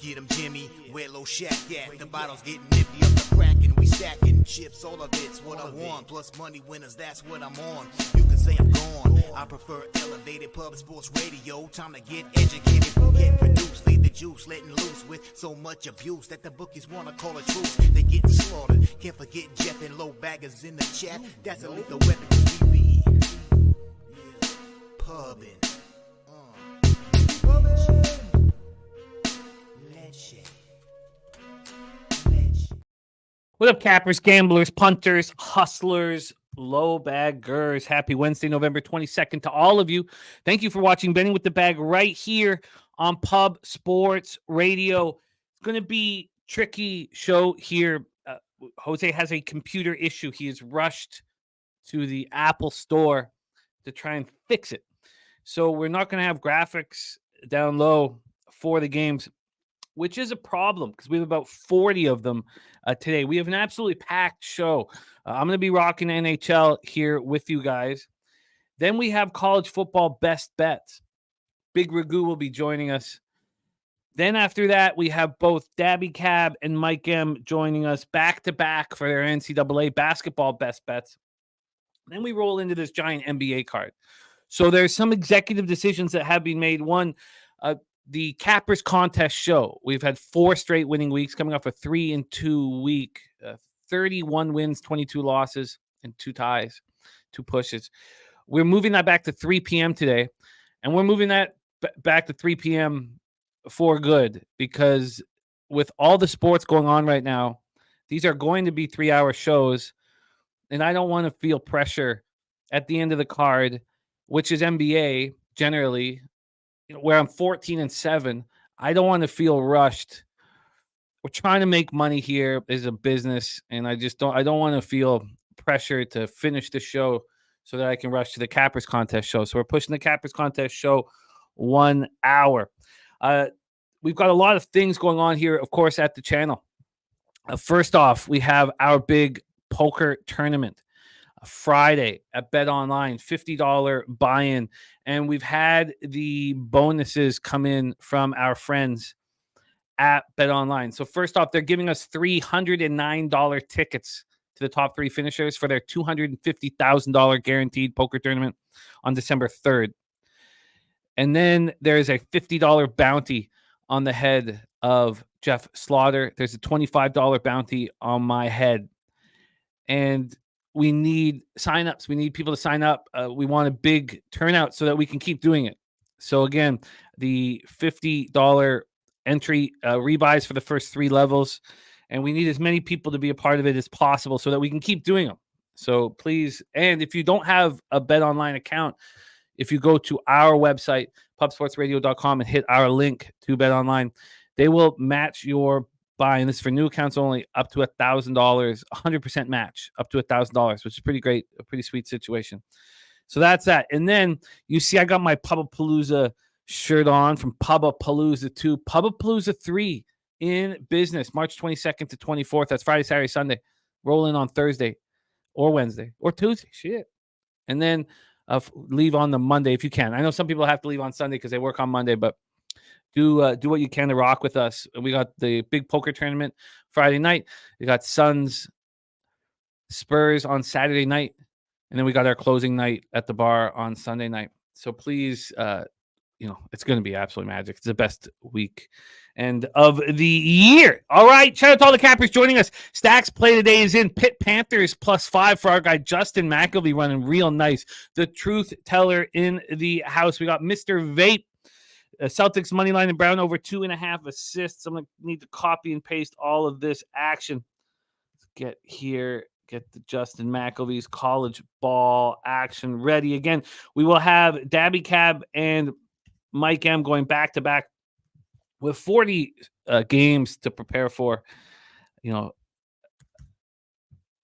Get 'em Jimmy, where low shack at? The bottle's getting empty up the Kraken. We stacking chips, all of it's what I want. Plus money winners, that's what I'm on. You can say I'm gone. I prefer elevated public sports radio. Time to get educated, get produced. Leave the juice, letting loose with so much abuse that the bookies wanna call it truth. They getting slaughtered. Can't forget Jeff and low baggers in the chat. That's a lethal weapon 'cause we be pubbing. What up, cappers, gamblers, punters, hustlers, low baggers? Happy Wednesday, November 22nd to all of you. Thank you for watching Betting with the Bag right here on Pub Sports Radio. It's going to be a tricky show here. Jose has a computer issue. He is rushed to the Apple store to try and fix it. So we're not going to have graphics down low for the games, which is a problem because we have about 40 of them today. We have an absolutely packed show. I'm going to be rocking NHL here with you guys. Then we have college football best bets. Big Ragu will be joining us. Then after that, we have both Dabby Cab and Mike M joining us back-to-back for their NCAA basketball best bets. Then we roll into this giant NBA card. So there's some executive decisions that have been made. One, the Cappers Contest show. We've had 4 straight winning weeks, coming off a 3-2 week, 31 wins, 22 losses, and 2 ties, 2 pushes. We're moving that back to 3 p.m. today, and we're moving that back to 3 p.m. for good because with all the sports going on right now, these are going to be 3-hour shows, and I don't want to feel pressure at the end of the card, which is NBA generally, where I'm 14-7. I don't want to feel rushed. We're trying to make money here as a business, and I don't want to feel pressure to finish the show so that I can rush to the Cappers Contest show. So we're pushing the Cappers Contest show 1 hour. We've got a lot of things going on here, of course, at the channel. First off, we have our big poker tournament. Friday at Bet Online, $50 buy-in, and we've had the bonuses come in from our friends at Bet Online. So first off, they're giving us $309 tickets to the top 3 finishers for their $250,000 guaranteed poker tournament on December 3rd. And then there's a $50 bounty on the head of Jeff Slaughter. There's a $25 bounty on my head. And we need signups. We need people to sign up. We want a big turnout so that we can keep doing it. So again, the $50 entry rebuys for the first 3 levels, and we need as many people to be a part of it as possible so that we can keep doing them. So please, and if you don't have a Bet Online account, if you go to our website, pubsportsradio.com, and hit our link to Bet Online, they will match your buy, and this is for new accounts only, up to $1,000, 100% match, up to $1,000, which is pretty great, a pretty sweet situation. So that's that. And then you see I got my Pubapalooza shirt on from Pubapalooza 2, Pubapalooza 3 in business, March 22nd to 24th. That's Friday, Saturday, Sunday. Roll in on Thursday or Wednesday or Tuesday. Shit. And then leave on the Monday if you can. I know some people have to leave on Sunday because they work on Monday, but do what you can to rock with us. We got the big poker tournament Friday night. We got Suns Spurs on Saturday night. And then we got our closing night at the bar on Sunday night. So please, it's going to be absolutely magic. It's the best week and of the year. All right. Shout out to all the cappers joining us. Stacks play today is in Pitt Panthers +5 for our guy Justin McAvee running real nice. The truth teller in the house. We got Mr. Vape. Celtics money line and Brown over 2.5 assists. I'm going to need to copy and paste all of this action. Let's get the Justin McAvee's college ball action ready. Again, we will have Dabby Cab and Mike M going back-to-back with 40 games to prepare for.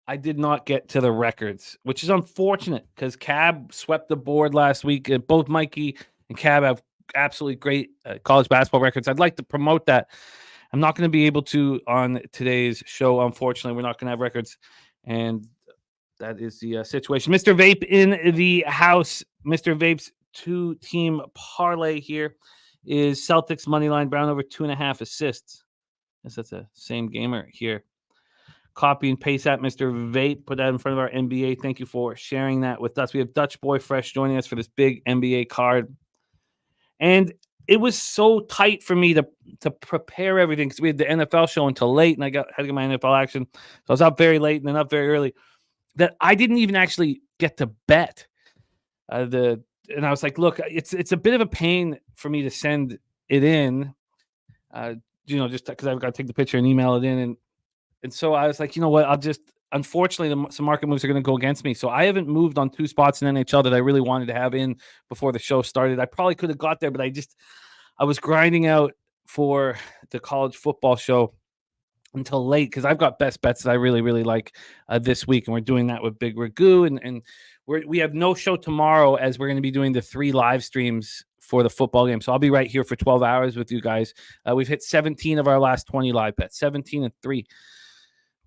I did not get to the records, which is unfortunate because Cab swept the board last week. Both Mikey and Cab have absolutely great college basketball records. I'd like to promote that. I'm not going to be able to on today's show. Unfortunately, we're not going to have records, and that is the situation. Mr. Vape in the house. Mr. Vape's 2-team parlay here is Celtics money line, Brown over 2.5 assists. Guess that's the same gamer here. Copy and paste that, Mr. Vape. Put that in front of our NBA. Thank you for sharing that with us. We have Dutch Boy Fresh joining us for this big NBA card. And it was so tight for me to prepare everything because we had the NFL show until late, and I had to get my NFL action. So I was up very late and then up very early, that I didn't even actually get to bet. And I was like, look, it's a bit of a pain for me to send it in, just because I've got to take the picture and email it in. And so I was like, you know what, unfortunately, some market moves are going to go against me. So I haven't moved on 2 spots in NHL that I really wanted to have in before the show started. I probably could have got there, but I was grinding out for the college football show until late because I've got best bets that I really, really like this week. And we're doing that with Big Ragu. And we have no show tomorrow as we're going to be doing the 3 live streams for the football game. So I'll be right here for 12 hours with you guys. We've hit 17 of our last 20 live bets, 17-3.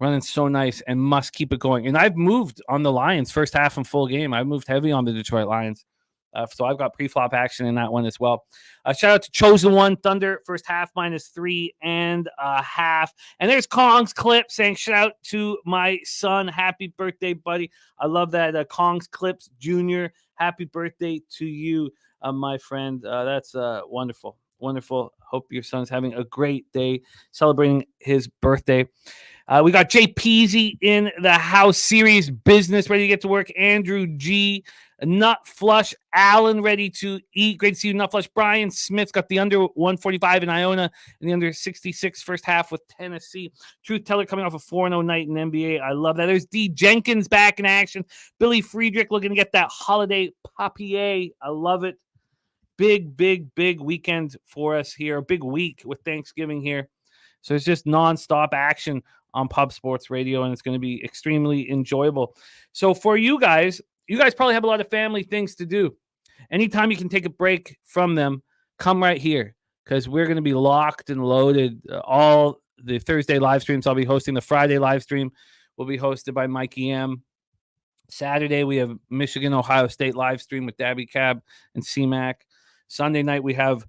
Running so nice and must keep it going. And I've moved on the Lions first half and full game. I've moved heavy on the Detroit Lions. So I've got pre-flop action in that one as well. Shout out to Chosen One, Thunder, first half -3.5. And there's Kong's clip saying, shout out to my son. Happy birthday, buddy. I love that. Kong's Clips Jr., happy birthday to you, my friend. That's wonderful. Wonderful. Hope your son's having a great day celebrating his birthday. We got Jay Peasy in the house. Serious business, ready to get to work. Andrew G. Nut Flush Allen, ready to eat. Great to see you, Nut Flush. Brian Smith's got the under 145 in Iona and the under 66 first half with Tennessee. Truth Teller coming off a 4-0 night in NBA. I love that. There's D. Jenkins back in action. Billy Friedrich looking to get that holiday papier. I love it. Big, big, big weekend for us here. A big week with Thanksgiving here. So it's just nonstop action on Pub Sports Radio, and it's going to be extremely enjoyable. So for you guys probably have a lot of family things to do. Anytime you can take a break from them, come right here because we're going to be locked and loaded. All the Thursday live streams I'll be hosting. The Friday live stream will be hosted by Mikey M. Saturday, we have Michigan, Ohio State live stream with Dabby Cab and C-Mac. Sunday night, we have,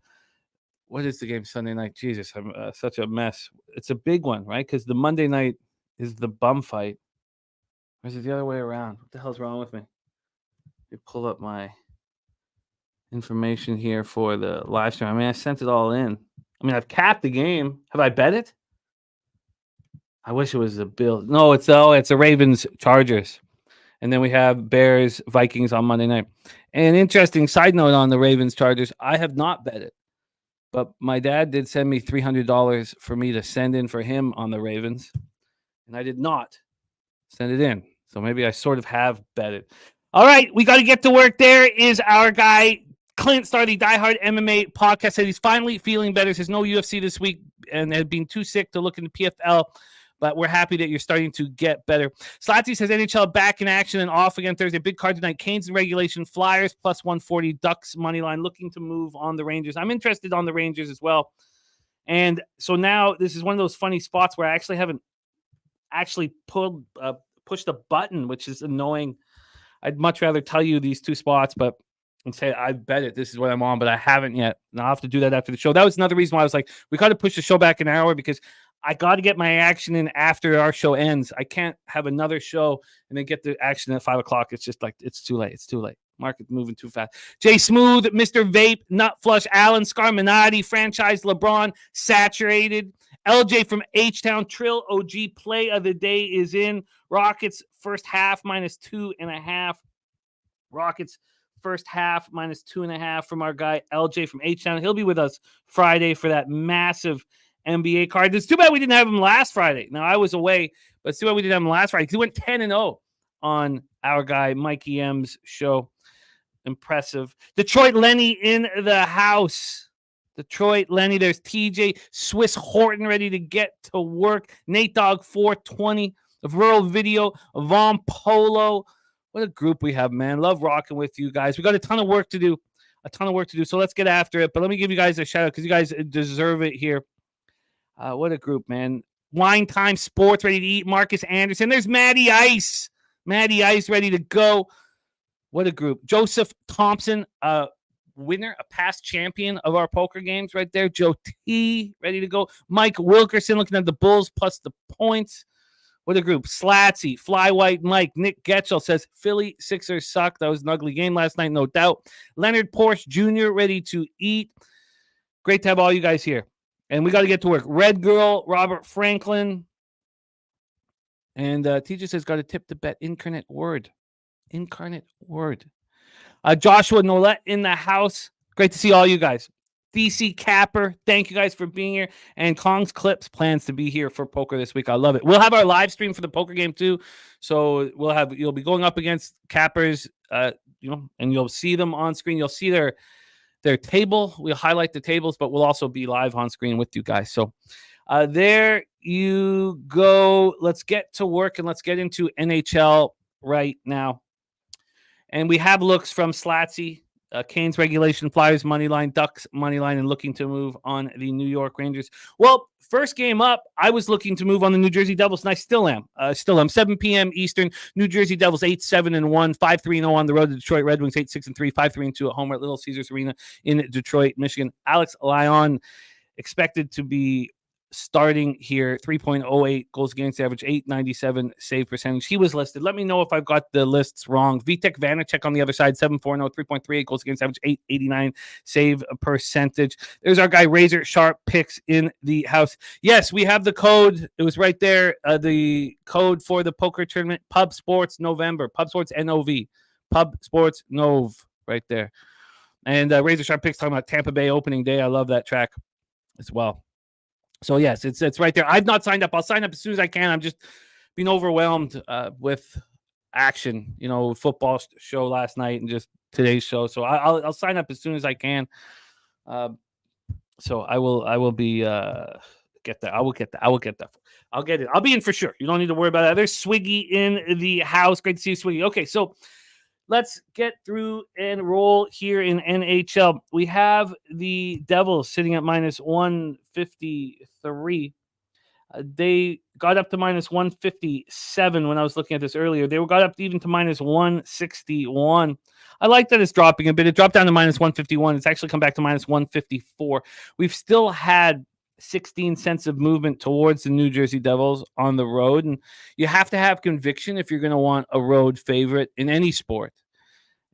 what is the game Sunday night? Jesus, I'm such a mess. It's a big one, right? Because the Monday night is the bum fight. Or is it the other way around? What the hell's wrong with me? You pull up my information here for the live stream. I mean, I sent it all in. I mean, I've capped the game. Have I bet it? I wish it was a Bills. No, it's a Ravens Chargers. And then we have Bears Vikings on Monday night. And interesting side note on the Ravens Chargers, I have not bet it. But my dad did send me $300 for me to send in for him on the Ravens. And I did not send it in. So maybe I sort of have bet it. All right, we got to get to work. There is our guy, Clint, started the Die Hard MMA podcast. Said he's finally feeling better. Says no UFC this week and had been too sick to look into PFL. But we're happy that you're starting to get better. Slatsy says NHL back in action and off again Thursday. Big card tonight. Canes in regulation. Flyers plus 140. Ducks money line. Looking to move on the Rangers. I'm interested on the Rangers as well. And so now this is one of those funny spots where I actually haven't actually pushed a button, which is annoying. I'd much rather tell you these 2 spots, but and say I bet it. This is what I'm on, but I haven't yet. And I'll have to do that after the show. That was another reason why I was like, we got to push the show back an hour because I got to get my action in after our show ends. I can't have another show and then get the action at 5 o'clock. It's just like, it's too late. It's too late. Market moving too fast. Jay Smooth, Mr. Vape, Nut Flush, Alan, Scarminati, Franchise LeBron, Saturated, LJ from H-Town, Trill OG, Play of the Day is in. Rockets first half -2.5. Rockets first half -2.5 from our guy LJ from H-Town. He'll be with us Friday for that massive NBA card. It's too bad we didn't have him last Friday. Now, I was away, but it's too bad we didn't have him last Friday because he went 10-0 on our guy Mikey M's show. Impressive. Detroit Lenny in the house. Detroit Lenny. There's TJ Swiss Horton ready to get to work. Nate Dogg 420 of Rural Video. Von Polo. What a group we have, man. Love rocking with you guys. We got a ton of work to do. So let's get after it. But let me give you guys a shout out because you guys deserve it here. What a group, man. Wine Time Sports ready to eat. Marcus Anderson. There's Matty Ice. Matty Ice ready to go. What a group. Joseph Thompson. winner, a past champion of our poker games right there. Joe T, ready to go. Mike Wilkerson looking at the Bulls plus the points. What a group. Slatsy, Fly White Mike, Nick Getchell says Philly Sixers suck. That was an ugly game last night, no doubt. Leonard Porsche Jr. ready to eat. Great to have all you guys here. And we got to get to work. Red Girl, Robert Franklin. And TJ says, got a tip to bet. Incarnate Word. Joshua Nolette in the house. Great to see all you guys. DC Capper, thank you guys for being here. And Kong's Clips plans to be here for poker this week. I love it. We'll have our live stream for the poker game too. So you'll be going up against Cappers, and you'll see them on screen. You'll see their table. We'll highlight the tables, but we'll also be live on screen with you guys. So there you go. Let's get to work and let's get into NHL right now. And we have looks from Slatsy. Canes regulation, Flyers money line, Ducks money line, and looking to move on the New York Rangers. Well, first game up, I was looking to move on the New Jersey Devils, and I still am. 7 p.m. Eastern. New Jersey Devils 8-7-1, 5-3-0 on the road to Detroit Red Wings, 8-6-3, 5-3-2 at home at Little Caesars Arena in Detroit, Michigan. Alex Lyon expected to be starting here, 3.08 goals against average, 897 save percentage. He was listed. Let me know if I've got the lists wrong. Vitek Vanacek on the other side, 7.40, 3.38 goals against average, 889 save percentage. There's our guy, Razor Sharp Picks in the house. Yes, we have the code. It was right there. The code for the poker tournament, Pub Sports November, Pub Sports NOV, Pub Sports Nov, right there. And Razor Sharp Picks talking about Tampa Bay opening day. I love that track as well. So, yes, it's right there. I've not signed up. I'll sign up as soon as I can. I'm just being overwhelmed with action, football show last night and just today's show. So I'll sign up as soon as I can. So I will be get that. I will get that. I'll get it. I'll be in for sure. You don't need to worry about that. There's Swiggy in the house. Great to see you, Swiggy. Okay, so let's get through and roll here in NHL. We have the Devils sitting at minus 153. They got up to minus 157 when I was looking at this earlier. They got up even to minus 161. I like that it's dropping a bit. It dropped down to minus 151. It's actually come back to minus 154. We've still had 16 cents of movement towards the New Jersey Devils on the road. And you have to have conviction if you're going to want a road favorite in any sport.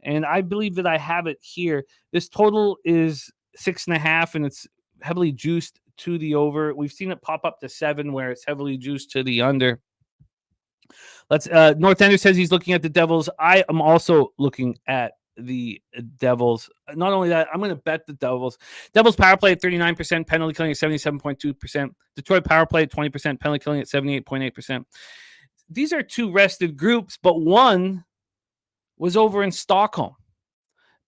And I believe that I have it here. This total is 6.5, and it's heavily juiced to the over. We've seen it pop up to 7 where it's heavily juiced to the under. North Ender says he's looking at the Devils. I am also looking at the Devils. Not only that, I'm going to bet the Devils. Devils power play at 39%, penalty killing at 77.2%. Detroit power play at 20%, penalty killing at 78.8%. These are two rested groups, but one was over in Stockholm.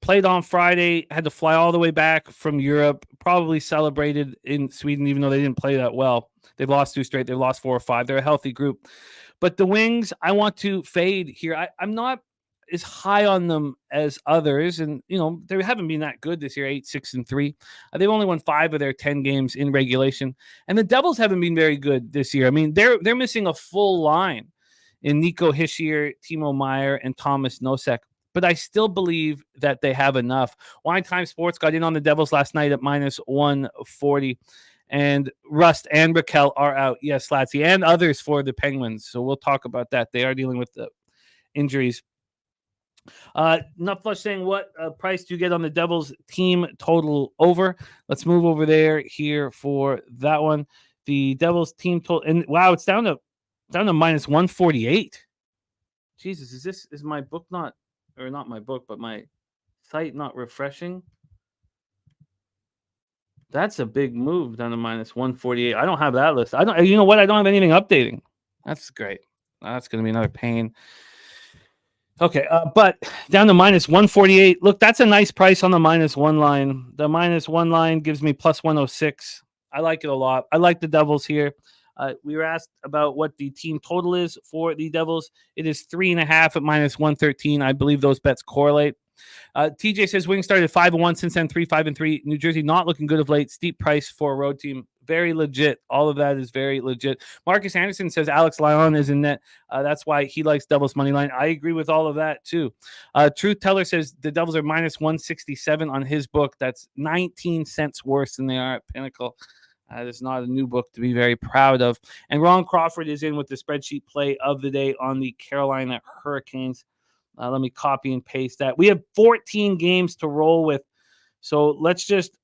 Played on Friday, had to fly all the way back from Europe, probably celebrated in Sweden, even though they didn't play that well. They've lost 2 straight. They've lost 4 or 5. They're a healthy group. But the Wings, I want to fade here. I'm not as high on them as others. And, they haven't been that good this year, 8-6-3. They've only won 5 of their 10 games in regulation. And the Devils haven't been very good this year. I mean, they're missing a full line in Nico Hischier, Timo Meier, and Thomas Nosek. But I still believe that they have enough. Wine Time Sports got in on the Devils last night at minus 140. And Rust and Raquel are out. Yes, Latsy, and others for the Penguins. So we'll talk about that. They are dealing with the injuries. Nutflush saying, what price do you get on the Devils team total over? Let's move over there here for that one. The Devils team total. And wow, it's down to minus 148. Jesus, is my book not my book, but my site not refreshing? That's a big move down to minus 148. I don't have that list. I don't have anything updating. That's great. That's going to be another pain. Okay, but down to minus 148. Look, that's a nice price on the minus 1 line. The minus 1 line gives me plus 106. I like it a lot. I like the Devils here. We were asked about what the team total is for the Devils. It is 3.5 at minus 113. I believe those bets correlate. TJ says Wings started 5-1 since then, 3-5-3. New Jersey not looking good of late. Steep price for a road team. Very legit. All of that is very legit. Marcus Anderson says Alex Lyon is in net. That's why he likes Devils money line. I agree with all of that too. Truth Teller says the Devils are minus 167 on his book. That's 19 cents worse than they are at Pinnacle. That's not a new book to be very proud of. And Ron Crawford is in with the spreadsheet play of the day on the Carolina Hurricanes. Let me copy and paste that. We have 14 games to roll with. So let's just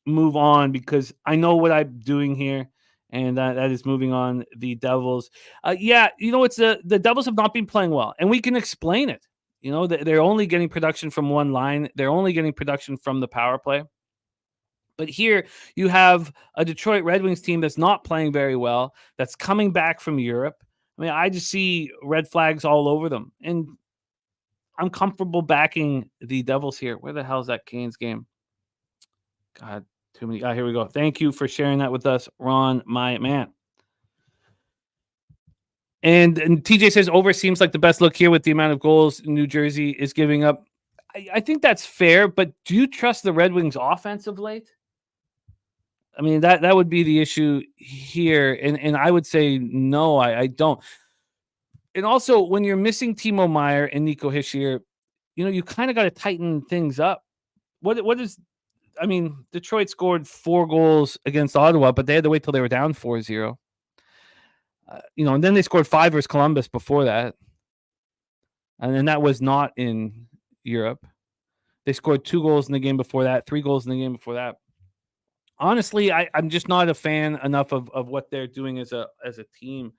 move on because I know what I'm doing here. And that is moving on the Devils. It's the Devils have not been playing well. And we can explain it. They're only getting production from one line. They're only getting production from the power play. But here you have a Detroit Red Wings team that's not playing very well, that's coming back from Europe. I mean, I just see red flags all over them. And I'm comfortable backing the Devils here. Where the hell is that Canes game? God, too many. Here we go. Thank you for sharing that with us, Ron, my man. And TJ says over seems like the best look here with the amount of goals New Jersey is giving up. I think that's fair, but do you trust the Red Wings offense of late? I mean, that would be the issue here. And I would say, no, I don't. And also, when you're missing Timo Meier and Nico Hischier, you kind of got to tighten things up. Detroit scored 4 goals against Ottawa, but they had to wait till they were down 4-0. And then they scored 5 versus Columbus before that. And then that was not in Europe. They scored 2 goals in the game before that, 3 goals in the game before that. Honestly, I'm just not a fan enough of what they're doing as a team.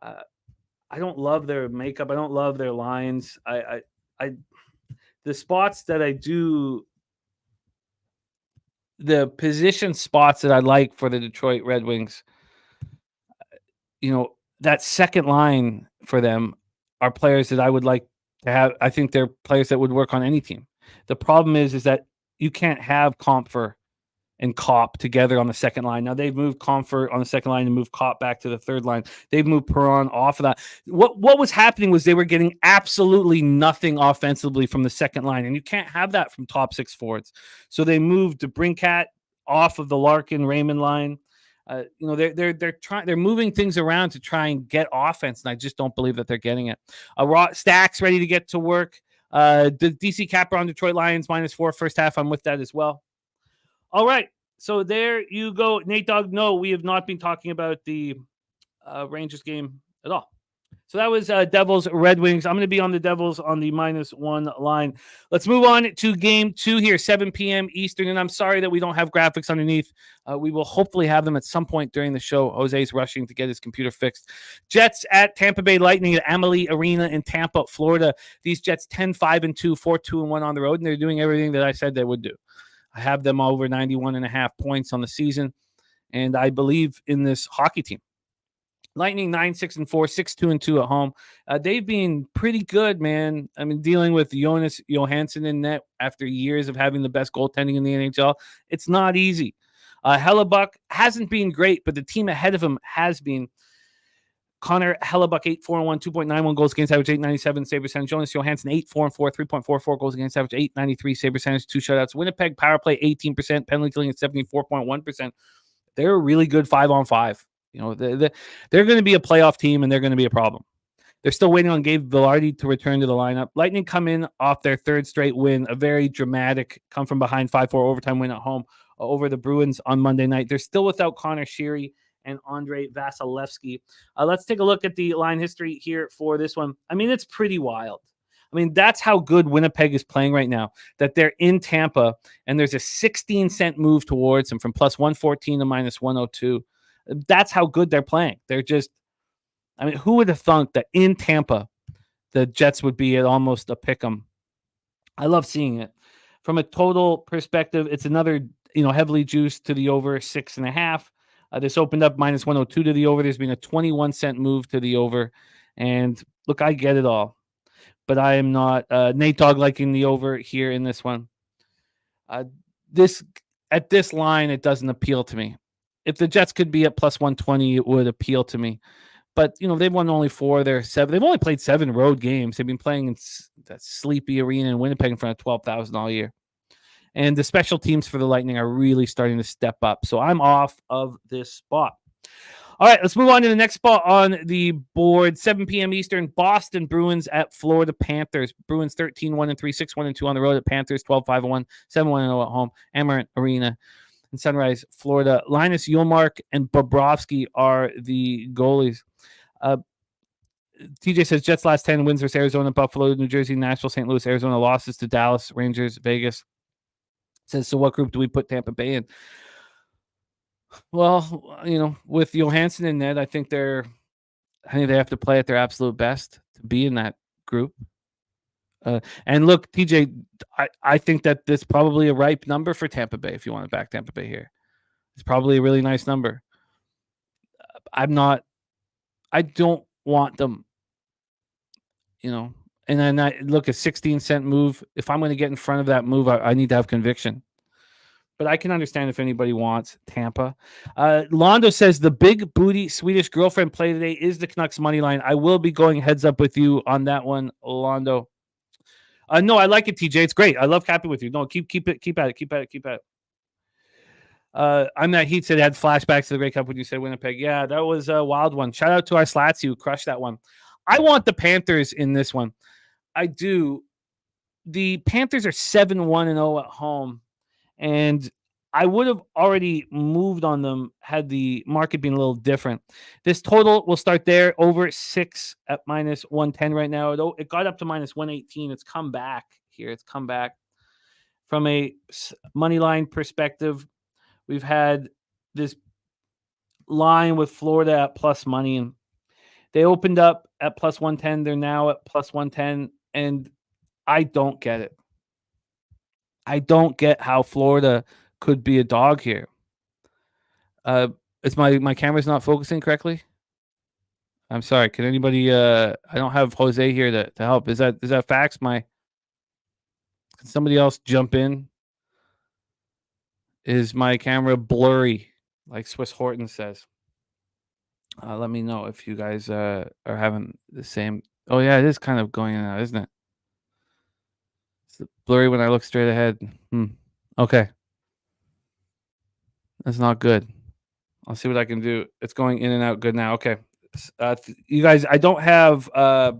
I don't love their makeup. I don't love their lines. The spots that I do, the position spots that I like for the Detroit Red Wings, that second line for them are players that I would like to have. I think they're players that would work on any team. The problem is that you can't have Compher and Kopp together on the second line. Now they've moved Comfort on the second line and moved Kopp back to the third line. They've moved Perron off of that. What was happening was they were getting absolutely nothing offensively from the second line, and you can't have that from top 6 forwards. So they moved to Brinkat off of the Larkin Raymond line. They're moving things around to try and get offense, and I just don't believe that they're getting it. Stacks ready to get to work. The DC Capper on Detroit Lions -4 first half. I'm with that as well. All right, so there you go. Nate Dogg, no, we have not been talking about the Rangers game at all. So that was Devils Red Wings. I'm going to be on the Devils on the -1 line. Let's move on to game 2 here, 7 p.m. Eastern. And I'm sorry that we don't have graphics underneath. We will hopefully have them at some point during the show. Jose's rushing to get his computer fixed. Jets at Tampa Bay Lightning at Amalie Arena in Tampa, Florida. These Jets 10-5-2, 4-2-1 on the road, and they're doing everything that I said they would do. I have them over 91.5 points on the season, and I believe in this hockey team. Lightning 9-6-4, 6-2-2 at home. They've been pretty good, man. I mean, dealing with Jonas Johansson in net after years of having the best goaltending in the NHL, it's not easy. Hellebuck hasn't been great, but the team ahead of him has been. Connor Hellebuck, 8-4-1, 2.91 goals against average, 897 save percentage. Jonas Johansson, 8-4-4, 3.44 goals against average, 893 save percentage, 2 shutouts. Winnipeg power play 18%, penalty killing at 74.1%. They're a really good 5-on-5. They're going to be a playoff team, and they're going to be a problem. They're still waiting on Gabe Vilardi to return to the lineup. Lightning come in off their 3rd straight win, a very dramatic come from behind 5-4 overtime win at home over the Bruins on Monday night. They're still without Connor Sheary and Andrei Vasilevsky. Let's take a look at the line history here for this one. I mean, it's pretty wild. I mean, that's how good Winnipeg is playing right now, that they're in Tampa, and there's a 16-cent move towards them from +114 to -102. That's how good they're playing. They're just, I mean, who would have thunk that in Tampa, the Jets would be at almost a pick 'em? I love seeing it. From a total perspective, it's another, heavily juiced to the over 6.5. This opened up -102 to the over. There's been a 21-cent move to the over. And look, I get it all. But I am not Nate Dogg liking the over here in this one. At this line, it doesn't appeal to me. If the Jets could be at +120, it would appeal to me. But, they've won only 4 of their 7. They've only played 7 road games. They've been playing in that sleepy arena in Winnipeg in front of 12,000 all year. And the special teams for the Lightning are really starting to step up. So I'm off of this spot. All right, let's move on to the next spot on the board. 7 p.m. Eastern, Boston Bruins at Florida Panthers. Bruins 13-1-3, 6-1-2 on the road at Panthers, 12-5-1, 7-1-0 at home. Amerant Arena in Sunrise, Florida. Linus Ullmark and Bobrovsky are the goalies. TJ says Jets last 10 wins versus Arizona, Buffalo, New Jersey, Nashville, St. Louis, Arizona. Losses to Dallas, Rangers, Vegas. Says, so what group do we put Tampa Bay in? Well, with Johansson in net, I think they have to play at their absolute best to be in that group. And look, TJ, I think that this is probably a ripe number for Tampa Bay if you want to back Tampa Bay here. It's probably a really nice number. I don't want them, and then a 16-cent move. If I'm going to get in front of that move, I need to have conviction. But I can understand if anybody wants Tampa. Londo says the big booty Swedish girlfriend play today is the Canucks money line. I will be going heads up with you on that one, Londo. No, I like it, TJ. It's great. I love capping with you. No, keep at it. I'm that Heat said had flashbacks to the Grey Cup when you said Winnipeg. Yeah, that was a wild one. Shout out to our Slats who crushed that one. I want the Panthers in this one. I do. The Panthers are 7-1-0 at home. And I would have already moved on them had the market been a little different. This total will start there, over 6 at -110 right now. It got up to -118. It's come back here. It's come back. From a money line perspective, we've had this line with Florida at plus money. And they opened up at +110. They're now at +110. And I don't get it. I don't get how Florida could be a dog here. Is my camera's not focusing correctly? I'm sorry. Can anybody? I don't have Jose here to help. Is that facts? Can somebody else jump in? Is my camera blurry, like Swiss Horton says? Let me know if you guys are having the same. Oh yeah, it is kind of going in and out, isn't it? Blurry when I look straight ahead. Okay. That's not good. I'll see what I can do. It's going in and out good now. Okay. You guys, I don't have a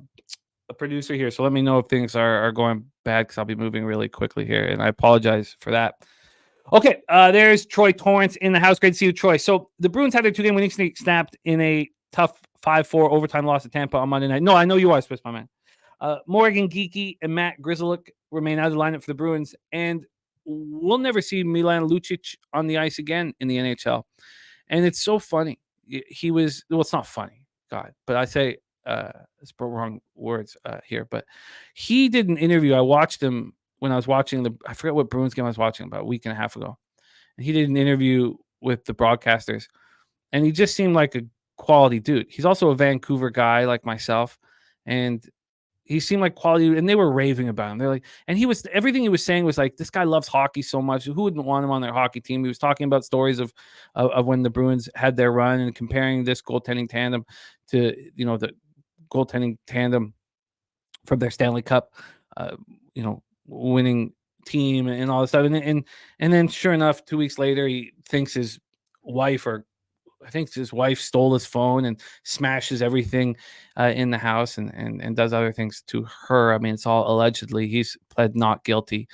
producer here, so let me know if things are going bad because I'll be moving really quickly here, and I apologize for that. Okay, there's Troy Torrance in the house. Great to see you, Troy. So the Bruins had their 2-game winning streak snapped in a tough 5-4 overtime loss to Tampa on Monday night. No, I know you are, Swiss, my man. Morgan Geeky and Matt Grzelcyk remain out of the lineup for the Bruins, and we'll never see Milan Lucic on the ice again in the NHL. And it's so funny. It's not funny, God, but I say it's wrong words here. But he did an interview. I watched him when I was watching I forget what Bruins game I was watching about a week and a half ago. And he did an interview with the broadcasters, and he just seemed like a quality dude. He's also a Vancouver guy like myself, and he seemed like quality, and they were raving about him. They're like, and everything he was saying was like, this guy loves hockey so much. Who wouldn't want him on their hockey team? He was talking about stories of when the Bruins had their run and comparing this goaltending tandem to, the goaltending tandem from their Stanley Cup, winning team and all this stuff. And then sure enough, 2 weeks later, he thinks his wife stole his phone and smashes everything in the house and does other things to her. I mean, it's all allegedly. He's pled not guilty,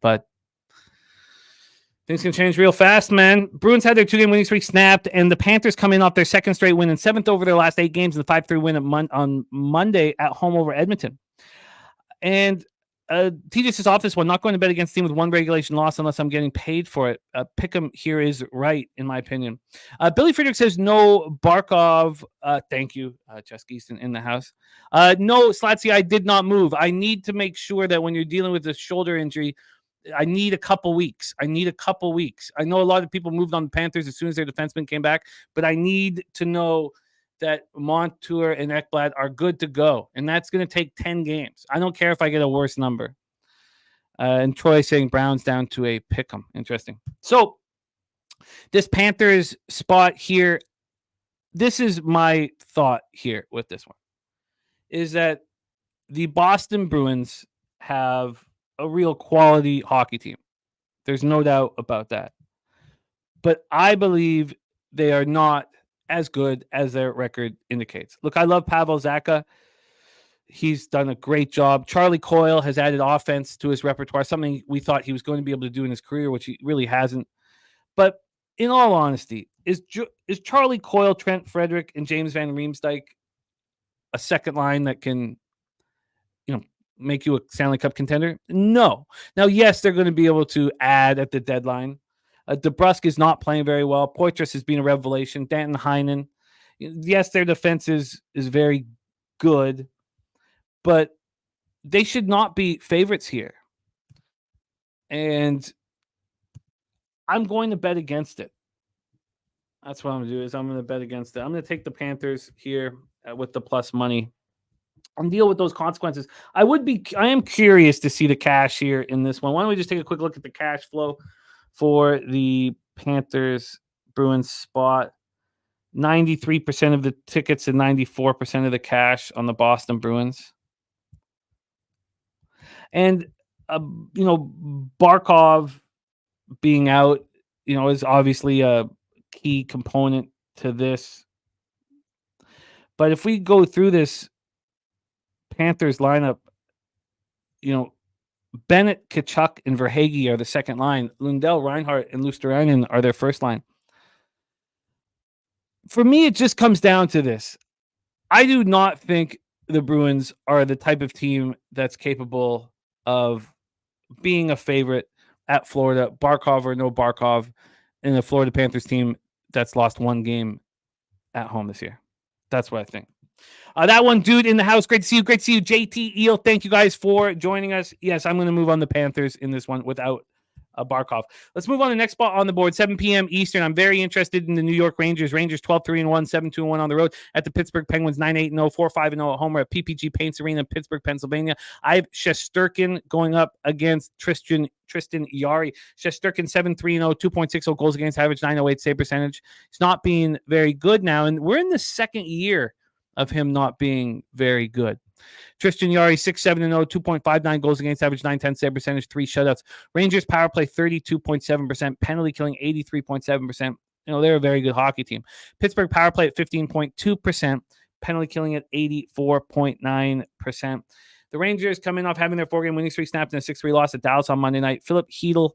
but things can change real fast, man. Bruins had their 2-game winning streak snapped, and the Panthers come in off their second straight win and 7th over their last 8 games, and the 5-3 win on Monday at home over Edmonton. And TJ says off this one, not going to bet against team with one regulation loss unless I'm getting paid for it. Pick'em here is right, in my opinion. Billy Friedrich says no Barkov. Thank you, Jess Geeston in the house. No, Slatsy, I did not move. I need to make sure that when you're dealing with a shoulder injury, I need a couple weeks. I know a lot of people moved on the Panthers as soon as their defenseman came back, but I need to know that Montour and Ekblad are good to go, and that's going to take 10 games. I don't care if I get a worse number. And Troy saying Browns down to a pick'em. Interesting. So this Panthers spot here, this is my thought here with this one, is that the Boston Bruins have a real quality hockey team. There's no doubt about that. But I believe they are not as good as their record indicates. Look, I love Pavel Zacha. He's done a great job. Charlie Coyle has added offense to his repertoire, something we thought he was going to be able to do in his career, which he really hasn't. But in all honesty, is Charlie Coyle, Trent Frederick, and James Van Riemsdyk a second line that can, make you a Stanley Cup contender? No. Now, yes, they're going to be able to add at the deadline. DeBrusk is not playing very well. Poitras has been a revelation. Danton Heinen. Yes, their defense is very good, but they should not be favorites here. And I'm going to bet against it. That's what I'm going to do, is I'm going to bet against it. I'm going to take the Panthers here with the plus money and deal with those consequences. I am curious to see the cash here in this one. Why don't we just take a quick look at the cash flow for the Panthers Bruins spot? 93% of the tickets and 94% of the cash on the Boston Bruins. And, Barkov being out, is obviously a key component to this. But if we go through this Panthers lineup, Bennett, Tkachuk, and Verhaeghe are the second line. Lundell, Reinhart, and Luostarinen are their first line. For me, it just comes down to this. I do not think the Bruins are the type of team that's capable of being a favorite at Florida, Barkov or no Barkov, in the Florida Panthers team that's lost one game at home this year. That's what I think. That one dude in the house. Great to see you. Great to see you, JT Eel. Thank you guys for joining us. Yes, I'm going to move on the Panthers in this one without Barkov. Let's move on to the next spot on the board, 7 p.m. Eastern. I'm very interested in the New York Rangers. Rangers 12-3-1, 7-2-1 on the road at the Pittsburgh Penguins, 9-8-0, 4-5-0 at home at PPG Paints Arena, Pittsburgh, Pennsylvania. I have Shesterkin going up against Tristan Jarry. Shesterkin 7-3-0, 2.60 goals against average, 908 save percentage. He's not being very good now, and we're in the second year of him not being very good. Tristan Jarry, 6-7-0, 2.59 goals against average, 910 save percentage, 3 shutouts. Rangers power play 32.7%, penalty killing 83.7%. They're a very good hockey team. Pittsburgh power play at 15.2%, penalty killing at 84.9%. The Rangers coming off having their 4-game winning streak snapped in a 6-3 loss at Dallas on Monday night. Philip Hedl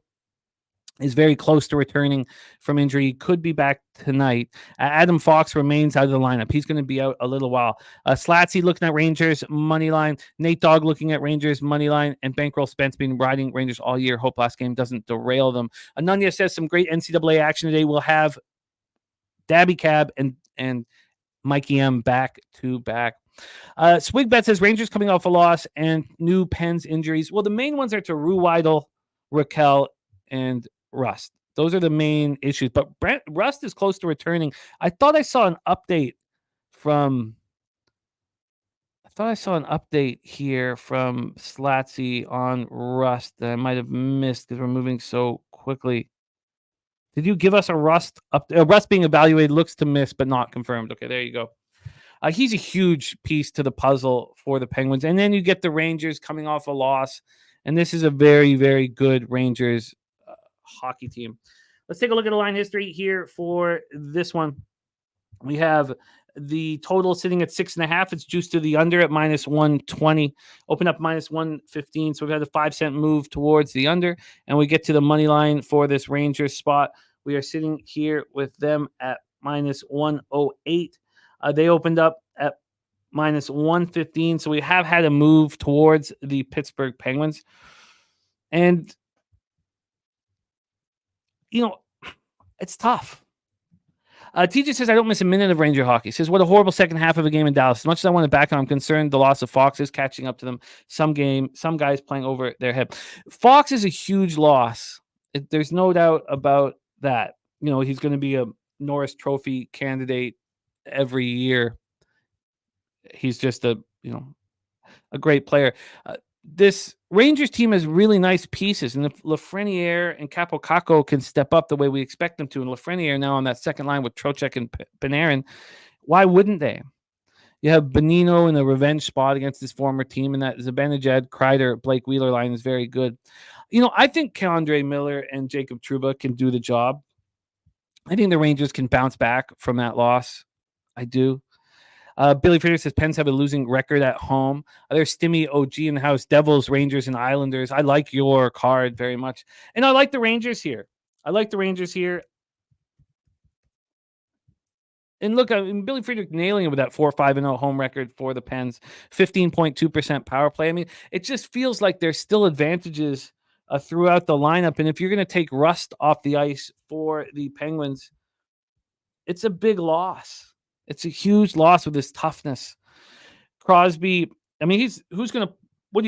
is very close to returning from injury. He could be back tonight. Adam Fox remains out of the lineup. He's going to be out a little while. Slatsy looking at Rangers money line. Nate Dogg looking at Rangers money line. And Bankroll Spence been riding Rangers all year. Hope last game doesn't derail them. Anunya says some great NCAA action today. We'll have Dabby Cab and Mikey M back to back. Swigbet says Rangers coming off a loss and new Pens injuries. Well, the main ones are to Ruweidel, Raquel, and Rust. Those are the main issues. But Rust is close to returning. I thought I saw an update here from Slatsy on Rust that I might have missed because we're moving so quickly. Did you give us a Rust update? Rust being evaluated, looks to miss, but not confirmed. Okay, there you go. He's a huge piece to the puzzle for the Penguins. And then you get the Rangers coming off a loss. And this is a very, very good Rangers hockey team. Let's take a look at the line history here for this one. We have the total sitting at 6.5. It's juiced to the under at -120. Open up -115. So we've had a 5-cent move towards the under. And we get to the money line for this Rangers spot. We are sitting here with them at -108. They opened up at -115. So we have had a move towards the Pittsburgh Penguins. And it's tough. TJ says, I don't miss a minute of Ranger hockey. Says, what a horrible second half of a game in Dallas. As much as I want to back on, I'm concerned the loss of Fox is catching up to them. Some guys playing over their head. Fox is a huge loss. There's no doubt about that. He's going to be a Norris Trophy candidate every year. He's just a great player. This Rangers team has really nice pieces, and if Lafreniere and Capo Caco can step up the way we expect them to, and Lafreniere now on that second line with Trocheck and Panarin, why wouldn't they? You have Bonino in the revenge spot against his former team, and that Zibanejad, Kreider, Blake Wheeler line is very good. I think K'Andre Miller and Jacob Trouba can do the job. I think the Rangers can bounce back from that loss. I do. Billy Frieder says Pens have a losing record at home. There's Stimmy OG in the house. Devils, Rangers, and Islanders. I like your card very much. And I like the Rangers here. And look, Billy Friedrich nailing it with that 4-5-0 home record for the Pens, 15.2% power play. I mean, it just feels like there's still advantages throughout the lineup. And if you're going to take rust off the ice for the Penguins, it's a big loss. It's a huge loss with his toughness. Crosby, I mean, who's going to, I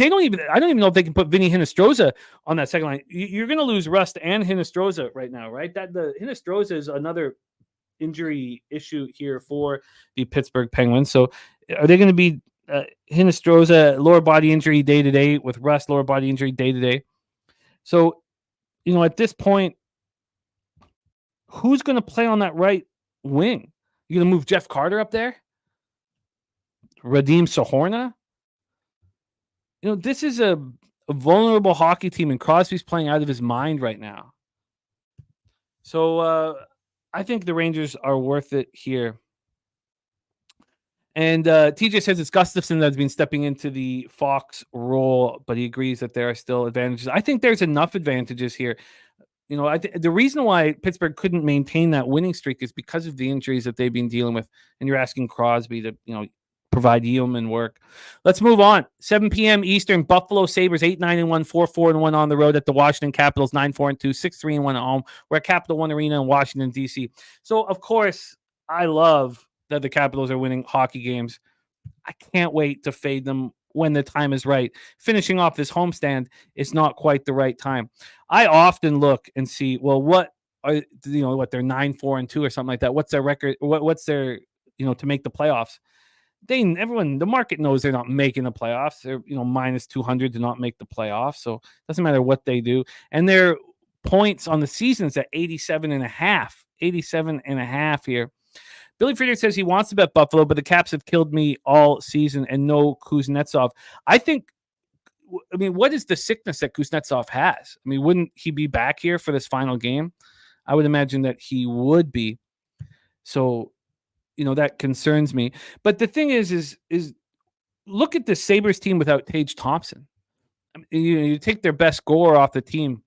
don't even know if they can put Vinny Hinostroza on that second line. You're going to lose Rust and Hinostroza right now, right? That the Hinostroza is another injury issue here for the Pittsburgh Penguins. So are they going to be Hinostroza lower body injury day to day with Rust lower body injury day to day? So, at this point, who's going to play on that right wing? You going to move Jeff Carter up there? Radim Sahorna? This is a vulnerable hockey team, and Crosby's playing out of his mind right now. So I think the Rangers are worth it here. And TJ says it's Gustafson that's been stepping into the Fox role, but he agrees that there are still advantages. I think there's enough advantages here. The reason why Pittsburgh couldn't maintain that winning streak is because of the injuries that they've been dealing with. And you're asking Crosby to, provide yeoman work. Let's move on. 7 p.m. Eastern, Buffalo Sabres 8-9-1, 4-4-1 on the road at the Washington Capitals, 9-4-2, 6-3-1 at home. We're at Capital One Arena in Washington, D.C. So, of course, I love that the Capitals are winning hockey games. I can't wait to fade them when the time is right. Finishing off this homestand is not quite the right time. I often look and see, well, what are, they're 9-4-2 or something like that. What's their record? What's their, to make the playoffs? The market knows they're not making the playoffs. They're, minus 200 to not make the playoffs. So it doesn't matter what they do. And their points on the season is at 87.5 here. Billy Friedrich says he wants to bet Buffalo, but the Caps have killed me all season and no Kuznetsov. What is the sickness that Kuznetsov has? Wouldn't he be back here for this final game? I would imagine that he would be. So, that concerns me. But the thing is look at the Sabres team without Tage Thompson. You take their best scorer off the team,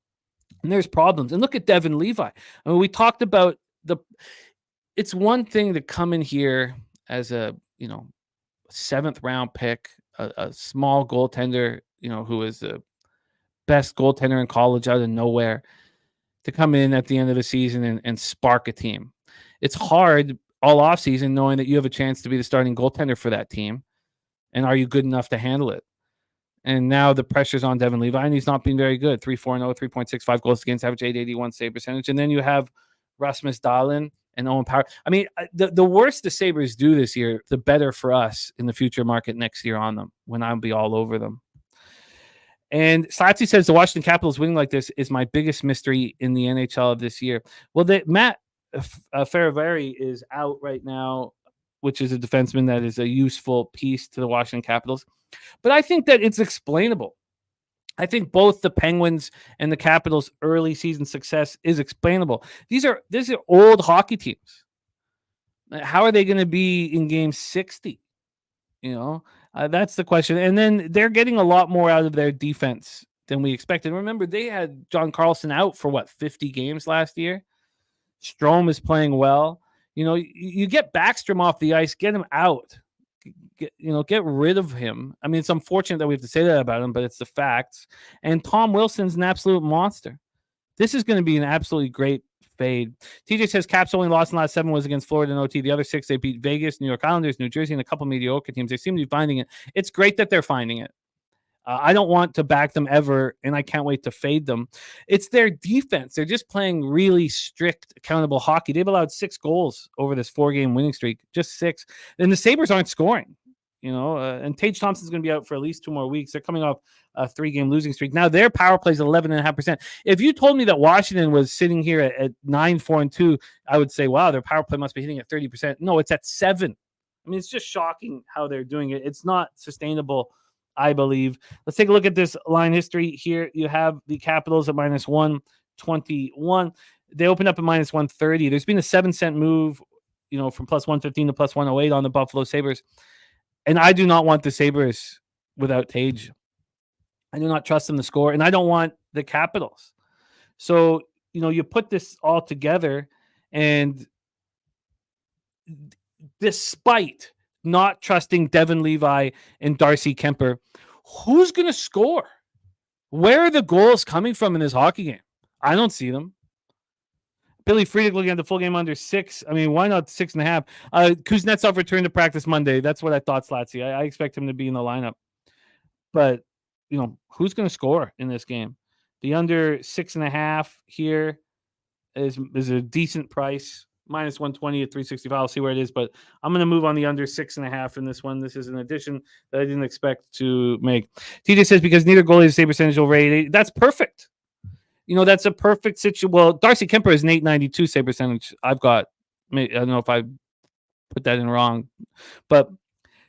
and there's problems. And look at Devin Levi. We talked about it's one thing to come in here as a, 7th round pick, a small goaltender, who is the best goaltender in college out of nowhere, to come in at the end of the season and spark a team. It's hard all offseason knowing that you have a chance to be the starting goaltender for that team. And are you good enough to handle it? And now the pressure's on Devin Levi, and he's not been very good. 3-4-0, 3.65 goals against average, 881 save percentage. And then you have Rasmus Dahlin and Owen Power. The worse the Sabres do this year, the better for us in the future market next year on them, when I'll be all over them. And Satsi says the Washington Capitals winning like this is my biggest mystery in the NHL of this year. Well, Matt Ferravari is out right now, which is a defenseman that is a useful piece to the Washington Capitals. But I think that it's explainable. I think both the Penguins and the Capitals' early season success is explainable. These are old hockey teams. How are they going to be in game 60? That's the question. And then they're getting a lot more out of their defense than we expected. Remember, they had John Carlson out for 50 games last year. Strome is playing well. You get Backstrom off the ice, get him out. Get rid of him. It's unfortunate that we have to say that about him, but it's the facts. And Tom Wilson's an absolute monster. This is going to be an absolutely great fade. TJ says Caps only lost in the last 7 was against Florida and OT. The other 6, they beat Vegas, New York Islanders, New Jersey, and a couple mediocre teams. They seem to be finding it. It's great that they're finding it. I don't want to back them ever, and I can't wait to fade them. It's their defense. They're just playing really strict, accountable hockey. They've allowed 6 goals over this 4-game winning streak, just 6. And the Sabres aren't scoring. And Tage Thompson's going to be out for at least 2 more weeks. They're coming off a 3-game losing streak. Now their power play is 11.5%. If you told me that Washington was sitting here at 9-4-2, I would say, wow, their power play must be hitting at 30%. No, it's at 7. It's just shocking how they're doing it. It's not sustainable I believe. Let's take a look at this line history here. You have the Capitals at minus 121. They opened up at minus 130. There's been a 7-cent move, from plus 115 to plus 108 on the Buffalo Sabres. And I do not want the Sabres without Tage. I do not trust them to score, and I don't want the Capitals. So, you put this all together, and despite not trusting Devin Levi and Darcy Kemper, who's going to score? Where are the goals coming from in this hockey game? I don't see them. Billy Friedrich looking at the full game under 6. I mean, why not 6.5? Kuznetsov returned to practice Monday. That's what I thought, Slatsy. I expect him to be in the lineup. But, who's going to score in this game? The under 6.5 here is a decent price. Minus 120 at 365. I'll see where it is, but I'm going to move on the under 6.5 in this one. This is an addition that I didn't expect to make. TJ says because neither goalie is save percentage over 8. That's perfect. That's a perfect situation. Well, Darcy Kemper is an 892 save percentage. I don't know if I put that in wrong, but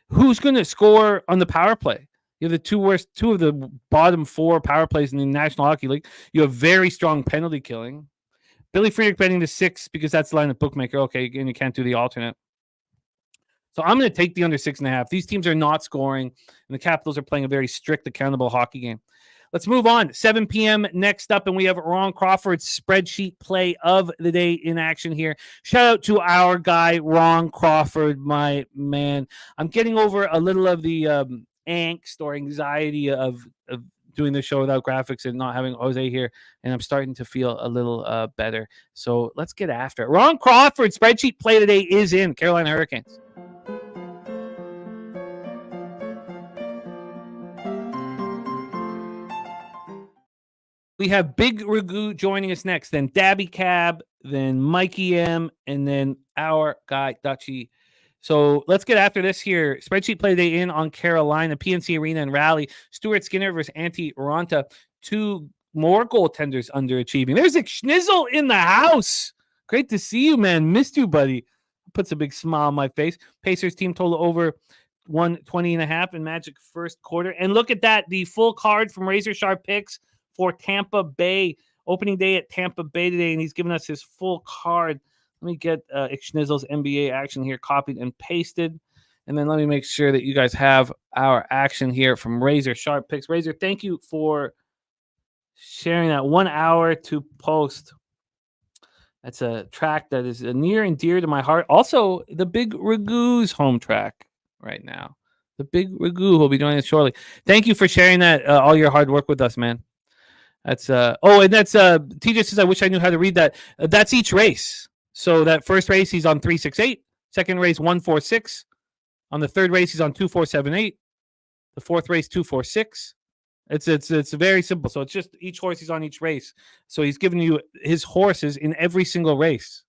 who's going to score on the power play? You have two of the bottom 4 power plays in the National Hockey League. You have very strong penalty killing. Billy Friedrich betting to 6 because that's the line of bookmaker. Okay, and you can't do the alternate. So I'm going to take the under 6.5. These teams are not scoring, and the Capitals are playing a very strict, accountable hockey game. Let's move on. 7 p.m. next up, and we have Ron Crawford's spreadsheet play of the day in action here. Shout out to our guy, Ron Crawford, my man. I'm getting over a little of the angst or anxiety of doing the show without graphics and not having Jose here, and I'm starting to feel a little better. So let's get after it. Ron Crawford spreadsheet play today is in Carolina Hurricanes. We have Big Ragu joining us next, then Dabby Cab, then Mikey M, and then our guy Dutchy. So let's get after this here. Spreadsheet play day in on Carolina, PNC Arena in Raleigh. Stuart Skinner versus Antti Ranta. 2 more goaltenders underachieving. There's a Schnizzle in the house. Great to see you, man. Missed you, buddy. Puts a big smile on my face. Pacers team total over 120.5 in Magic first quarter. And look at that. The full card from Razor Sharp Picks for Tampa Bay. Opening day at Tampa Bay today, and he's giving us his full card. Let me get Schnizzle's NBA action here copied and pasted. And then let me make sure that you guys have our action here from Razor Sharp Picks. Razor, thank you for sharing that 1 hour to post. That's a track that is near and dear to my heart. Also, the Big Ragu's home track right now. The Big Ragu will be doing it shortly. Thank you for sharing that, all your hard work with us, man. That's and that's TJ says I wish I knew how to read that. That's each race. So that first race, he's on 368. Second race, 146. On the third race, he's on 2478. The fourth race, 246. It's very simple. So it's just each horse he's on each race. So he's giving you his horses in every single race.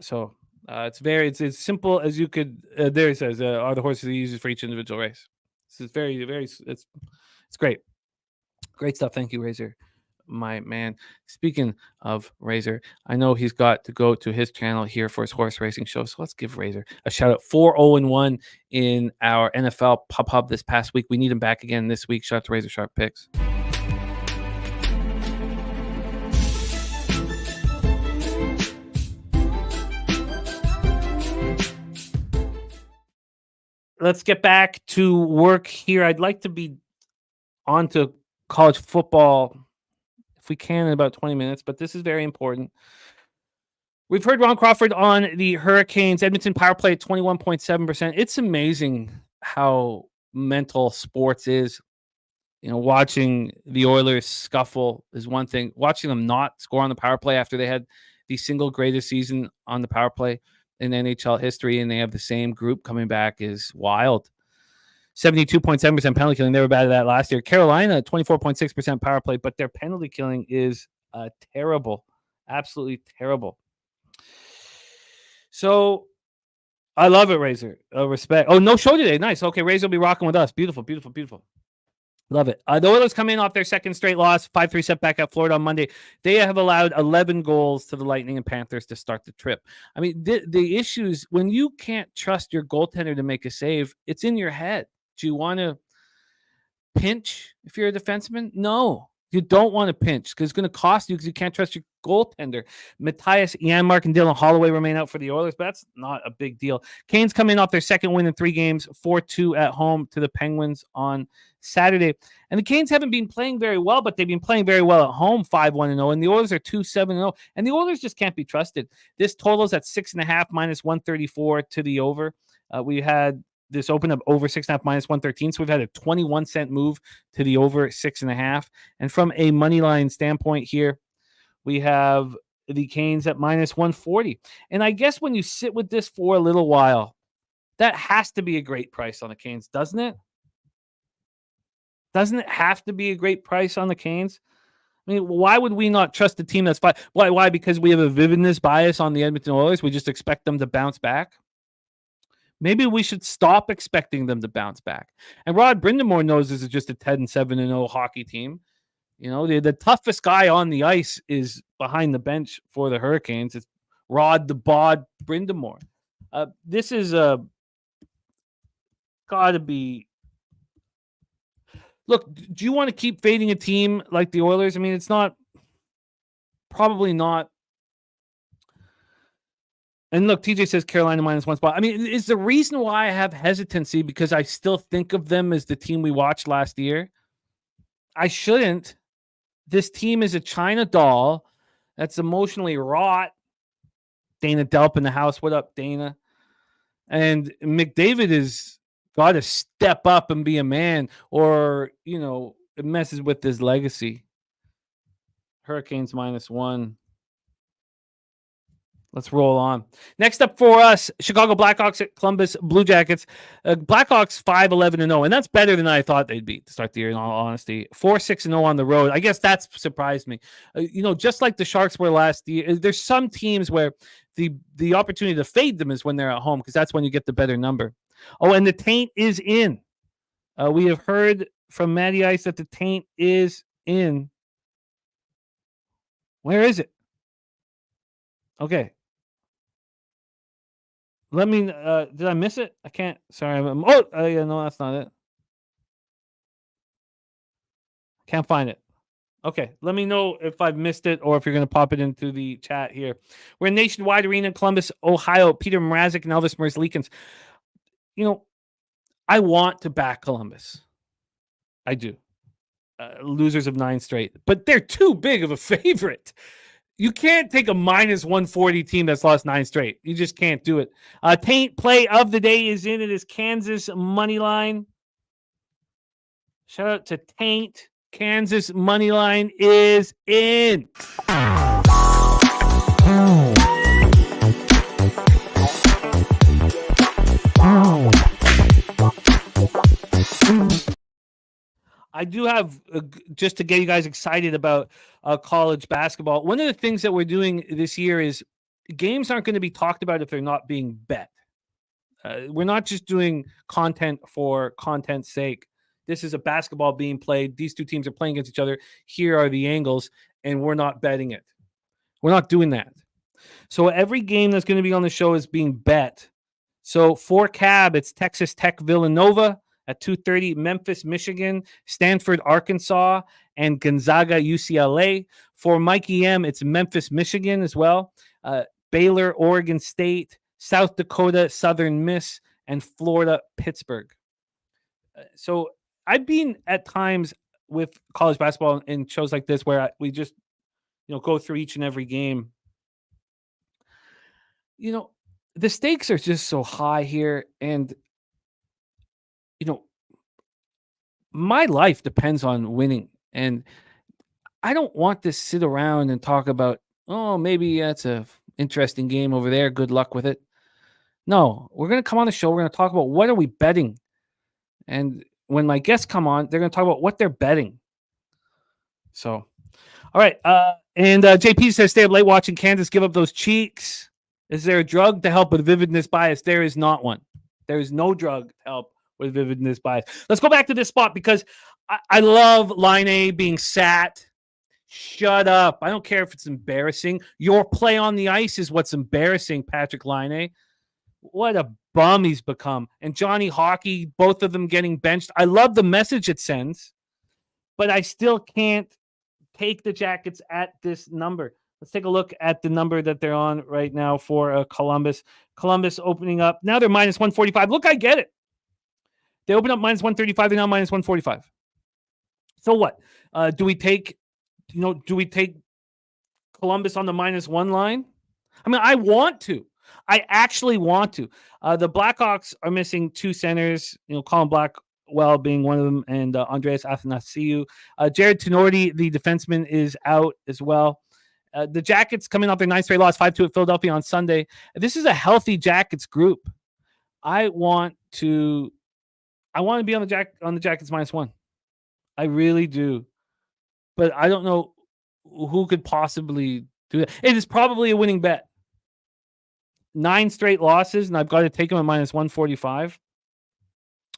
So it's as simple as you could. There it says are the horses he uses for each individual race. This is very it's great. Great stuff. Thank you, Razor, my man. Speaking of Razor, I know he's got to go to his channel here for his horse racing show. So let's give Razor a shout out. 4-0-1 in our NFL Pub Hub this past week. We need him back again this week. Shout out to Razor Sharp Picks. Let's get back to work here. I'd like to be on to college football if we can in about 20 minutes, but this is very important. We've heard Ron Crawford on the Hurricanes. Edmonton power play at 21.7%. It's amazing how mental sports is. Watching the Oilers scuffle is one thing. Watching them not score on the power play after they had the single greatest season on the power play in NHL history, and they have the same group coming back is wild. 72.7% penalty killing. They were bad at that last year. Carolina, 24.6% power play, but their penalty killing is terrible. Absolutely terrible. So I love it, Razor. Respect. Oh, no show today. Nice. Okay, Razor will be rocking with us. Beautiful, beautiful, beautiful. Love it. The Oilers come in off their second straight loss, 5-3 setback at Florida on Monday. They have allowed 11 goals to the Lightning and Panthers to start the trip. I mean, the issues, when you can't trust your goaltender to make a save, it's in your head. Do you want to pinch if you're a defenseman? No, you don't want to pinch because it's going to cost you because you can't trust your goaltender. Matthias Janmark and Dylan Holloway remain out for the Oilers, but that's not a big deal. Canes come in off their second win in 3 games, 4-2 at home to the Penguins on Saturday. And the Canes haven't been playing very well, but they've been playing very well at home, 5-1-0. And the Oilers are 2-7-0. And the Oilers just can't be trusted. This totals at 6.5 minus 134 to the over. We had this open up over 6.5 minus 113. So we've had a 21-cent move to the over 6.5. And from a money line standpoint here, we have the Canes at minus 140. And I guess when you sit with this for a little while, that has to be a great price on the Canes, doesn't it? Doesn't it have to be a great price on the Canes? I mean, why would we not trust a team that's fine? Why? Because we have a vividness bias on the Edmonton Oilers. We just expect them to bounce back. Maybe we should stop expecting them to bounce back. And Rod Brindamore knows this is just a 10-7-0 hockey team. You know, the toughest guy on the ice is behind the bench for the Hurricanes. It's Rod the Bod Brindamore. This is got to be. Look, do you want to keep fading a team like the Oilers? I mean, it's not, probably not. And look, TJ says Carolina minus 1 spot. I mean, is the reason why I have hesitancy because I still think of them as the team we watched last year? I shouldn't. This team is a China doll that's emotionally wrought. Dana Delp in the house. What up, Dana? And McDavid is got to step up and be a man, or, you know, it messes with his legacy. Hurricanes minus 1. Let's roll on. Next up for us, Chicago Blackhawks at Columbus Blue Jackets. Blackhawks 5-11-0, and that's better than I thought they'd be to start the year, in all honesty. 4-6-0 on the road. I guess that's surprised me. You know, just like the Sharks were last year, there's some teams where the opportunity to fade them is when they're at home, because that's when you get the better number. Oh, and the taint is in. We have heard from Matty Ice that the taint is in. Where is it? Okay. Let me, did I miss it? I can't, sorry. Yeah, no, that's not it. Can't find it. Okay, let me know if I've missed it or if you're going to pop it into the chat here. We're in Nationwide Arena in Columbus, Ohio. Peter Mrazek and Elvis Merzlikins. You know, I want to back Columbus. I do. Losers of 9 straight. But they're too big of a favorite. You can't take a minus 140 team that's lost 9 straight. You just can't do it. Taint play of the day is in. It is Kansas money line. Shout out to Taint. Kansas money line is in. I do have, just to get you guys excited about college basketball, one of the things that we're doing this year is games aren't going to be talked about if they're not being bet. We're not just doing content for content's sake. This is a basketball being played. These two teams are playing against each other. Here are the angles, and we're not betting it. We're not doing that. So every game that's going to be on the show is being bet. So for Cab, it's Texas Tech Villanova. At 2:30, Memphis, Michigan, Stanford, Arkansas, and Gonzaga, UCLA. For Mikey M, it's Memphis, Michigan as well. Baylor, Oregon State, South Dakota, Southern Miss, and Florida, Pittsburgh. So I've been at times with college basketball in shows like this where we just, you know, go through each and every game. You know, the stakes are just so high here, and you know, my life depends on winning, and I don't want to sit around and talk about, oh, maybe that's a interesting game over there. Good luck with it. No, we're going to come on the show. We're going to talk about what are we betting. And when my guests come on, they're going to talk about what they're betting. So, all right. And JP says, stay up late watching Kansas give up those cheeks. Is there a drug to help with vividness bias? There is not one. There is no drug to help with vividness bias. Let's go back to this spot because I love Line A being sat. Shut up. I don't care if it's embarrassing. Your play on the ice is what's embarrassing, Patrick Line A. What a bum he's become. And Johnny Hockey, both of them getting benched. I love the message it sends, but I still can't take the Jackets at this number. Let's take a look at the number that they're on right now for Columbus. Columbus opening up. Now they're minus 145. Look, I get it. They open up minus 135. They're now minus 145. So what? Do we take Columbus on the -1 line? I mean, I want to. I actually want to. The Blackhawks are missing 2 centers, Colin Blackwell being one of them, and Andreas Athanasiou. Jared Tenorti, the defenseman, is out as well. The Jackets coming off their 9th straight loss, 5-2 at Philadelphia on Sunday. This is a healthy Jackets group. I want to be on the Jackets -1. I really do. But I don't know who could possibly do that. It is probably a winning bet. 9 straight losses, and I've got to take them at minus 145.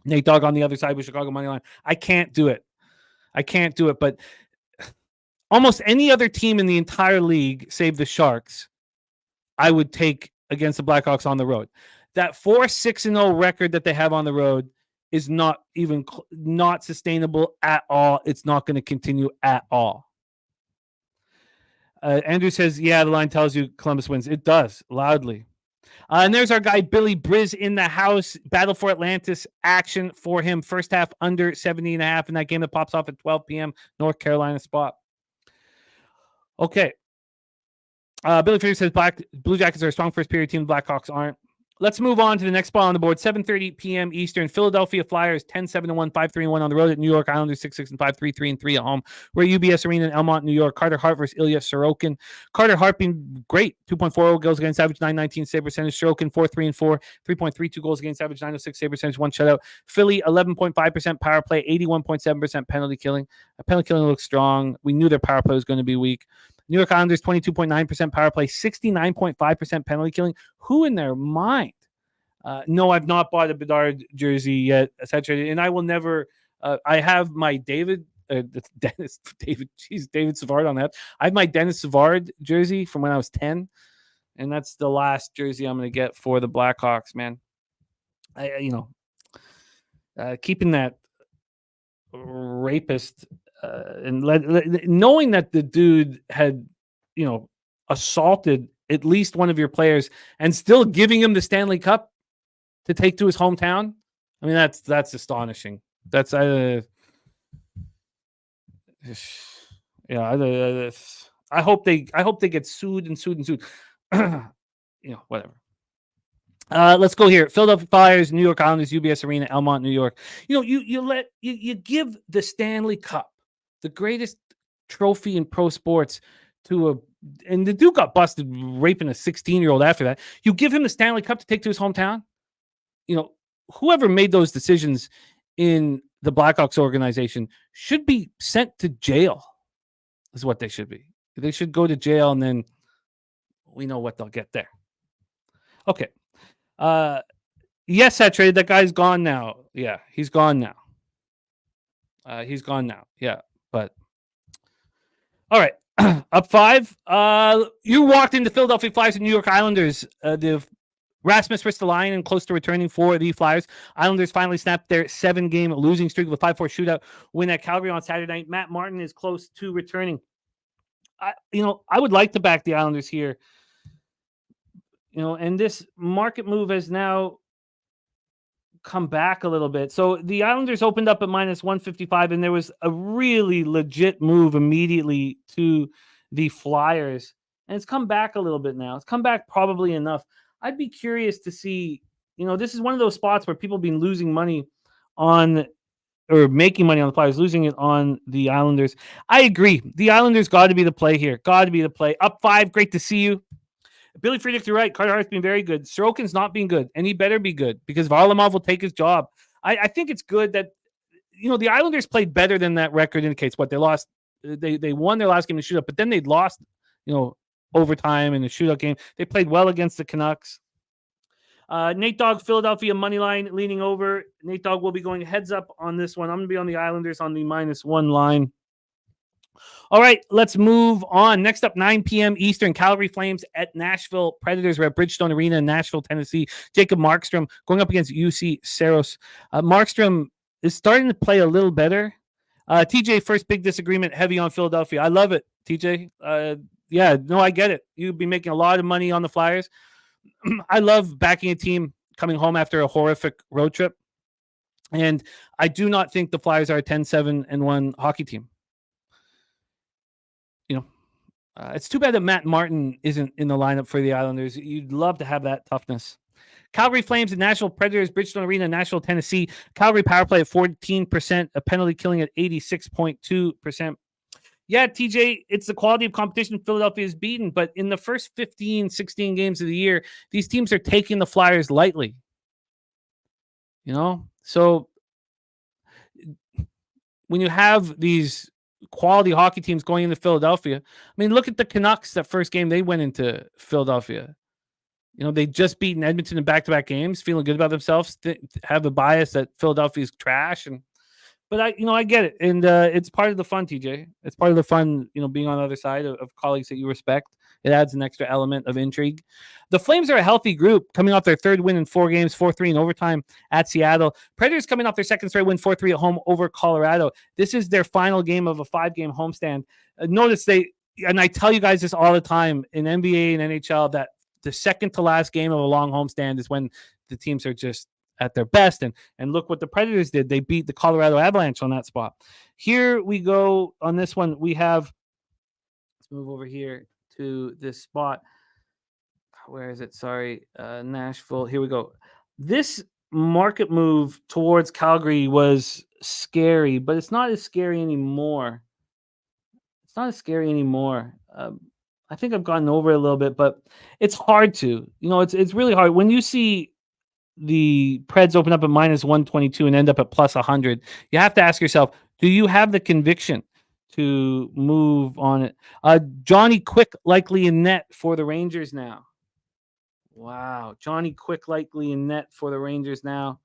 Nate Dogg on the other side with Chicago money line. I can't do it. But almost any other team in the entire league, save the Sharks, I would take against the Blackhawks on the road. That 4-6-0 record that they have on the road is not sustainable at all. It's not going to continue at all. Andrew says, yeah, the line tells you Columbus wins. It does, loudly. And there's our guy, Billy Briz, in the house. Battle for Atlantis action for him. First half under 70.5 in that game that pops off at 12 p.m. North Carolina spot. Okay. Billy Fraser says Blue Jackets are a strong first period team. The Blackhawks aren't. Let's move on to the next spot on the board. 7:30 p.m. Eastern. Philadelphia Flyers 10-7-1, 5-3-1 on the road at New York Islanders 6-6-5, 3-3-3 at home. We're at UBS Arena in Elmont, New York. Carter Hart versus Ilya Sorokin. Carter Hart being great. 2.40 goals against average, 9.19 save percentage. Sorokin 4-3-4, 3.32 goals against average, 9.06 save percentage, 1 shutout. Philly 11.5% power play, 81.7% penalty killing. Penalty killing looks strong. We knew their power play was going to be weak. New York Islanders 22.9% power play, 69.5% penalty killing. Who in their mind? No, I've not bought a Bedard jersey yet, etc. And I will never. I have my David Savard on that. I have my Dennis Savard jersey from when I was 10, and that's the last jersey I'm going to get for the Blackhawks. Man, keeping that rapist and knowing that the dude had, assaulted at least one of your players and still giving him the Stanley Cup to take to his hometown. I mean, that's astonishing. That's I hope they get sued. Whatever. Let's go here. Philadelphia Flyers, New York Islanders, UBS Arena, Elmont, New York. You give the Stanley Cup, the greatest trophy in pro sports, and the dude got busted raping a 16-year-old after that. You give him the Stanley Cup to take to his hometown. Whoever made those decisions in the Blackhawks organization should be sent to jail, is what they should be. They should go to jail, and then we know what they'll get there. Okay. Yes, that trade. That guy's gone now. Yeah, he's gone now. Yeah, but all right. Up 5. You walked into Philadelphia Flyers and New York Islanders. The Rasmus Ristolainen close to returning for the Flyers. Islanders finally snapped their 7-game losing streak with a 5-4 shootout win at Calgary on Saturday night. Matt Martin is close to returning. I would like to back the Islanders here. And this market move has now come back a little bit. So the Islanders opened up at minus 155, and there was a really legit move immediately to the Flyers. And it's come back a little bit now. It's come back probably enough. I'd be curious to see, this is one of those spots where people have been losing money on, or making money on the Flyers, losing it on the Islanders. I agree. The Islanders got to be the play here. Got to be the play. Up 5. Great to see you. Billy Friedrich, you're right. Carter Hart's been very good. Sorokin's not being good, and he better be good because Varlamov will take his job. I think it's good that, the Islanders played better than that record indicates. What they lost, they won their last game in the shootout, but then they lost, overtime in the shootout game. They played well against the Canucks. Nate Dogg, Philadelphia money line leaning over. Nate Dogg will be going heads up on this one. I'm going to be on the Islanders on the -1 line. All right, let's move on. Next up, 9 p.m. Eastern, Calgary Flames at Nashville Predators. We're at Bridgestone Arena in Nashville, Tennessee. Jacob Markstrom going up against UC Saros. Markstrom is starting to play a little better. TJ, first big disagreement, heavy on Philadelphia. I love it, TJ. Yeah, no, I get it. You'd be making a lot of money on the Flyers. I love backing a team coming home after a horrific road trip. And I do not think the Flyers are a 10-7-1 hockey team. It's too bad that Matt Martin isn't in the lineup for the Islanders. You'd love to have that toughness. Calgary Flames and Nashville Predators, Bridgestone Arena, Nashville, Tennessee. Calgary power play at 14%, a penalty killing at 86.2%. Yeah, TJ, it's the quality of competition Philadelphia is beaten, but in the first 15, 16 games of the year, these teams are taking the Flyers lightly. So when you have these quality hockey teams going into Philadelphia, I mean, look at the Canucks. That first game they went into Philadelphia. They just beaten Edmonton in back-to-back games, feeling good about themselves, have a bias that Philadelphia is trash. But I get it. And it's part of the fun, TJ. It's part of the fun, being on the other side of colleagues that you respect. It adds an extra element of intrigue. The Flames are a healthy group coming off their third win in 4 games, 4-3 in overtime at Seattle. Predators coming off their second straight win, 4-3 at home over Colorado. This is their final game of a 5-game homestand. Notice and I tell you guys this all the time in NBA and NHL, that the second to last game of a long homestand is when the teams are just at their best. And look what the Predators did. They beat the Colorado Avalanche on that spot. Here we go on this one. We have, let's move over here to this spot. Where is it? Sorry, Nashville. Here we go. This market move towards Calgary was scary, but it's not as scary anymore. I think I've gotten over it a little bit, but it's hard to. It's really hard. When you see the Preds open up at minus 122 and end up at plus 100, you have to ask yourself, do you have the conviction to move on it? Johnny Quick likely in net for the Rangers now. Wow. Johnny Quick likely in net for the Rangers now.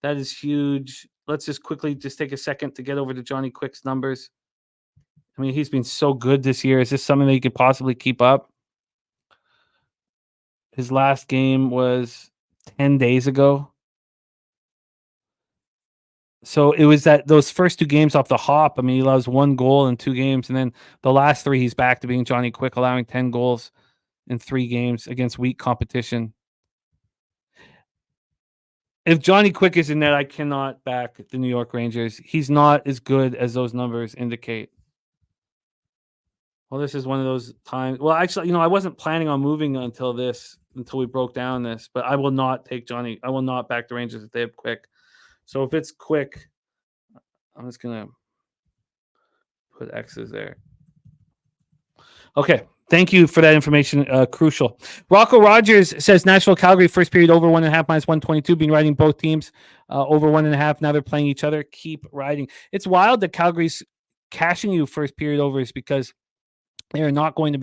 That is huge. Let's just quickly take a second to get over to Johnny Quick's numbers. I mean, he's been so good this year. Is this something that he could possibly keep up? His last game was 10 days ago. So it was those first 2 games off the hop. I mean, he allows 1 goal in 2 games. And then the last 3, he's back to being Johnny Quick, allowing 10 goals in 3 games against weak competition. If Johnny Quick is in net, I cannot back the New York Rangers. He's not as good as those numbers indicate. Well, this is one of those times. Well, actually, I wasn't planning on moving until we broke down this, but I will not take Johnny. I will not back the Rangers if they have Quick. So if it's Quick, I'm just going to put X's there. Okay. Thank you for that information. Crucial. Rocco Rogers says Nashville, Calgary, first period over 1.5 minus 122. Been riding both teams over 1.5. Now they're playing each other. Keep riding. It's wild that Calgary's cashing you first period overs because they are not going to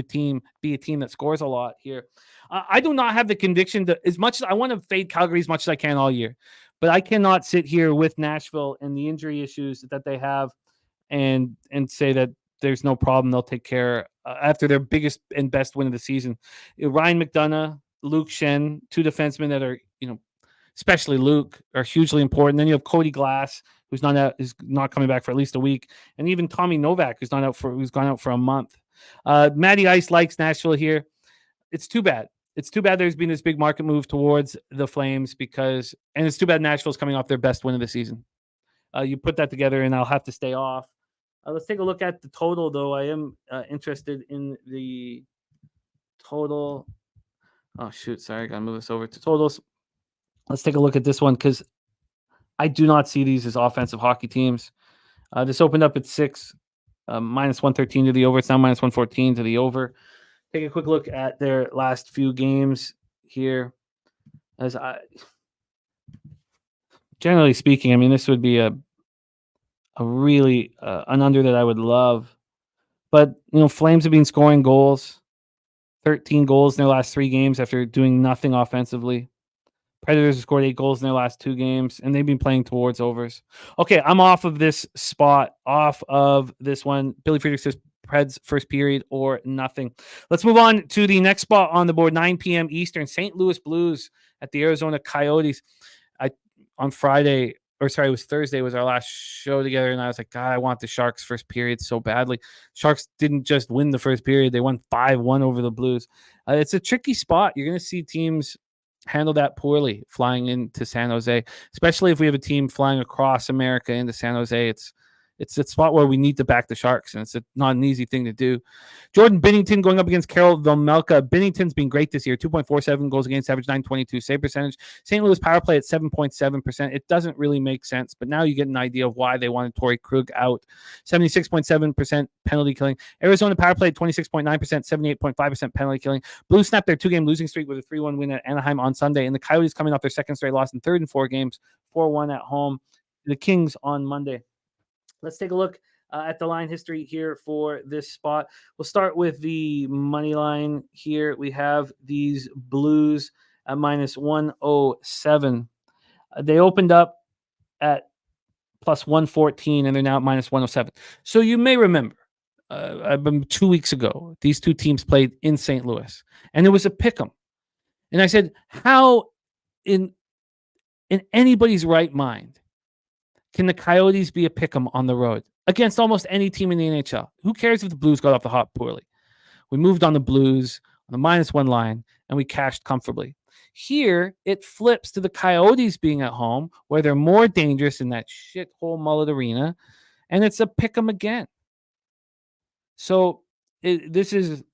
be a team that scores a lot here. I do not have the conviction that, as much as I want to fade Calgary as much as I can all year, but I cannot sit here with Nashville and the injury issues that they have and say that there's no problem. They'll take care after their biggest and best win of the season. Ryan McDonough, Luke Shen, 2 defensemen that are, especially Luke, are hugely important. Then you have Cody Glass, who's not coming back for at least a week, and even Tommy Novak, who's gone out for a month. Matty Ice likes Nashville here. It's too bad. It's too bad there's been this big market move towards the Flames and it's too bad Nashville's coming off their best win of the season. You put that together, and I'll have to stay off. Let's take a look at the total, though. I am interested in the total. Oh, shoot. Sorry. I got to move this over to totals. Let's take a look at this one because I do not see these as offensive hockey teams. This opened up at 6, minus 113 to the over. It's now minus 114 to the over. Take a quick look at their last few games here. Generally speaking, I mean, this would be a really an under that I would love. But, Flames have been scoring goals, 13 goals in their last 3 games after doing nothing offensively. Predators have scored 8 goals in their last 2 games, and they've been playing towards overs. Okay, I'm off of this spot, off of this one. Billy Friedrich says Preds first period or nothing. Let's move on to the next spot on the board, 9 p.m. Eastern. St. Louis Blues at the Arizona Coyotes. On Friday, or sorry, it was Thursday, was our last show together, and I was like, God, I want the Sharks first period so badly. Sharks didn't just win the first period. They won 5-1 over the Blues. It's a tricky spot. You're going to see teams handle that poorly flying into San Jose, especially if we have a team flying across America into San Jose. It's a spot where we need to back the Sharks, and it's not an easy thing to do. Jordan Binnington going up against Karel Vejmelka. Binnington's been great this year, 2.47 goals against average, 922 save percentage. St. Louis power play at 7.7%. It doesn't really make sense, but now you get an idea of why they wanted Torrey Krug out. 76.7% penalty killing. Arizona power play at 26.9%, 78.5% penalty killing. Blues snapped their 2-game losing streak with a 3-1 win at Anaheim on Sunday, and the Coyotes coming off their second straight loss in third and 4 games, 4-1 at home. The Kings on Monday. Let's take a look at the line history here for this spot. We'll start with the money line here. We have these Blues at minus 107. They opened up at plus 114, and they're now at minus 107. So you may remember, 2 weeks ago, these two teams played in St. Louis, and it was a pick'em. And I said, how in anybody's right mind can the Coyotes be a pick'em on the road against almost any team in the NHL? Who cares if the Blues got off the hop poorly? We moved on the Blues on the -1 line, and we cashed comfortably. Here, it flips to the Coyotes being at home, where they're more dangerous in that shithole Mullet Arena, and it's a pick'em again. So this is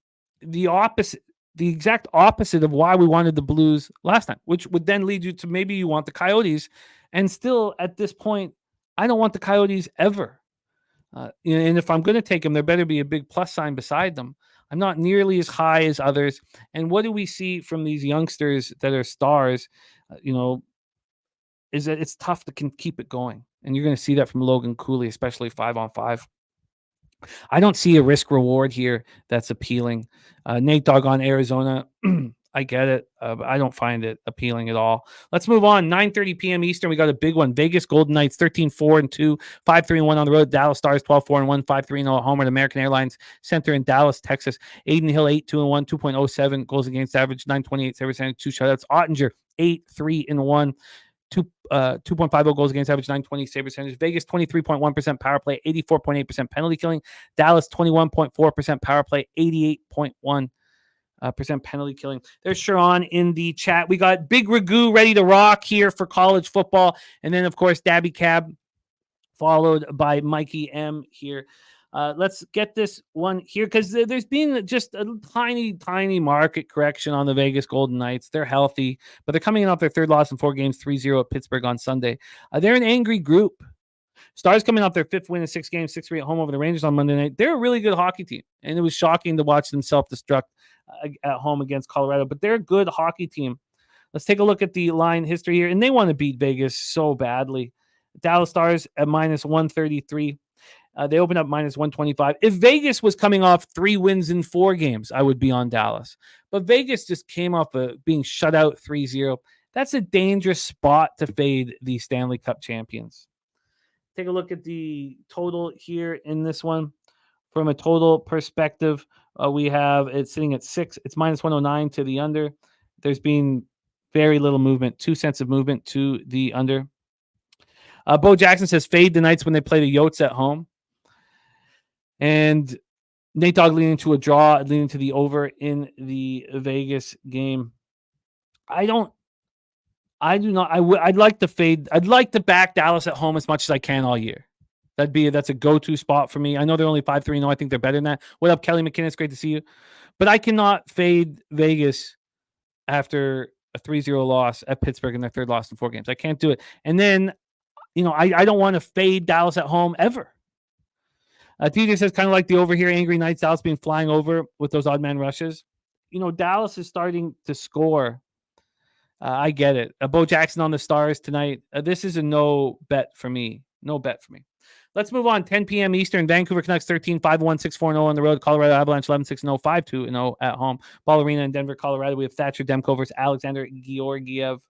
the opposite, the exact opposite of why we wanted the Blues last time, which would then lead you to maybe you want the Coyotes, and still at this point, I don't want the Coyotes ever. And if I'm going to take them, there better be a big plus sign beside them. I'm not nearly as high as others. And what do we see from these youngsters that are stars? Is that it's tough to keep it going. And you're going to see that from Logan Cooley, especially 5-on-5. I don't see a risk reward here that's appealing. Nate Dogg on Arizona. I get it. But I don't find it appealing at all. Let's move on. 9:30 p.m. Eastern. We got a big one. Vegas Golden Knights 13-4-2, 5-3-1 on the road. Dallas Stars 12-4-1, 5-3-0 at home at American Airlines Center in Dallas, Texas. Aiden Hill 8-2-1, 2.07 goals against average, 928 save percentage, 2 shutouts. Ottinger 8-3-1. 2.50 goals against average, 920 save percentage. Vegas 23.1% power play, 84.8% penalty killing. Dallas 21.4% power play, 88.1% penalty killing. There's Sharon in the chat. We got Big Ragu ready to rock here for college football, and then of course Dabby Cab, followed by Mikey M here. Let's get this one here because there's been just a tiny market correction on the Vegas Golden Knights. They're healthy, but they're coming in off their third loss in 4 games, 3-0 at Pittsburgh on Sunday. They're an angry group. Stars coming off their 5th win in 6 games, 6-3 at home over the Rangers on Monday night. They're a really good hockey team, and it was shocking to watch them self-destruct at home against Colorado, but they're a good hockey team. Let's take a look at the line history here, and they want to beat Vegas so badly. Dallas Stars at minus 133. They opened up minus 125. If Vegas was coming off 3 wins in 4 games, I would be on Dallas. But Vegas just came off of being shut out 3-0. That's a dangerous spot to fade the Stanley Cup champions. Take a look at the total here in this one. From a total perspective, we have it sitting at 6. It's minus 109 to the under. There's been very little movement, 2 cents of movement to the under. Bo Jackson says fade the Knights when they play the Yotes at home. And Nate Dogg leaning to a draw, leaning to the over in the Vegas game. I'd like to fade. I'd like to back Dallas at home as much as I can all year. That's a go-to spot for me. I know they're only 5-3-0. I think they're better than that. What up, Kelly McKinnon? Great to see you. But I cannot fade Vegas after a 3-0 loss at Pittsburgh and their 3rd loss in 4 games. I can't do it. And then, I don't want to fade Dallas at home ever. TJ says kind of like the over here, Angry Knights, Dallas being flying over with those odd man rushes. Dallas is starting to score. I get it. Bo Jackson on the Stars tonight. This is a no bet for me. No bet for me. Let's move on. 10 p.m. Eastern. Vancouver Canucks 13-5-1, 6-4-0 on the road. Colorado Avalanche 11-6-0, 5-2-0 at home. Ball Arena in Denver, Colorado. We have Thatcher Demko versus Alexander Georgiev.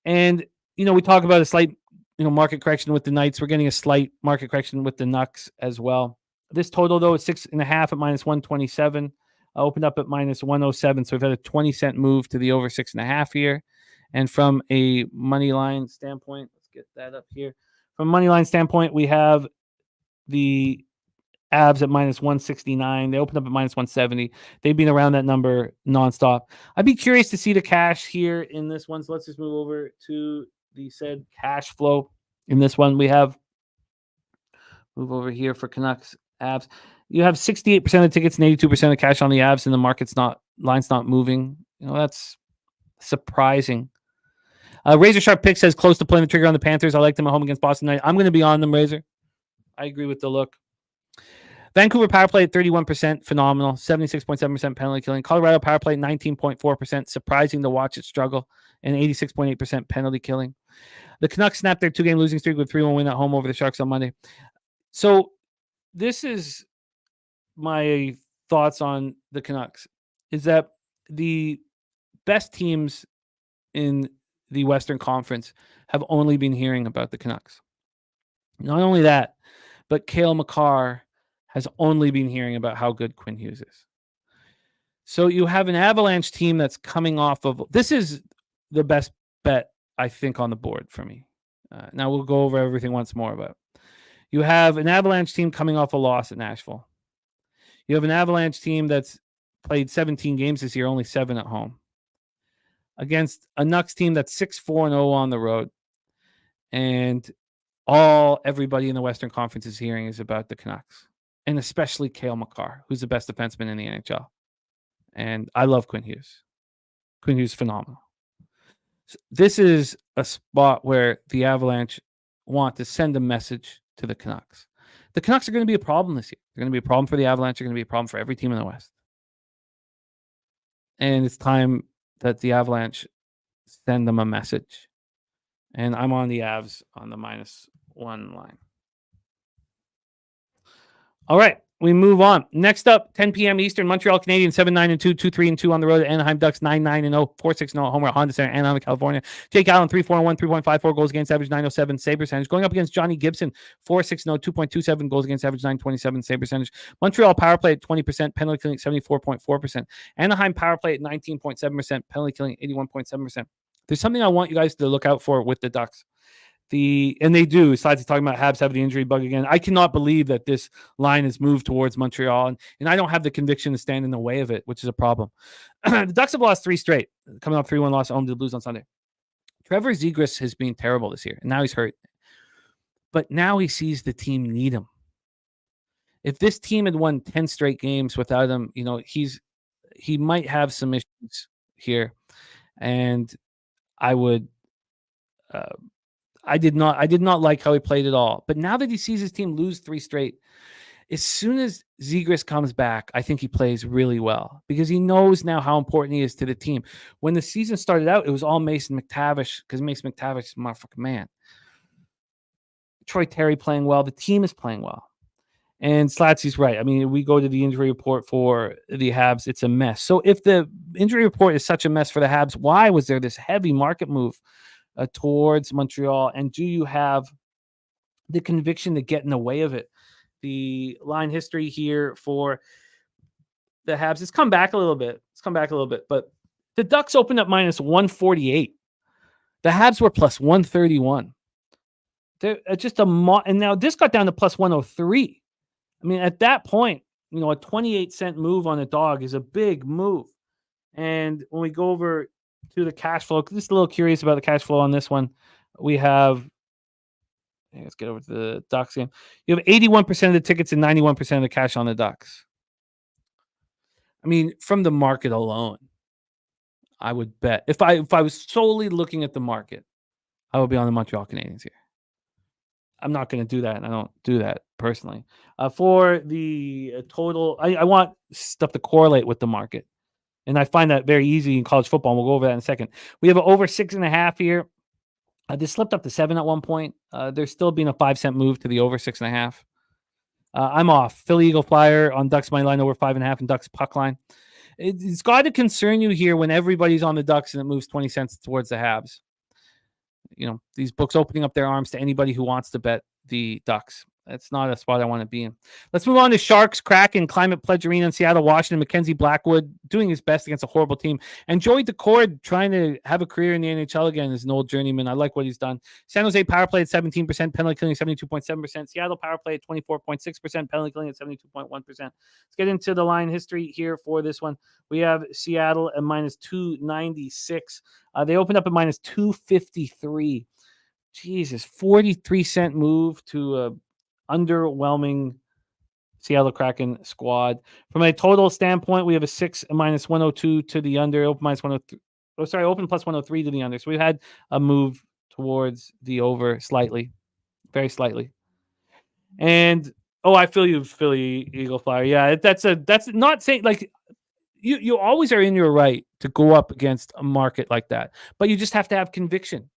And, we talk about a slight, market correction with the Knights. We're getting a slight market correction with the Nucks as well. This total, though, is 6.5 at -127. Opened up at -107. So we've had a 20-cent move to the over 6.5 here. And from a money line standpoint, let's get that up here. From a money line standpoint, we have the Avs at -169. They opened up at -170. They've been around that number nonstop. I'd be curious to see the cash here in this one. So let's just move over to the said cash flow. In this one, we have move over here for Canucks Avs. You have 68% of tickets and 82% of cash on the Avs, and the line's not moving. That's surprising. Razor Sharp Pick says close to pulling the trigger on the Panthers. I like them at home against Boston tonight. I'm going to be on them, Razor. I agree with the look. Vancouver power play at 31%, phenomenal. 76.7% penalty killing. Colorado power play at 19.4%, surprising to watch it struggle, and 86.8% penalty killing. The Canucks snapped their 2-game losing streak with 3-1 win at home over the Sharks on Monday. So this is my thoughts on the Canucks, is that the best teams in the Western Conference have only been hearing about the Canucks. Not only that, but Cale Makar has only been hearing about how good Quinn Hughes is. So you have an Avalanche team that's coming off of... This is the best bet, I think, on the board for me. Now we'll go over everything once more, but you have an Avalanche team coming off a loss at Nashville. You have an Avalanche team that's played 17 games this year, only 7 at home, against a Nucks team that's 6-4-0 on the road. And everybody in the Western Conference is hearing is about the Canucks, and especially Cale Makar, who's the best defenseman in the NHL. And I love Quinn Hughes. Quinn Hughes is phenomenal. So this is a spot where the Avalanche want to send a message to the Canucks. The Canucks are going to be a problem this year. They're going to be a problem for the Avalanche. They're going to be a problem for every team in the West. And it's time that the Avalanche send them a message. And I'm on the Avs on the -1 line. All right, we move on. Next up, 10 p.m. Eastern, Montreal Canadiens 7-9-2, 2-3-2 on the road at Anaheim Ducks 9-9-0, 4-6-0 at home at Honda Center, Anaheim, California. Jake Allen 3-4-1, 3.54 goals against average, 907 save percentage. Going up against Johnny Gibson 4-6-0, 2.27 goals against average, 927 save percentage. Montreal power play at 20%, penalty killing 74.4%. Anaheim power play at 19.7%, penalty killing 81.7%. There's something I want you guys to look out for with the Ducks. And they do, besides talking about Habs having the injury bug again. I cannot believe that this line has moved towards Montreal, and I don't have the conviction to stand in the way of it, which is a problem. The Ducks have lost 3 straight, coming off 3-1 loss at home to the Blues on Sunday. Trevor Zegras has been terrible this year, and now he's hurt. But now he sees the team need him. If this team had won 10 straight games without him, he might have some issues here, and I would... I did not like how he played at all. But now that he sees his team lose 3 straight, as soon as Zegras comes back, I think he plays really well because he knows now how important he is to the team. When the season started out, it was all Mason McTavish because Mason McTavish is a motherfucking man. Troy Terry playing well. The team is playing well. And Slatsy's right. I mean, we go to the injury report for the Habs, it's a mess. So if the injury report is such a mess for the Habs, why was there this heavy market move towards Montreal? And do you have the conviction to get in the way of it? The line history here for the Habs has come back a little bit. But the Ducks opened up -148. The Habs were +131. They're just and now this got down to +103. I mean, at that point, a 28-cent move on a dog is a big move. And when we go over to the cash flow, just a little curious about the cash flow on this one. We have, let's get over to the Ducks game. You have 81% of the tickets and 91% of the cash on the Ducks. I mean, from the market alone, I would bet if I was solely looking at the market, I would be on the Montreal Canadiens here. I'm not going to do that, and I don't do that personally. For the total, I want stuff to correlate with the market. And I find that very easy in college football. And we'll go over that in a second. We have an over 6.5 here. This slipped up to 7 at one point. There's still been a 5-cent move to the over 6.5. I'm off. Philly Eagle Flyer on Ducks money line over 5.5 and Ducks puck line. It's got to concern you here when everybody's on the Ducks and it moves 20 cents towards the Habs. these books opening up their arms to anybody who wants to bet the Ducks. That's not a spot I want to be in. Let's move on to Sharks, Kraken, Climate Pledge Arena in Seattle, Washington. Mackenzie Blackwood doing his best against a horrible team. And Joey Decord trying to have a career in the NHL again as an old journeyman. I like what he's done. San Jose power play at 17%, penalty killing 72.7%. Seattle power play at 24.6%, penalty killing at 72.1%. Let's get into the line history here for this one. We have Seattle at minus 296. They opened up at minus 253. Jesus, 43-cent move to a underwhelming Seattle Kraken squad. From a total standpoint, we have a 6 minus 102 to the under, open minus 103. Open plus 103 to the under. So we had a move towards the over slightly, very slightly. And I feel you, Philly Eagle Flyer. Yeah, that's not saying like you always are in your right to go up against a market like that, but you just have to have conviction.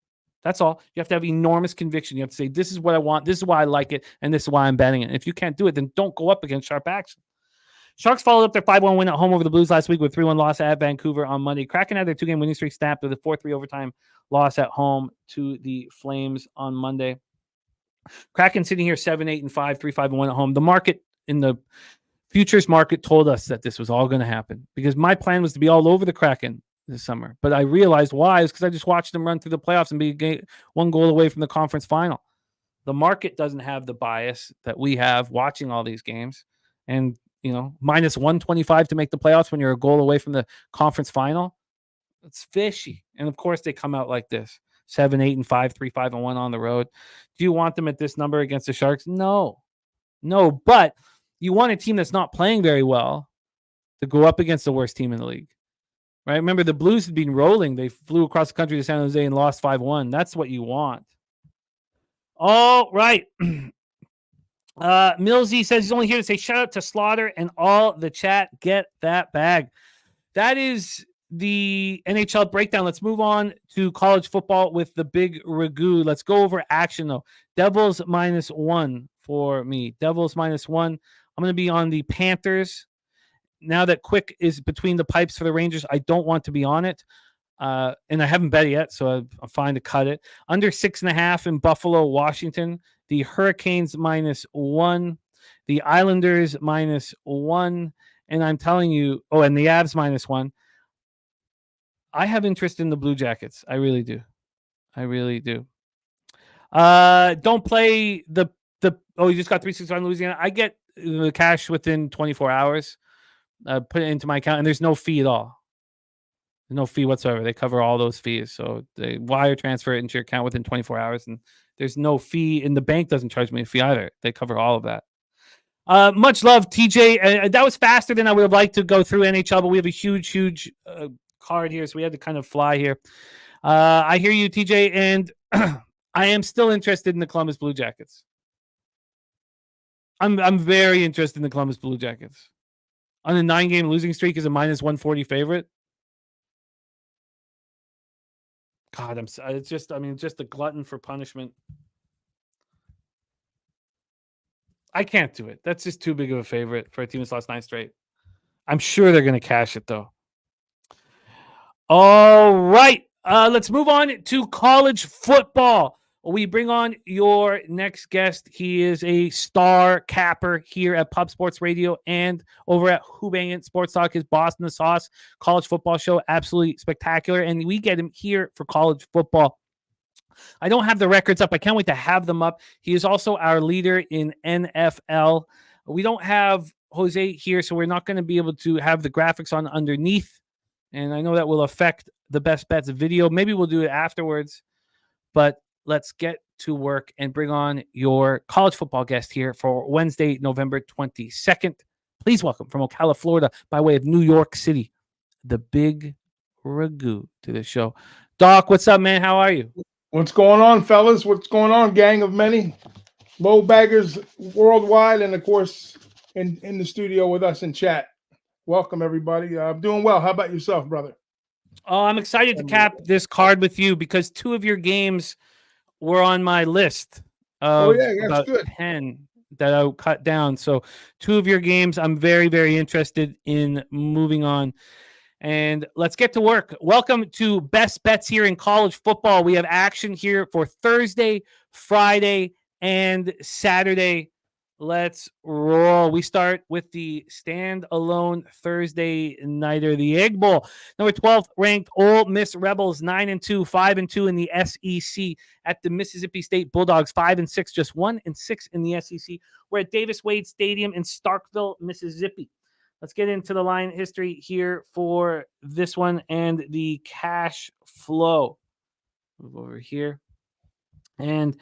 That's all. You have to have enormous conviction. You have to say, this is what I want, this is why I like it, and this is why I'm betting it. And if you can't do it, then don't go up against sharp action. Sharks followed up their 5-1 win at home over the Blues last week with 3-1 loss at Vancouver on Monday. Kraken had their 2-game winning streak snapped with a 4-3 overtime loss at home to the Flames on Monday. Kraken sitting here 7-8-5, 3-5-1 at home. The market in the futures market told us that this was all going to happen because my plan was to be all over the Kraken this summer. But I realized why is because I just watched them run through the playoffs and be one goal away from the conference final. The market doesn't have the bias that we have watching all these games. And, minus 125 to make the playoffs when you're a goal away from the conference final. It's fishy. And, of course, they come out like this. 7-8-5, 3-5-1 on the road. Do you want them at this number against the Sharks? No. But you want a team that's not playing very well to go up against the worst team in the league. Right? Remember, the Blues had been rolling. They flew across the country to San Jose and lost 5-1. That's what you want. All right. Millsy says he's only here to say shout out to Slaughter and all the chat. Get that bag. That is the NHL breakdown. Let's move on to college football with the big ragu. Let's go over action, though. Devils -1 for me. Devils -1. I'm going to be on the Panthers. Now that Quick is between the pipes for the Rangers, I don't want to be on it. And I haven't bet it yet, so I'm fine to cut it. Under 6.5 in Buffalo, Washington. The Hurricanes -1. The Islanders -1. And I'm telling you, and the Avs -1. I have interest in the Blue Jackets. I really do. Don't play the you just got 365 in Louisiana. I get the cash within 24 hours. Put it into my account, and there's no fee at all. There's no fee whatsoever. They cover all those fees. So they wire transfer it into your account within 24 hours, and there's no fee. And the bank doesn't charge me a fee either. They cover all of that. Much love, TJ. That was faster than I would have liked to go through NHL, but we have a huge card here, so we had to kind of fly here. I hear you, TJ, and I am still interested in the Columbus Blue Jackets. I'm very interested in the Columbus Blue Jackets. On a 9-game losing streak is a -140 favorite. God, it's just a glutton for punishment. I can't do it. That's just too big of a favorite for a team that's lost 9 straight. I'm sure they're going to cash it, though. All right. Let's move on to college football. We bring on your next guest. He is a star capper here at Pub Sports Radio and over at Hubangin Sports Talk. His Boston the Sauce college football show, absolutely spectacular. And we get him here for college football. I don't have the records up. I can't wait to have them up. He is also our leader in NFL. We don't have Jose here, so we're not going to be able to have the graphics on underneath. And I know that will affect the Best Bets video. Maybe we'll do it afterwards. But let's get to work and bring on your college football guest here for Wednesday, November 22nd. Please welcome from Ocala, Florida, by way of New York City, the big ragu to the show. Doc, what's up, man? How are you? What's going on, fellas? What's going on, gang of many? Low baggers worldwide, and of course, in the studio with us in chat. Welcome, everybody. I'm doing well. How about yourself, brother? Oh, I'm excited to cap this card with you because 2 of your games were on my list of about good. 10 that I cut down. So 2 of your games, I'm very, very interested in moving on. And let's get to work. Welcome to Best Bets here in college football. We have action here for Thursday, Friday, and Saturday. Let's roll. We start with the standalone Thursday nighter, the Egg Bowl. Number 12th ranked Ole Miss Rebels, 9-2, 5-2 in the SEC at the Mississippi State Bulldogs, 5-6, just 1-6 in the SEC. We're at Davis Wade Stadium in Starkville, Mississippi. Let's get into the line history here for this one and the cash flow. Move over here. And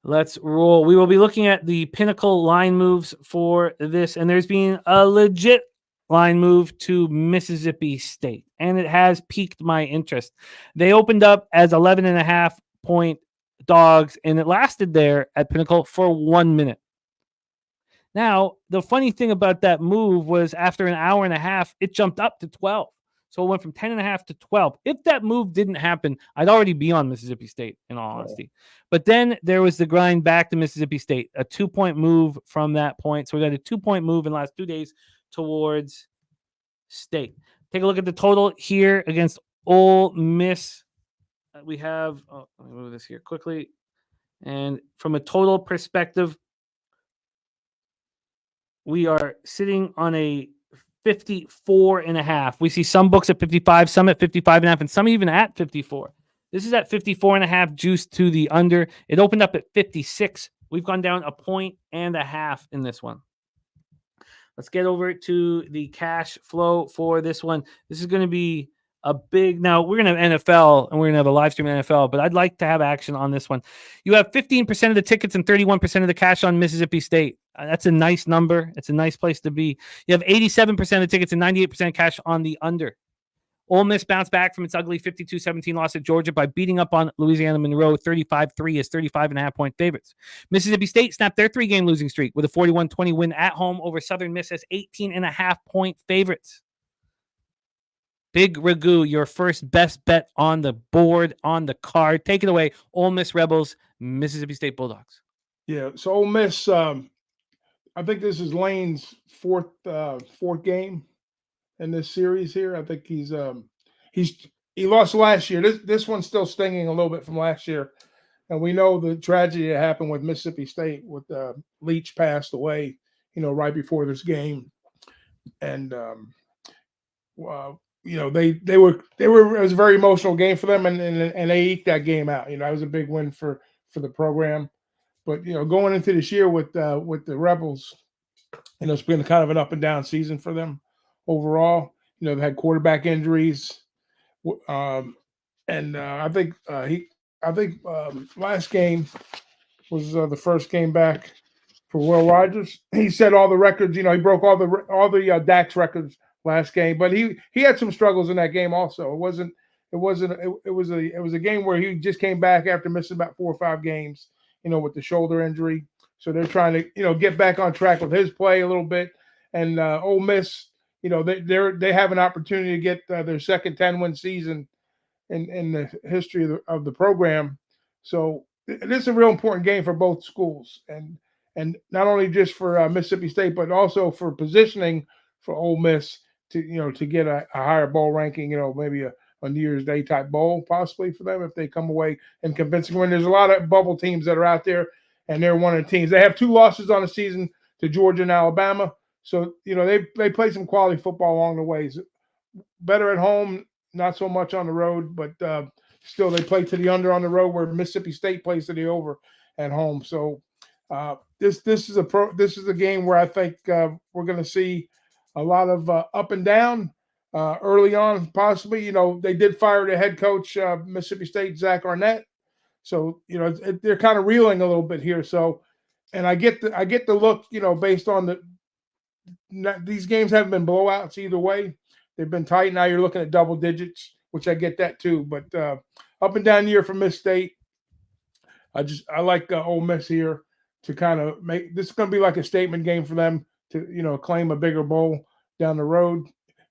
let's roll. We will be looking at the pinnacle line moves for this, and there's been a legit line move to Mississippi State, and it has piqued my interest. They opened up as 11.5-point dogs, and it lasted there at Pinnacle for 1 minute. Now, the funny thing about that move was after an hour and a half, it jumped up to 12. So it went from 10.5 to 12. If that move didn't happen, I'd already be on Mississippi State, in all honesty. But then there was the grind back to Mississippi State, a 2-point move from that point. So we got a 2-point move in the last 2 days towards State. Take a look at the total here against Ole Miss. We have, let me move this here quickly. And from a total perspective, we are sitting on a 54.5. We see some books at 55, some at 55.5, and some even at 54. This is at 54.5 juice to the under. It opened up at 56. We've gone down 1.5 points in this one. Let's get over to the cash flow for this one. This is going to be a big, now we're going to have NFL and we're going to have a live stream NFL, but I'd like to have action on this one. You have 15% of the tickets and 31% of the cash on Mississippi State. That's a nice number. It's a nice place to be. You have 87% of the tickets and 98% cash on the under. Ole Miss bounced back from its ugly 52-17 loss at Georgia by beating up on Louisiana Monroe 35-3 as 35.5-point favorites. Mississippi State snapped their 3-game losing streak with a 41-20 win at home over Southern Miss as 18.5-point favorites. Big Ragu, your first best bet on the board, on the card. Take it away, Ole Miss Rebels, Mississippi State Bulldogs. Yeah, so Ole Miss, I think this is Lane's fourth game in this series here. I think he lost last year. This one's still stinging a little bit from last year, and we know the tragedy that happened with Mississippi State with Leach passed away, right before this game, and they were it was a very emotional game for them, and they eked that game out. It was a big win for the program. But going into this year with the Rebels, it's been kind of an up and down season for them overall. They had quarterback injuries, and I think last game was the first game back for Will Rogers. He set all the records. He broke all the Dax records last game, but he had some struggles in that game also. It was a game where he just came back after missing about 4 or 5 games, with the shoulder injury. So they're trying to, get back on track with his play a little bit. And Ole Miss, they have an opportunity to get their second 10-win season in the history of the program. So this is a real important game for both schools, and not only just for Mississippi State, but also for positioning for Ole Miss to get a higher bowl ranking. Maybe a New Year's Day type bowl possibly for them if they come away and convincing win. There's a lot of bubble teams that are out there, and they're one of the teams. They have 2 losses on the season to Georgia and Alabama. So, they play some quality football along the ways. Better at home, not so much on the road, but still they play to the under on the road, where Mississippi State plays to the over at home. So this is a game where I think we're going to see a lot of up and down early on, possibly. They did fire the head coach, Mississippi State, Zach Arnett. So, they're kind of reeling a little bit here. So, and I get the look, based on these games haven't been blowouts either way. They've been tight. Now you're looking at double digits, which I get that too. But up and down year for Miss State. I like Ole Miss here to kind of make this is going to be like a statement game for them to, claim a bigger bowl down the road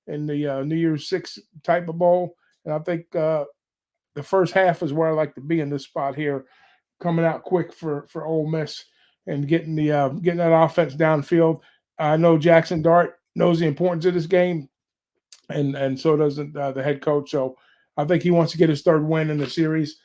in the New Year's Six type of bowl. And I think the first half is where I like to be in this spot here, coming out quick for Ole Miss and getting that offense downfield. I know Jackson Dart knows the importance of this game. and so doesn't the head coach. So I think he wants to get his third win in the series.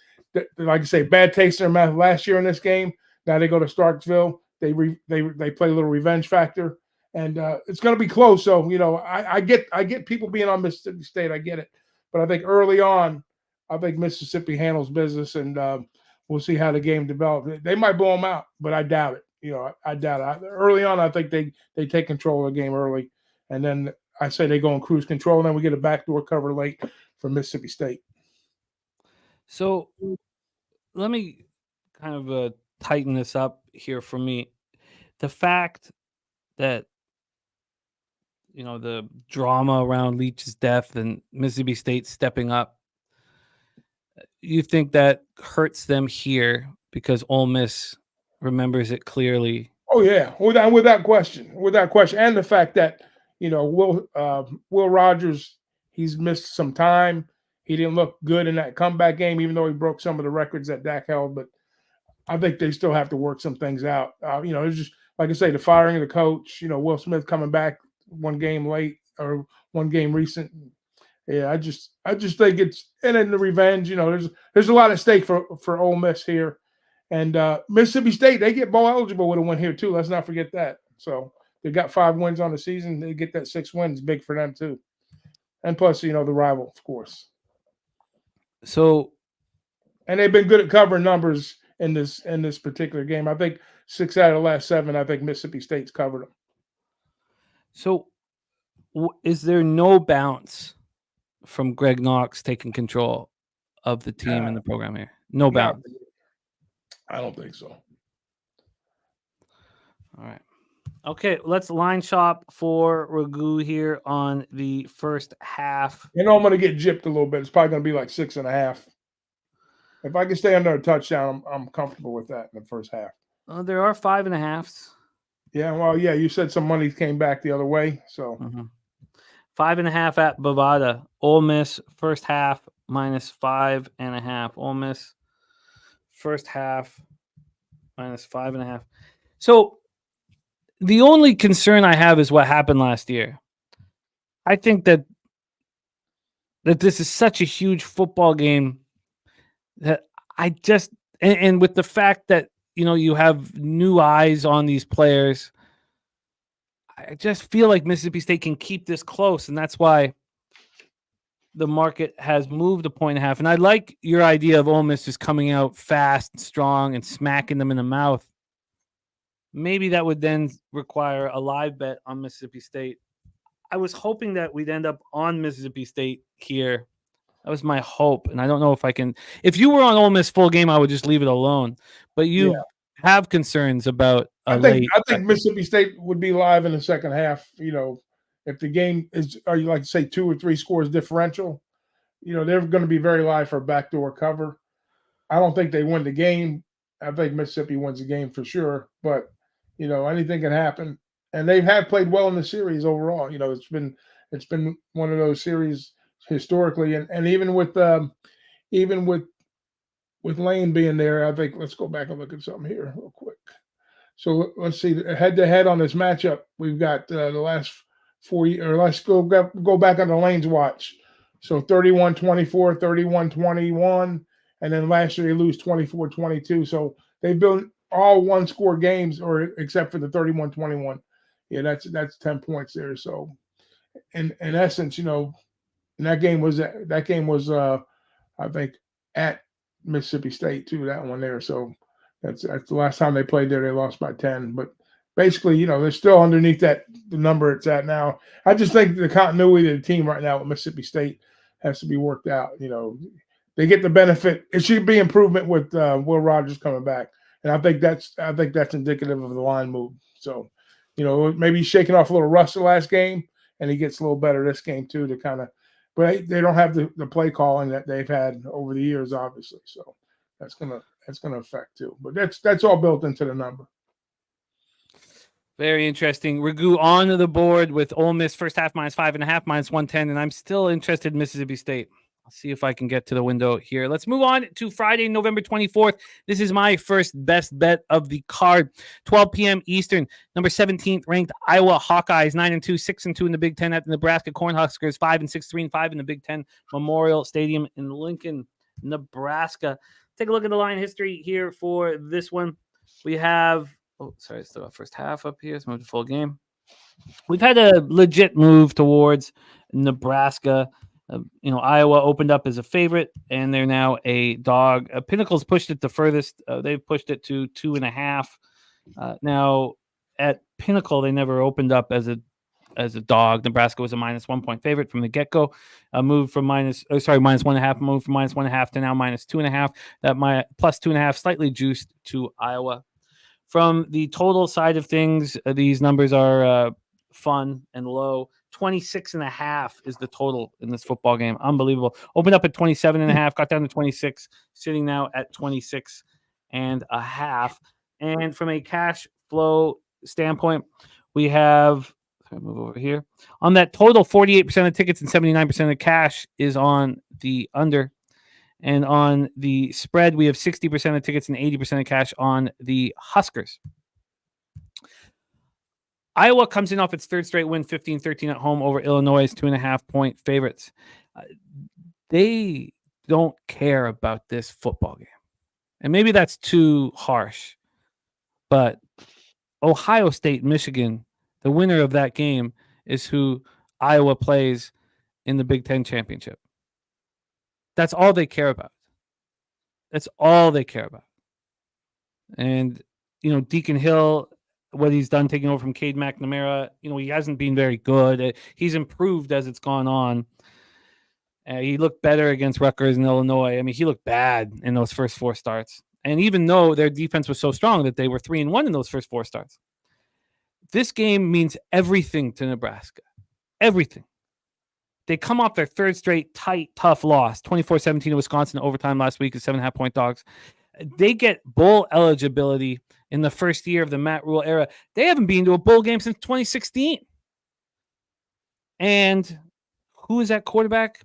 Like I say, bad taste in their mouth last year in this game. Now they go to Starkville. They play a little revenge factor, and it's going to be close. So I get people being on Mississippi State. I get it, but I think early on, I think Mississippi handles business, and we'll see how the game develops. They might blow them out, but I doubt it. I doubt it. Early on, I think they take control of the game early, and then I say they go in cruise control, and then we get a backdoor cover late for Mississippi State. So let me kind of tighten this up here for me. The fact that the drama around Leach's death and Mississippi State stepping up, you think that hurts them here because Ole Miss remembers it clearly? Oh yeah, without question, and the fact that Will Rogers, he's missed some time. He didn't look good in that comeback game, even though he broke some of the records that Dak held. But I think they still have to work some things out. It's just like I say, the firing of the coach. Will Smith coming back one game late or one game recent. Yeah, I just think it's and then the revenge. There's a lot at stake for Ole Miss here, and Mississippi State, they get bowl eligible with a win here too. Let's not forget that. So they got 5 wins on the season. They get that 6 wins, big for them too, and plus the rival, of course. So, and they've been good at covering numbers in this particular game. I think 6 out of the last 7. I think Mississippi State's covered them. So, is there no bounce from Greg Knox taking control of the team and the program here? No bounce. I don't think so. All right. Okay, let's line shop for Ragu here on the first half. I'm going to get gypped a little bit. It's probably going to be like 6.5. If I can stay under a touchdown, I'm comfortable with that in the first half. There are 5.5s. Yeah, well, yeah, you said some money came back the other way, so 5.5 at Bovada. Ole Miss first half -5.5. Ole Miss first half -5.5. So the only concern I have is what happened last year. I think that this is such a huge football game that I just and with the fact that you have new eyes on these players, I just feel like Mississippi State can keep this close, and that's why the market has moved 1.5 points. And I like your idea of Ole Miss just coming out fast and strong and smacking them in the mouth. Maybe that would then require a live bet on Mississippi State. I was hoping that we'd end up on Mississippi State here. That was my hope, and I don't know if I can. If you were on Ole Miss full game, I would just leave it alone. But you have concerns about. I think Mississippi State would be live in the second half. If the game is, or you like to say 2 or 3 scores differential, they're going to be very live for a backdoor cover. I don't think they win the game. I think Mississippi wins the game for sure, but anything can happen. And they have played well in the series overall. It's been one of those series historically, and even with Lane being there, I think let's go back and look at something here real quick. So let's see, head to head on this matchup, we've got the last 4 years. Or let's go back on the Lane's watch. So 31-24, 31-21, and then last year they lose 24-22. So they've been all 1-score games, or except for the 31-21. Yeah, that's 10 points there. So in essence, and that game was I think at Mississippi State too, that one there. So that's the last time they played there. They lost by 10. But basically, they're still underneath the number it's at now. I just think the continuity of the team right now with Mississippi State has to be worked out. They get the benefit. It should be improvement with Will Rogers coming back, and I think that's indicative of the line move. So, maybe he's shaking off a little rust the last game, and he gets a little better this game too to kind of. But they don't have the play calling that they've had over the years, obviously. So that's gonna affect too. But that's all built into the number. Very interesting. Ragu on the board with Ole Miss first half -5.5, -110, and I'm still interested in Mississippi State. I'll see if I can get to the window here. Let's move on to Friday, November 24th. This is my first best bet of the card. 12 p.m. Eastern, number 17th ranked Iowa Hawkeyes, 9-2, 6-2 in the Big Ten at the Nebraska Cornhuskers, 5-6, 3-5 in the Big Ten Memorial Stadium in Lincoln, Nebraska. Take a look at the line history here for this one. We have, still got first half up here. Let's move to full game. We've had a legit move towards Nebraska. Iowa opened up as a favorite, and they're now a dog. Pinnacle's pushed it the furthest. They've pushed it to 2.5. Now, at Pinnacle, they never opened up as a dog. Nebraska was a -1 favorite from the get-go. Moved from -1.5, moved from -1.5 to now -2.5. That +2.5 slightly juiced to Iowa. From the total side of things, these numbers are fun and low. 26.5 is the total in this football game. Unbelievable. Opened up at 27.5, got down to 26, sitting now at 26.5. And from a cash flow standpoint, we have, move over here. On that total, 48% of tickets and 79% of cash is on the under. And on the spread, we have 60% of tickets and 80% of cash on the Huskers. Iowa comes in off its third straight win, 15-13 at home over Illinois' 2.5-point favorites. They don't care about this football game. And maybe that's too harsh. But Ohio State, Michigan, the winner of that game is who Iowa plays in the Big Ten championship. That's all they care about. That's all they care about. And, Deacon Hill, what he's done taking over from Cade McNamara, he hasn't been very good. He's improved as it's gone on. He looked better against Rutgers and Illinois. I mean, he looked bad in those first 4 starts. And even though their defense was so strong that they were 3-1 in those first 4 starts, this game means everything to Nebraska. Everything. They come off their third straight tight, tough loss, 24-17 to Wisconsin overtime last week as 7.5-point dogs. They get bowl eligibility in the first year of the Matt Rule era. They haven't been to a bowl game since 2016. And who is that quarterback?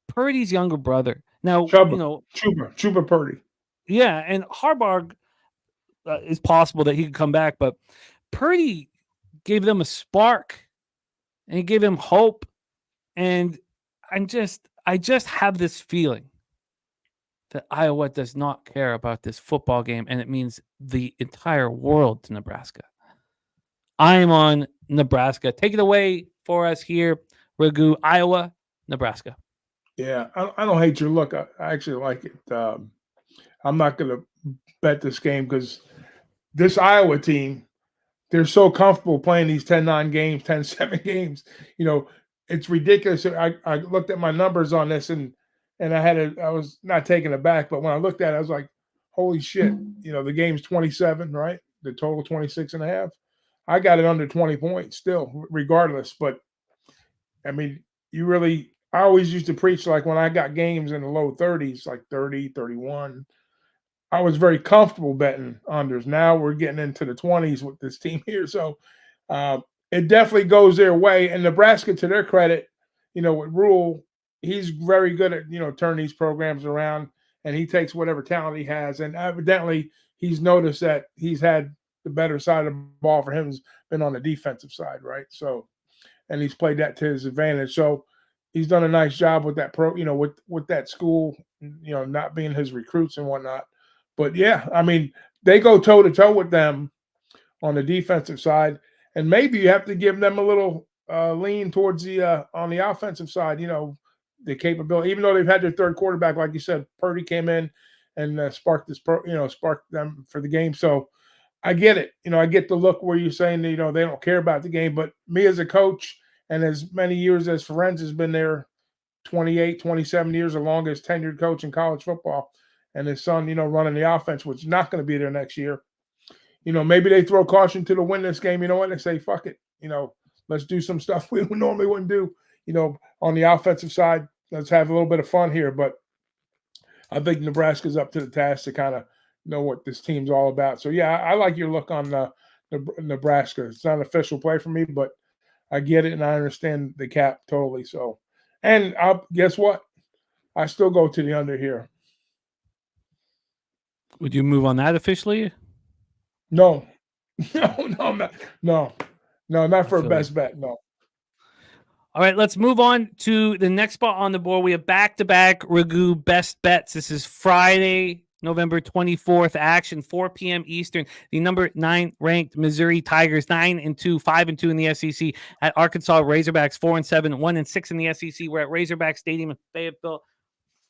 Purdy's younger brother. Now, Chuba Purdy. Yeah, and Harbaugh is possible that he could come back, but Purdy gave them a spark, and he gave them hope. And I just have this feeling that Iowa does not care about this football game, and it means the entire world to Nebraska. I am on Nebraska. Take it away for us here, Ragu. Iowa, Nebraska. Yeah, I don't hate your look. I actually like it. I'm not going to bet this game because this Iowa team, they're so comfortable playing these 10-9 games, 10-7 games. It's ridiculous. I looked at my numbers on this and I was not taken aback, but when I looked at it, I was like, holy shit. The game's 27, right? The total 26.5. I got it under 20 points still, regardless. But I mean, I always used to preach like when I got games in the low 30s, like 30, 31, I was very comfortable betting unders. Now we're getting into the 20s with this team here. So it definitely goes their way. And Nebraska, to their credit, with Rule, he's very good at, turning these programs around, and he takes whatever talent he has. And evidently he's noticed that he's had the better side of the ball for him has been on the defensive side, right? So, and he's played that to his advantage. So he's done a nice job with that with that school, not being his recruits and whatnot. But yeah, I mean, they go toe to toe with them on the defensive side, and maybe you have to give them a little lean towards the on the offensive side. The capability, even though they've had their third quarterback, like you said, Purdy came in and sparked them for the game. So I get it. I get the look where you're saying they don't care about the game, but me as a coach and as many years as Ferenz has been there, 28, 27 years, the longest tenured coach in college football, and his son, running the offense, which is not going to be there next year. Maybe they throw caution to the win this game. You know what? They say, fuck it. Let's do some stuff we normally wouldn't do, on the offensive side. Let's have a little bit of fun here. But I think Nebraska's up to the task to kind of know what this team's all about. So, yeah, I like your look on Nebraska. It's not an official play for me, but I get it, and I understand the cap totally. So, and guess what? I still go to the under here. Would you move on that officially? No, no, not for a best bet. No. All right, let's move on to the next spot on the board. We have back-to-back Ragu best bets. This is Friday, November 24th action, 4 p.m. Eastern. The number 9 ranked Missouri Tigers, 9-2, 5-2 in the SEC at Arkansas Razorbacks, 4-7, 1-6 in the SEC. We're at Razorback Stadium in Fayetteville,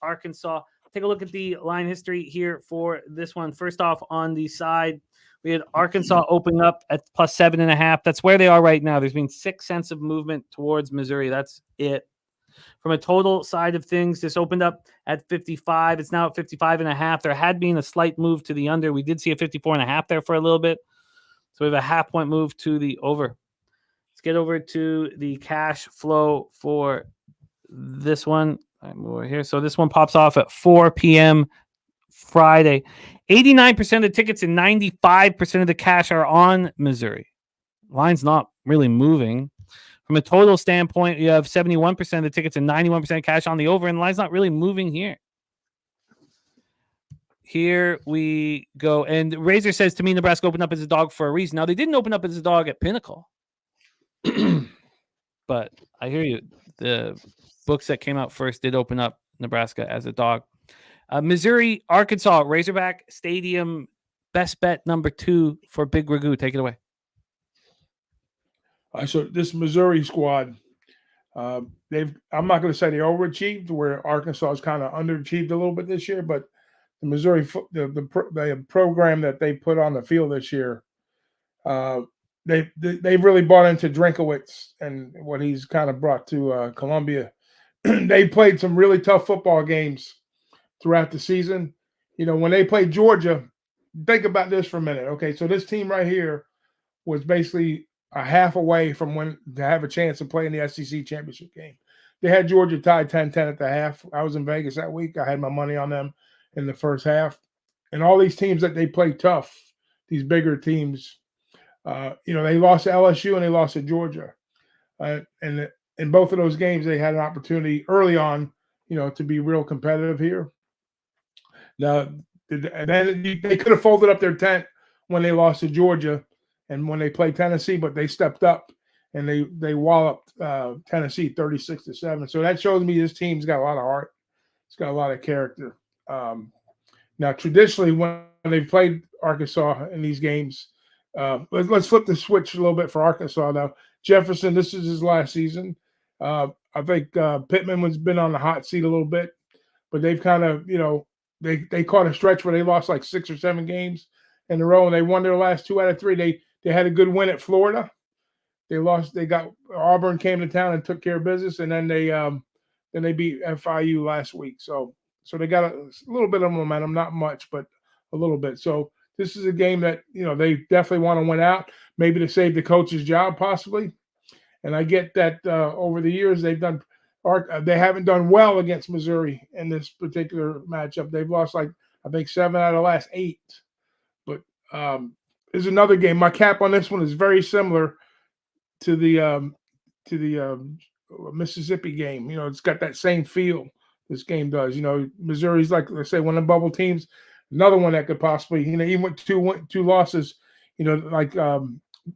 Arkansas. Take a look at the line history here for this one. First off, on the side, we had Arkansas opening up at plus 7.5. That's where they are right now. There's been 6 cents of movement towards Missouri. That's it. From a total side of things, this opened up at 55. It's now at 55.5. There had been a slight move to the under. We did see a 54.5 there for a little bit. So we have a half-point move to the over. Let's get over to the cash flow for this one. I'm over here. So this one pops off at 4 p.m. Friday. 89% of the tickets and 95% of the cash are on Missouri. Line's not really moving. From a total standpoint, you have 71% of the tickets and 91% cash on the over, and the line's not really moving here. Here we go. And Razor says, to me, Nebraska opened up as a dog for a reason. Now, they didn't open up as a dog at Pinnacle. But I hear you. The books that came out first did open up Nebraska as a dog. Missouri, Arkansas, Razorback Stadium, best bet number 2 for Big Ragu. Take it away. So this Missouri squad, I'm not going to say they overachieved, where Arkansas has kind of underachieved a little bit this year, but the Missouri the program that they put on the field this year, they've really bought into Drinkowitz and what he's kind of brought to Columbia. They played some really tough football games throughout the season. You know, when they played Georgia, think about this for a minute. Okay, so this team right here was basically a half away from to have a chance to play in the SEC championship game. They had Georgia tied 10-10 at the half. I was in Vegas that week. I had my money on them in the first half. And all these teams that they played tough, these bigger teams, they lost to LSU and they lost to Georgia. And in both of those games, they had an opportunity early on, to be real competitive here. Now, and then they could have folded up their tent when they lost to Georgia and when they played Tennessee, but they stepped up and they walloped Tennessee 36-7. So that shows me this team's got a lot of heart. It's got a lot of character. Now, traditionally, when they've played Arkansas in these games, let's flip the switch a little bit for Arkansas now. Jefferson, this is his last season. I think Pittman has been on the hot seat a little bit, but they've kind of, they caught a stretch where they lost like 6 or 7 games in a row, and they won their last 2 out of 3. They had a good win at Florida. They got Auburn came to town and took care of business, and then they beat FIU last week. So they got a little bit of momentum, not much, but a little bit. So this is a game that, they definitely want to win out, maybe to save the coach's job possibly. And I get that over the years they haven't done well against Missouri in this particular matchup. They've lost I think 7 out of the last 8. But there's another game. My cap on this one is very similar to the Mississippi game. It's got that same feel. This game does. Missouri's like, let's say, one of the bubble teams. Another one that could possibly, even with two losses, like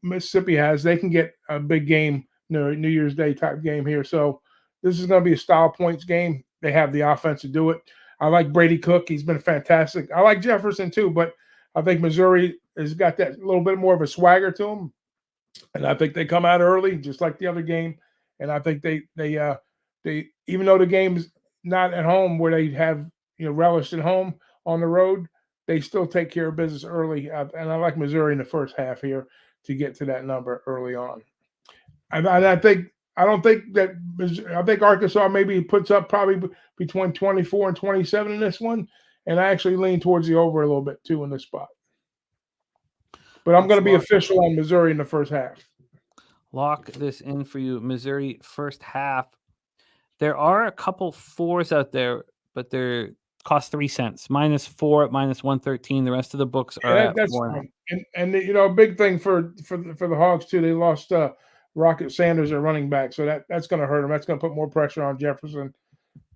Mississippi has, they can get a big game, New Year's Day type game here. So this is going to be a style points game. They have the offense to do it. I like Brady Cook. He's been fantastic. I like Jefferson too, but I think Missouri has got that little bit more of a swagger to them. And I think they come out early, just like the other game. And I think they even though the game's not at home where they have, relished at home, on the road, they still take care of business early. And I like Missouri in the first half here to get to that number early on. And I think Arkansas maybe puts up probably between 24 and 27 in this one. And I actually lean towards the over a little bit too in this spot. But I'm going to be official on Missouri in the first half. Lock this in for you. Missouri first half. There are a couple 4s out there, but they're cost 3 cents. -4 at -113. The rest of the books are at 4. And a big thing for the Hawks too. They lost Rocket Sanders, their running back, so that's going to hurt them. That's going to put more pressure on Jefferson.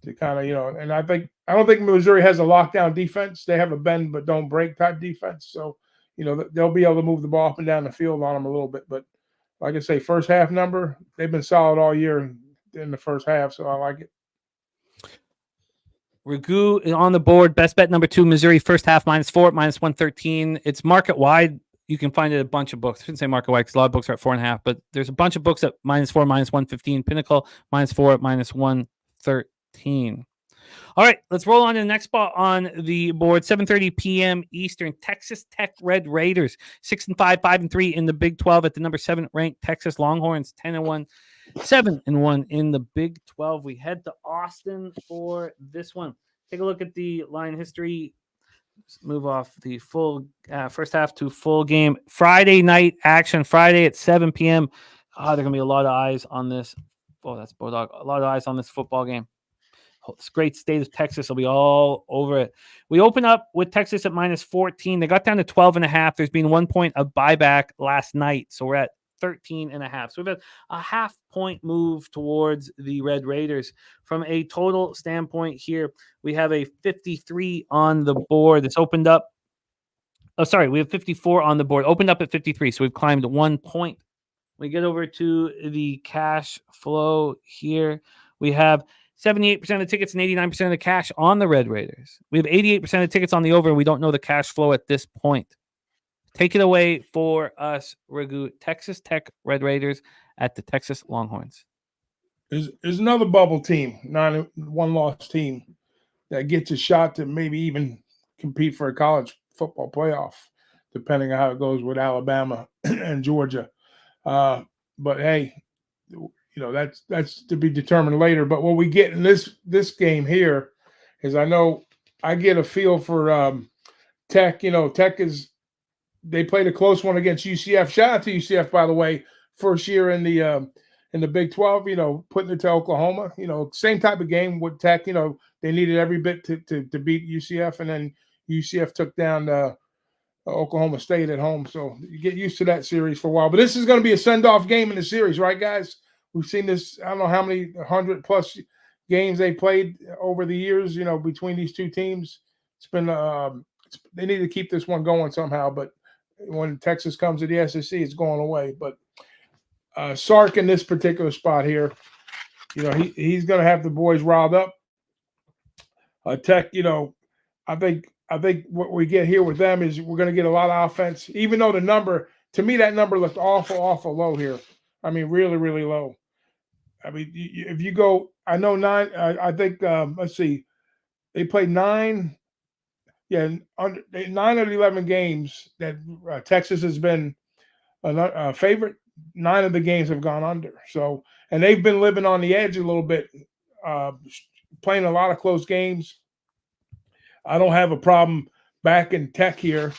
to kind of, and I don't think Missouri has a lockdown defense. They have a bend but don't break type defense. So, they'll be able to move the ball up and down the field on them a little bit. But like I say, first half number, they've been solid all year in the first half, so I like it. Ragu on the board. Best bet number 2, Missouri first half -4 -113. It's market wide. You can find it at a bunch of books. I shouldn't say market wide because a lot of books are at 4.5, but there's a bunch of books at -4 -115. Pinnacle -4 -113. All right, let's roll on to the next spot on the board. 7:30 p.m. Eastern. Texas Tech Red Raiders 6-5, 5-3 in the Big 12 at the number 7 ranked Texas Longhorns 10-1. 7-1 in the Big 12. We head to Austin for this one. Take a look at the line history. Let's move off the full first half to full game. Friday night action. Friday at 7 p.m. There are going to be a lot of eyes on this. Oh, that's Bulldog. A lot of eyes on this football game. This great state of Texas will be all over it. We open up with Texas at -14. They got down to 12.5. There's been 1 point of buyback last night, so we're at 13.5. So we've had a half-point move towards the Red Raiders. From a total standpoint here, we have a 53 on the board. It's opened up. Oh, sorry, we have 54 on the board. Opened up at 53, so we've climbed 1 point. We get over to the cash flow here. We have 78% of the tickets and 89% of the cash on the Red Raiders. We have 88% of the tickets on the over, and we don't know the cash flow at this point. Take it away for us, Ragu. Texas Tech Red Raiders at the Texas Longhorns. There's another bubble team, 1-loss team that gets a shot to maybe even compete for a college football playoff, depending on how it goes with Alabama and Georgia. But hey, that's to be determined later. But what we get in this game here is I get a feel for Tech. Tech they played a close one against UCF. Shout out to UCF, by the way, first year in the Big 12. Putting it to Oklahoma. Same type of game with Tech. They needed every bit to beat UCF, and then UCF took down Oklahoma State at home. So you get used to that series for a while. But this is going to be a send-off game in the series, right, guys? We've seen this, I don't know how many 100+ games they played over the years, between these two teams. It's been they need to keep this one going somehow, but when Texas comes to the SEC, it's going away. But Sark in this particular spot here, he's going to have the boys riled up. Tech, I think what we get here with them is we're going to get a lot of offense, even though to me, that number looked awful low here. I mean, really, really low. I mean, if you go, I know 9, I think, let's see, they played 9 out of 11 games that Texas has been a favorite. 9 of the games have gone under. So, and they've been living on the edge a little bit, playing a lot of close games. I don't have a problem backing Tech here.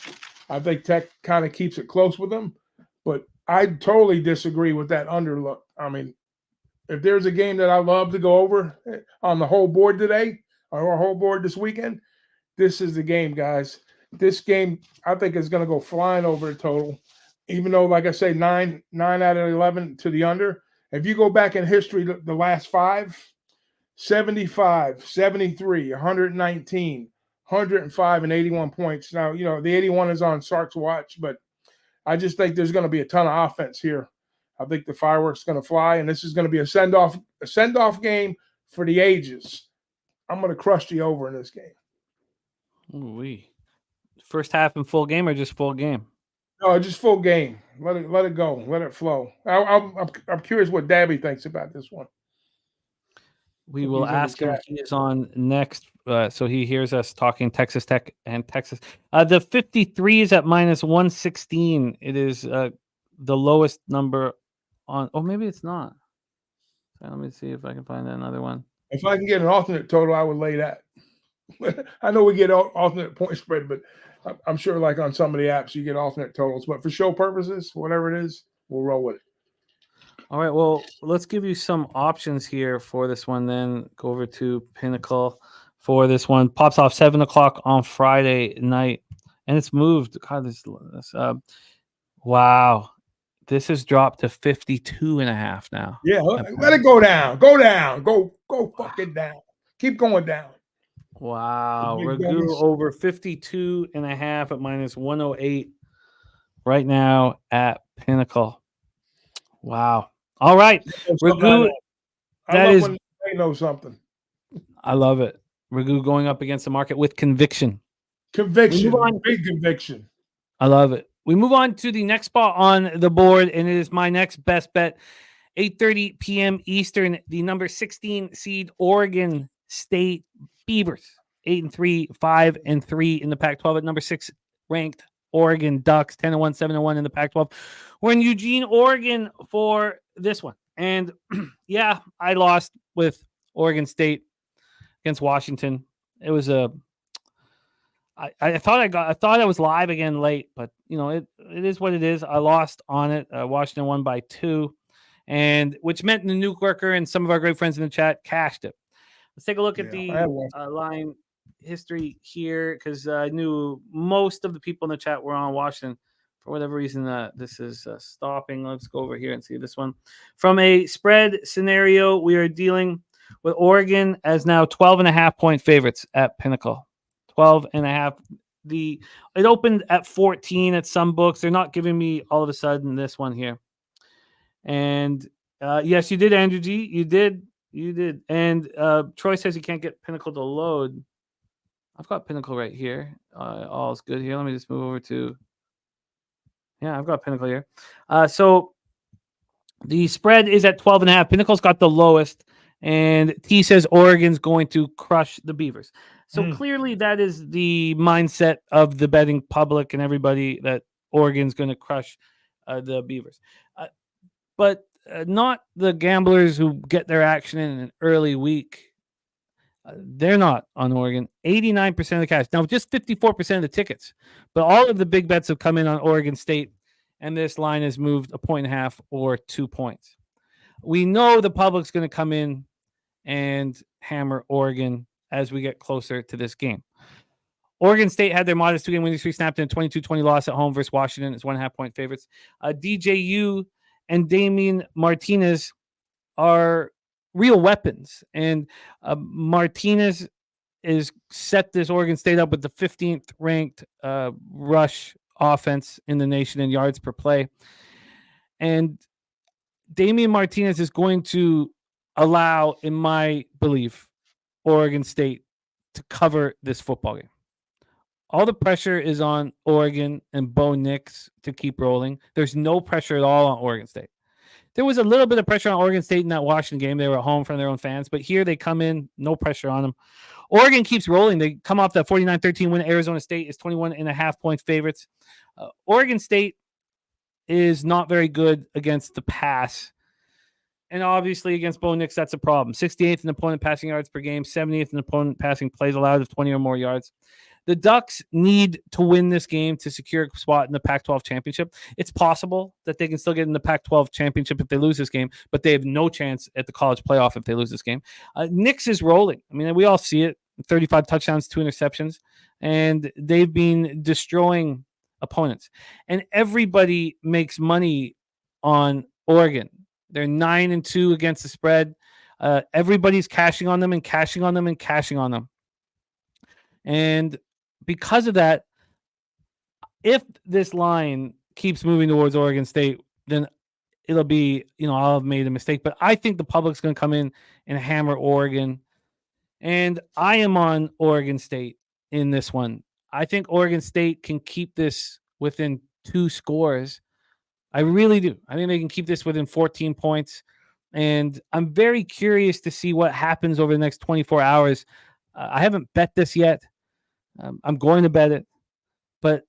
I think Tech kind of keeps it close with them, but I totally disagree with that under look. I mean, if there's a game that I love to go over on the whole board today or our whole board this weekend, this is the game, guys. This game, I think, is going to go flying over the total, even though, like I say, 9 out of 11 to the under. If you go back in history, the last 5, 75, 73, 119, 105, and 81 points. Now, the 81 is on Sark's watch, but I just think there's going to be a ton of offense here. I think the fireworks going to fly, and this is going to be a send-off game for the ages. I'm going to crush the over in this game. Ooh-wee. First half and full game, or just full game? No, just full game. Let it go. Let it flow. I'm curious what Dabby thinks about this one. We will ask him. He is on next, so he hears us talking Texas Tech and Texas. The 53 is at -116. It is the lowest number on. Oh, maybe it's not. So let me see if I can find another one. If I can get an alternate total, I would lay that. I know we get alternate point spread, but I'm sure like on some of the apps you get alternate totals. But for show purposes, whatever it is, we'll roll with it. All right, well, let's give you some options here for this one, then go over to Pinnacle for this one. Pops off 7 o'clock on Friday night, and it's moved. God, wow. This has dropped to 52.5 now. Yeah, let it go down. Go down. Go fucking down. keep going down. Wow. Big Ragu boys. over 52.5 at -108 right now at Pinnacle. Wow. All right. Ragu, I that love is, when they know something. I love it. Ragu going up against the market with conviction. Conviction, We move on. big conviction. I love it. We move on to the next spot on the board, and it is my next best bet. 8:30 p.m. Eastern, the number 16 seed Oregon State Beavers, 8-3, 5-3 in the Pac-12 at number 6 ranked Oregon Ducks, 10-1, 7-1 in the Pac-12. We're in Eugene, Oregon for this one. And yeah, I lost with Oregon State against Washington. It was I thought I was live again late, but it is what it is. I lost on it. Washington won by 2. And which meant the Nuke Worker and some of our great friends in the chat cashed it. Let's take a look at the line history here, because I knew most of the people in the chat were on Washington. For whatever reason, this is stopping. Let's go over here and see this one. From a spread scenario, we are dealing with Oregon as now 12.5-point favorites at Pinnacle. 12.5. It opened at 14 at some books. They're not giving me all of a sudden this one here. And yes, you did, Andrew G. You did. And Troy says you can't get Pinnacle to load. I've got Pinnacle right here. All is good here. Let me just move over to. Yeah, I've got Pinnacle here. So the spread is at 12.5. Pinnacle's got the lowest, and T says Oregon's going to crush the Beavers. So clearly, that is the mindset of the betting public and everybody, that Oregon's going to crush the Beavers. But not the gamblers who get their action in an early week. They're not on Oregon. 89% of the cash. Now, just 54% of the tickets. But all of the big bets have come in on Oregon State, and this line has moved 1.5 or 2 points. We know the public's going to come in and hammer Oregon as we get closer to this game. Oregon State had their modest 2-game winning streak snapped in a 22-20 loss at home versus Washington. It's 1.5-point favorites. DJU and Damian Martinez are real weapons. And Martinez is set this Oregon State up with the 15th ranked rush offense in the nation in yards per play. And Damian Martinez is going to allow, in my belief, Oregon State to cover this football game. All the pressure is on Oregon and Bo Nix to keep rolling. There's no pressure at all on Oregon State. There was a little bit of pressure on Oregon State in that Washington game. They were at home from their own fans, but here they come in, no pressure on them. Oregon keeps rolling. They come off that 49-13 win. Arizona State is 21.5-point favorites. Oregon State is not very good against the pass. And obviously against Bo Nix, that's a problem. 68th in opponent passing yards per game, 70th in opponent passing plays allowed of 20 or more yards. The Ducks need to win this game to secure a spot in the Pac-12 championship. It's possible that they can still get in the Pac-12 championship if they lose this game, but they have no chance at the college playoff if they lose this game. Nix is rolling. I mean, we all see it. 35 touchdowns, 2 interceptions, and they've been destroying opponents. And everybody makes money on Oregon. They're 9-2 against the spread. Everybody's cashing on them and cashing on them and cashing on them. And because of that, if this line keeps moving towards Oregon State, then it'll be, I'll have made a mistake. But I think the public's going to come in and hammer Oregon. And I am on Oregon State in this one. I think Oregon State can keep this within 2 scores. I really do. I think they can keep this within 14 points. And I'm very curious to see what happens over the next 24 hours. I haven't bet this yet. I'm going to bet it. But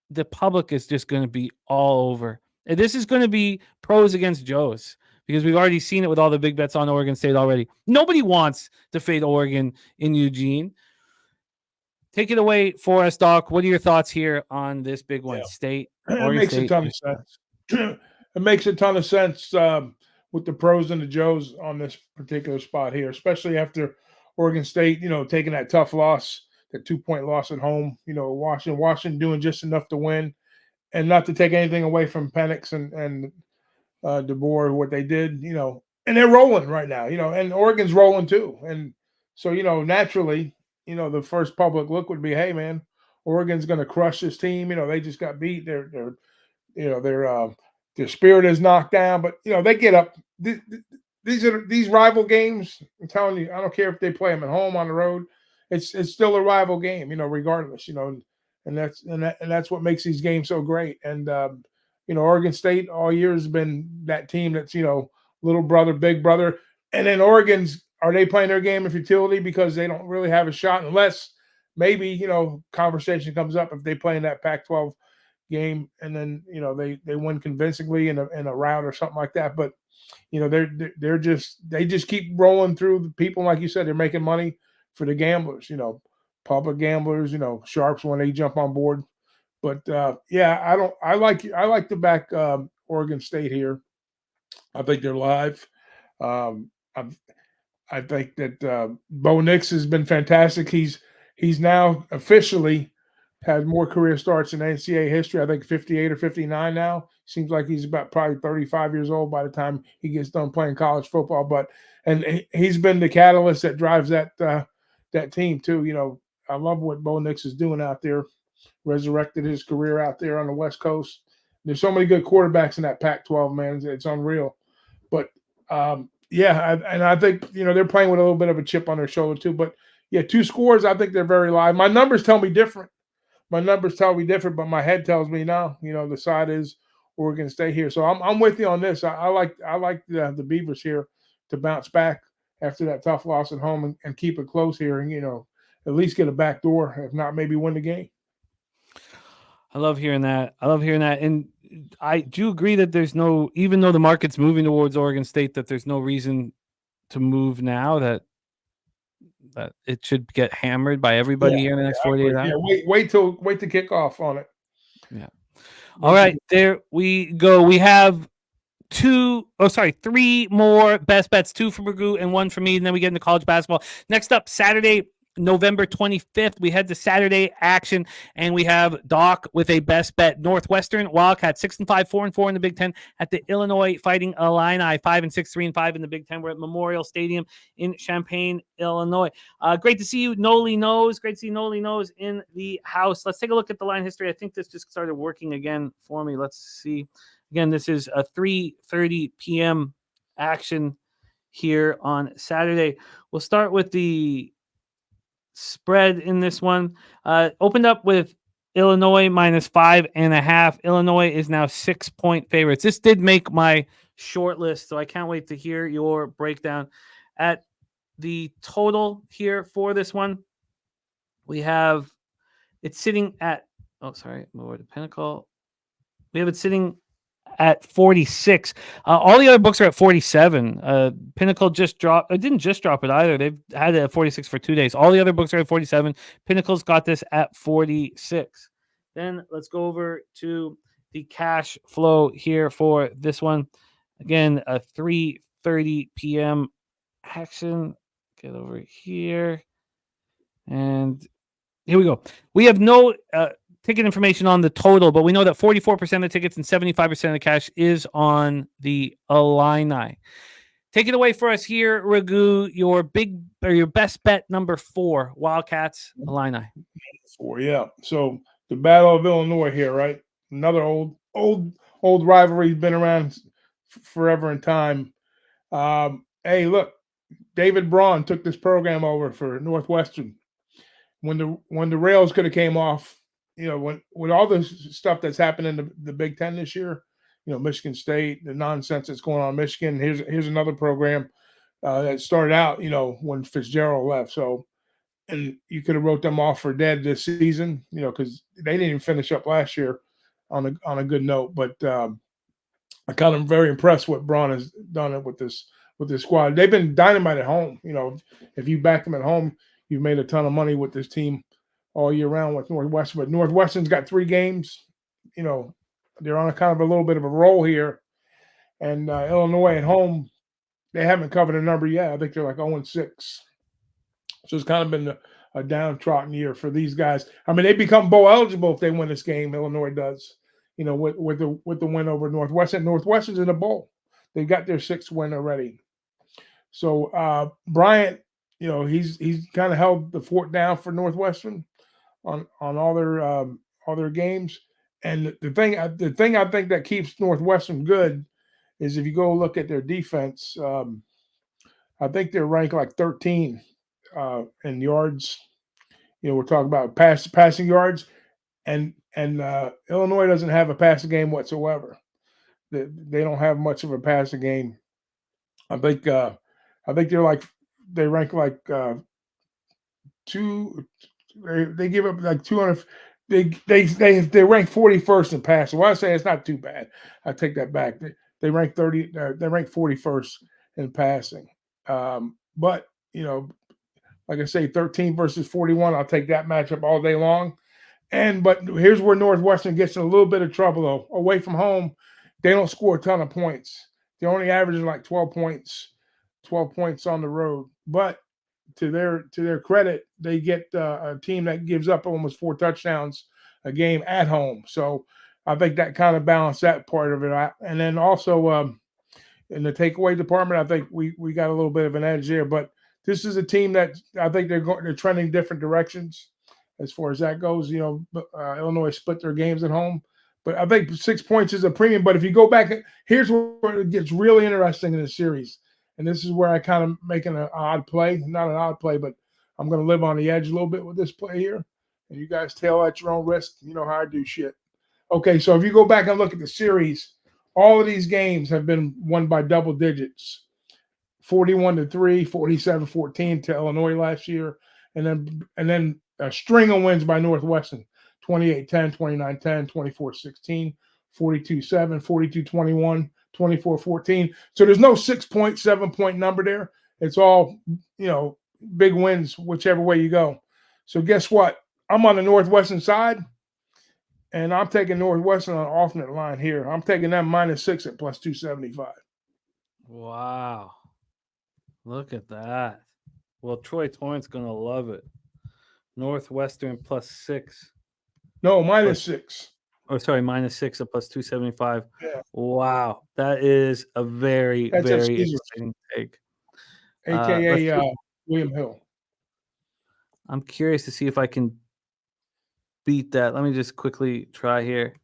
the public is just going to be all over. And this is going to be pros against Joes, because we've already seen it with all the big bets on Oregon State already. Nobody wants to fade Oregon in Eugene. Take it away for us, Doc. What are your thoughts here on this big one? State. It makes a ton of sense. It makes a ton of sense with the pros and the Joes on this particular spot here, especially after Oregon State, taking that tough loss, that 2-point loss at home. Washington doing just enough to win, and not to take anything away from Penix and DeBoer, what they did. and they're rolling right now, and Oregon's rolling too. And so, naturally, the first public look would be, hey man, Oregon's going to crush this team. They just got beat. Their spirit is knocked down, but they get up. These rival games. I'm telling you, I don't care if they play them at home, on the road. It's still a rival game, regardless. And that's what makes these games so great. And Oregon State all year has been that team that's little brother, big brother. And then are they playing their game of futility because they don't really have a shot, unless maybe conversation comes up if they play in that Pac-12 game and then they win convincingly in a rout or something like that. But they just keep rolling through the people. Like you said, they're making money for the gamblers, public gamblers, sharps when they jump on board. But I like to back Oregon State here. I think they're live. I think that Bo Nix has been fantastic. He's now officially had more career starts in NCAA history. I think 58 or 59 now. Seems like he's about probably 35 years old by the time he gets done playing college football. And he's been the catalyst that drives that team too. I love what Bo Nix is doing out there. Resurrected his career out there on the West Coast. There's so many good quarterbacks in that Pac-12, man. It's unreal. But I think they're playing with a little bit of a chip on their shoulder too. But yeah, 2 scores. I think they're very live. My numbers tell me different. But my head tells me no. The side is Oregon State here. So I'm with you on this. I like the Beavers here to bounce back after that tough loss at home and keep it close here, and at least get a back door, if not maybe win the game. I love hearing that. And I do agree that there's even though the market's moving towards Oregon State, that there's no reason to move now, that it should get hammered by everybody here in the next 48 hours. Yeah, wait to kick off on it. Yeah. All right, there we go. We have 3 more best bets, 2 for Magoo and 1 for me, and then we get into college basketball. Next up, Saturday, November 25th, we head to Saturday action, and we have Doc with a best bet. Northwestern Wildcats 6-5, 4-4 in the Big Ten at the Illinois Fighting Illini, 5-6, 3-5 in the Big Ten. We're at Memorial Stadium in Champaign, Illinois. Great to see you, Noli Knows. Great to see Noli Knows in the house. Let's take a look at the line history. I think this just started working again for me. Let's see. Again, this is a 3:30 p.m. action here on Saturday. We'll start with the spread in this one. Opened up with Illinois -5.5. Illinois is now 6-point favorites. This did make my short list, so I can't wait to hear your breakdown. At the total here for this one, we have it sitting at more to Pinnacle. We have it sitting at 46. All the other books are at 47. Pinnacle just dropped. It didn't just drop it either. They've had it at 46 for 2 days. All the other books are at 47. Pinnacle's got this at 46. Then let's go over to the cash flow here for this one. Again, a 3:30 p.m. action. Get over here. And here we go. We have no ticket information on the total, but we know that 44% of the tickets and 75% of the cash is on the Illini. Take it away for us here, Raghu. Your best bet number 4, Wildcats, Illini. 4, yeah. So the Battle of Illinois here, right? Another old rivalry, been around forever in time. Hey, look, David Braun took this program over for Northwestern. When the rails could have came off, with all the stuff that's happened in the Big Ten this year, Michigan State, the nonsense that's going on in Michigan. Here's another program that started out, when Fitzgerald left. So, and you could have wrote them off for dead this season, because they didn't even finish up last year on a good note. But I kind of very impressed what Braun has done with this squad. They've been dynamite at home. If you back them at home, you've made a ton of money with this team all year round with Northwestern. But Northwestern's got 3 games. They're on a kind of a little bit of a roll here. And Illinois at home, they haven't covered a number yet. I think they're like 0-6. So it's kind of been a downtrodden year for these guys. I mean, they become bowl eligible if they win this game. Illinois does, with the win over Northwestern. Northwestern's in a bowl. They got their 6th win already. So Bryant, he's kind of held the fort down for Northwestern on all their games. And the thing I think that keeps Northwestern good is if you go look at their defense. I think they're ranked like 13 in yards. We're talking about passing yards, and Illinois doesn't have a passing game whatsoever. They don't have much of a passing game. I think they rank like two. They give up like 200. They rank 41st in passing. Well, I say it's not too bad. I take that back. They rank 30. They rank 41st in passing. But like I say, 13 versus 41. I'll take that matchup all day long. But here's where Northwestern gets in a little bit of trouble though. Away from home, they don't score a ton of points. They're only averaging like 12 points on the road. But to their credit, they get a team that gives up almost 4 touchdowns a game at home. So I think that kind of balanced that part of it out. And then also in the takeaway department, I think we got a little bit of an edge there. But this is a team that I think they're trending different directions as far as that goes. Illinois split their games at home. But I think 6 points is a premium. But if you go back, here's where it gets really interesting in the series. And this is where I kind of making an odd play. Not an odd play, but I'm going to live on the edge a little bit with this play here. And you guys tail at your own risk. You know how I do shit. Okay, so if you go back and look at the series, all of these games have been won by double digits. 41-3, 47-14 to Illinois last year. And then a string of wins by Northwestern. 28-10, 29-10, 24-16, 42-7, 42-21, 24-14. So there's no 6-point, 7-point number there. It's all, big wins whichever way you go. So guess what? I'm on the Northwestern side, and I'm taking Northwestern on an alternate line here. I'm taking them -6 at plus 275. Wow. Look at that. Well, Troy Torrance going to love it. Northwestern +6. No, -6. Oh, sorry, -6 at plus 275. Yeah. Wow. That is a very, very exciting take. AKA William Hill. I'm curious to see if I can beat that. Let me just quickly try here.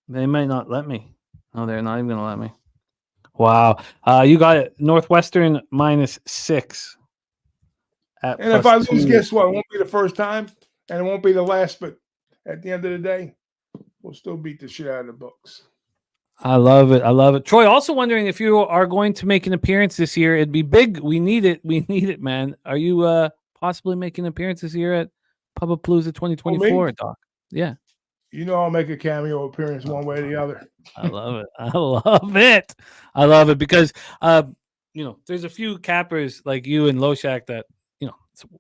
They might not let me. No, they're not even going to let me. Wow. You got it. Northwestern -6. And if I lose, guess what? It won't be the first time, and it won't be the last, but at the end of the day, we'll still beat the shit out of the books. I love it. I love it. Troy, also wondering if you are going to make an appearance this year. It'd be big. We need it. We need it, man. Are you possibly making an appearance this year at Pubapalooza 2024, Doc? Yeah. I'll make a cameo appearance one way or the other. I love it. I love it. I love it because, there's a few cappers like you and Loshak that,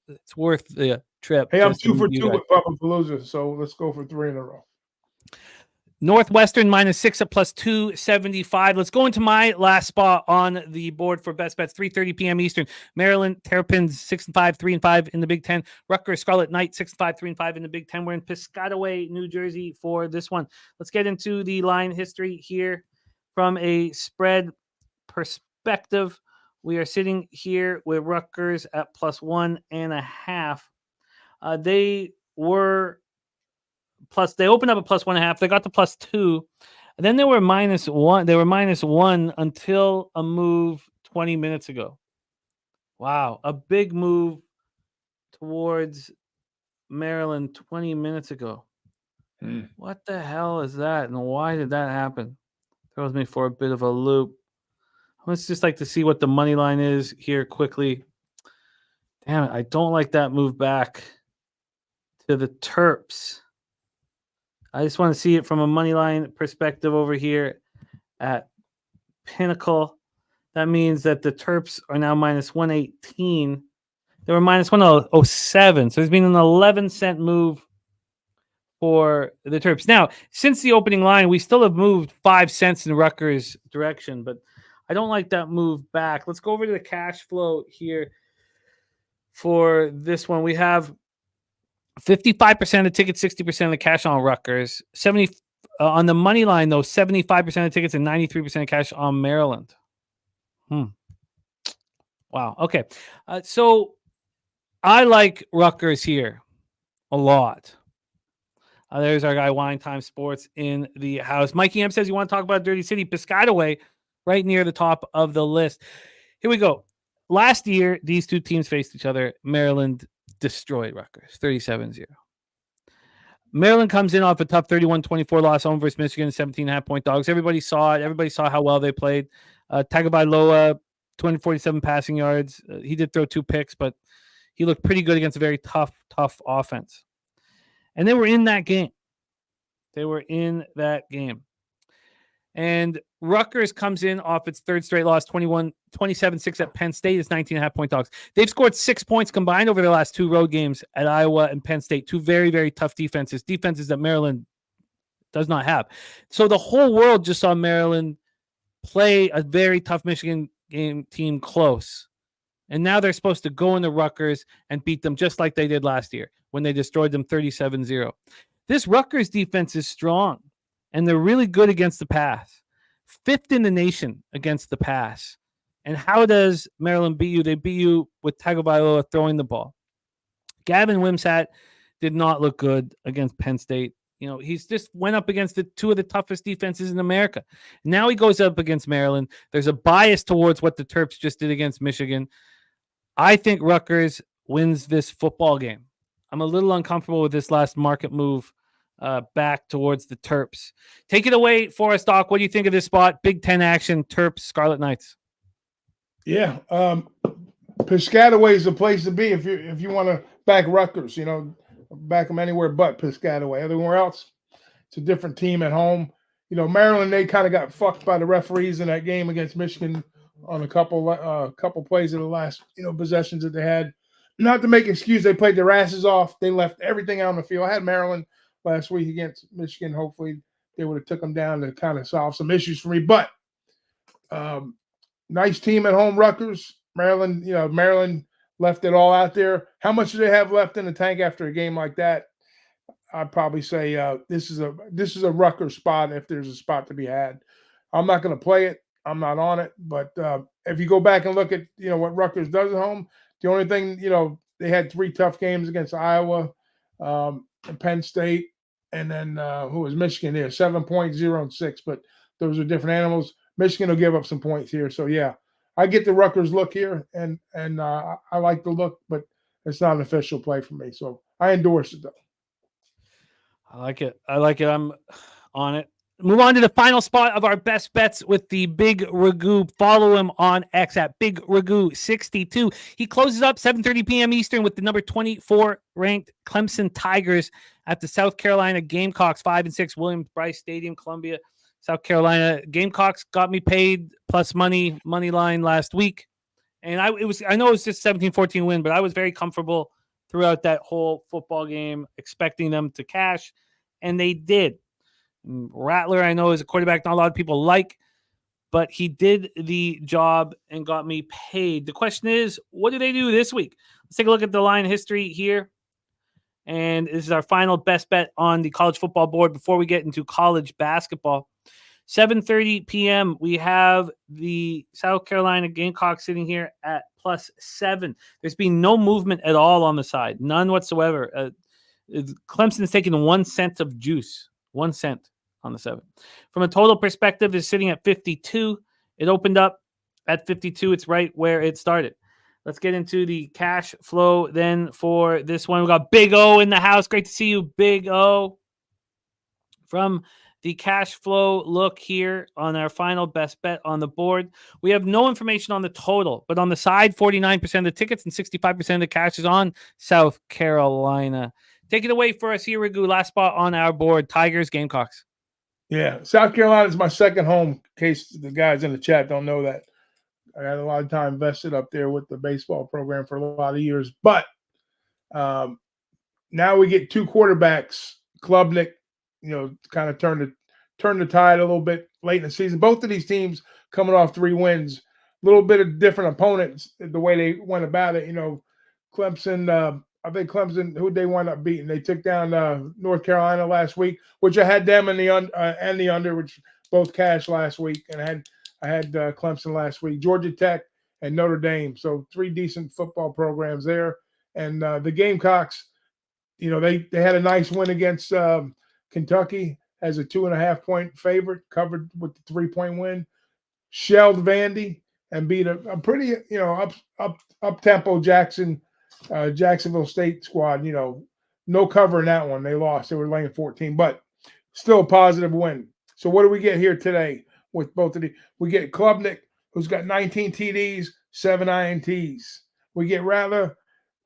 it's worth the trip. Hey, I'm 2 for 2 with Pubapalooza, so let's go for 3 in a row. Northwestern -6 at plus 275. Let's go into my last spot on the board for best bets. 3:30 p.m. Eastern. Maryland Terrapins 6-5, 3-5 in the Big Ten. Rutgers Scarlet Knight 6-5, 3-5 in the Big Ten. We're in Piscataway, New Jersey for this one. Let's get into the line history here from a spread perspective. We are sitting here with Rutgers at plus 1.5. They opened up at plus 1.5. They got to plus 2. And then they were -1. They were -1 until a move 20 minutes ago. Wow. A big move towards Maryland 20 minutes ago. What the hell is that? And why did that happen? Throws me for a bit of a loop. Let's just like to see what the money line is here quickly. Damn it. I don't like that move back to the Terps. I just want to see it from a money line perspective over here at Pinnacle. That means that the Terps are now -118. They were -107. So there's been an 11-cent move for the Terps. Now, since the opening line, we still have moved 5 cents in Rutgers' direction, but I don't like that move back. Let's go over to the cash flow here for this one. We have 55% of the tickets, 60% of the cash on Rutgers. 70 on the money line, though, 75% of tickets and 93% of cash on Maryland. Wow. Okay. So I like Rutgers here a lot. There's our guy, Wine Time Sports in the house. Mikey M says you want to talk about Dirty City. Piscataway, right near the top of the list. Here we go. Last year, these two teams faced each other. Maryland destroyed Rutgers, 37-0. Maryland comes in off a tough 31-24 loss home versus Michigan, 17.5-point dogs. Everybody saw it. Everybody saw how well they played. Tagovailoa, 247 passing yards. He did throw 2 picks, but he looked pretty good against a very tough offense. And they were in that game. And Rutgers comes in off its third straight loss, 27-6 at Penn State. It's 19.5-point dogs. They've scored 6 points combined over their last 2 road games at Iowa and Penn State. 2 very, very tough defenses that Maryland does not have. So the whole world just saw Maryland play a very tough Michigan team close. And now they're supposed to go into Rutgers and beat them just like they did last year when they destroyed them 37-0. This Rutgers defense is strong, and they're really good against the pass. 5th in the nation against the pass. And how does Maryland beat you? They beat you with Tagovailoa throwing the ball. Gavin Wimsatt did not look good against Penn State. You know, he's just went up against the 2 of the toughest defenses in America. Now he goes up against Maryland. There's a bias towards what the Terps just did against Michigan. I think Rutgers wins this football game. I'm a little uncomfortable with this last market move back towards the Terps. Take it away for us, Doc. What do you think of this spot? Big Ten action, Terps, Scarlet Knights. Yeah, Piscataway is the place to be if you want to back Rutgers. You know, back them anywhere but Piscataway. Everywhere else, it's a different team at home. You know, Maryland, they kind of got fucked by the referees in that game against Michigan on a couple plays of the last possessions that they had. Not to make an excuse, they played their asses off. They left everything out on the field. I had Maryland last week against Michigan. Hopefully, they would have took them down to kind of solve some issues for me. But nice team at home, Rutgers. Maryland, Maryland left it all out there. How much do they have left in the tank after a game like that? I'd probably say this is a Rutgers spot if there's a spot to be had. I'm not going to play it. I'm not on it. But if you go back and look at what Rutgers does at home, the only thing they had 3 tough games against Iowa, and Penn State, and then who was Michigan there? 7 points, 0 and 6. But those are different animals. Michigan will give up some points here. So yeah, I get the Rutgers look here, and I like the look, but it's not an official play for me. So I endorse it though. I like it. I'm on it. Move on to the final spot of our best bets with the Big Ragoo. Follow him on X at Big Ragoo 62. He closes up 7:30 p.m. Eastern with the number 24 ranked Clemson Tigers at the South Carolina Gamecocks 5-6 Williams-Brice Stadium, Columbia, South Carolina. Gamecocks got me paid plus money line last week, and I know it was just 17-14 win, but I was very comfortable throughout that whole football game, expecting them to cash, and they did. Rattler, I know, is a quarterback not a lot of people like, but he did the job and got me paid. The question is, what do they do this week? Let's take a look at the line history here. And this is our final best bet on the college football board before we get into college basketball. 7:30 p.m., we have the South Carolina Gamecocks sitting here at +7. There's been no movement at all on the side, none whatsoever. Clemson's taking 1 cent of juice. 1 cent on the 7. From a total perspective, is sitting at 52. It opened up at 52. It's right where it started. Let's get into the cash flow then for this one. We got Big O in the house. Great to see you, Big O. From the cash flow look here on our final best bet on the board, we have no information on the total, but on the side, 49% of the tickets and 65% of the cash is on South Carolina. Take it away for us here, Ragoo. Last spot on our board, Tigers, Gamecocks. Yeah, South Carolina is my second home, in case the guys in the chat don't know that. I had a lot of time vested up there with the baseball program for a lot of years. But now we get 2 quarterbacks. Klubnik, kind of turn the tide a little bit late in the season. Both of these teams coming off 3 wins. A little bit of different opponents, the way they went about it. Clemson, I think Clemson, who they wound up beating, they took down North Carolina last week, which I had them in the under, which both cashed last week, and I had Clemson last week. Georgia Tech and Notre Dame. So 3 decent football programs there. And the Gamecocks, they had a nice win against Kentucky as a 2.5-point favorite, covered with the 3-point win. Shelled Vandy and beat a pretty, up tempo Jacksonville State squad. No cover in that one. They lost. They were laying 14, but still a positive win. So what do we get here today with both of these? We get Klubnik, who's got 19 TDs, 7 INTs. We get Rattler,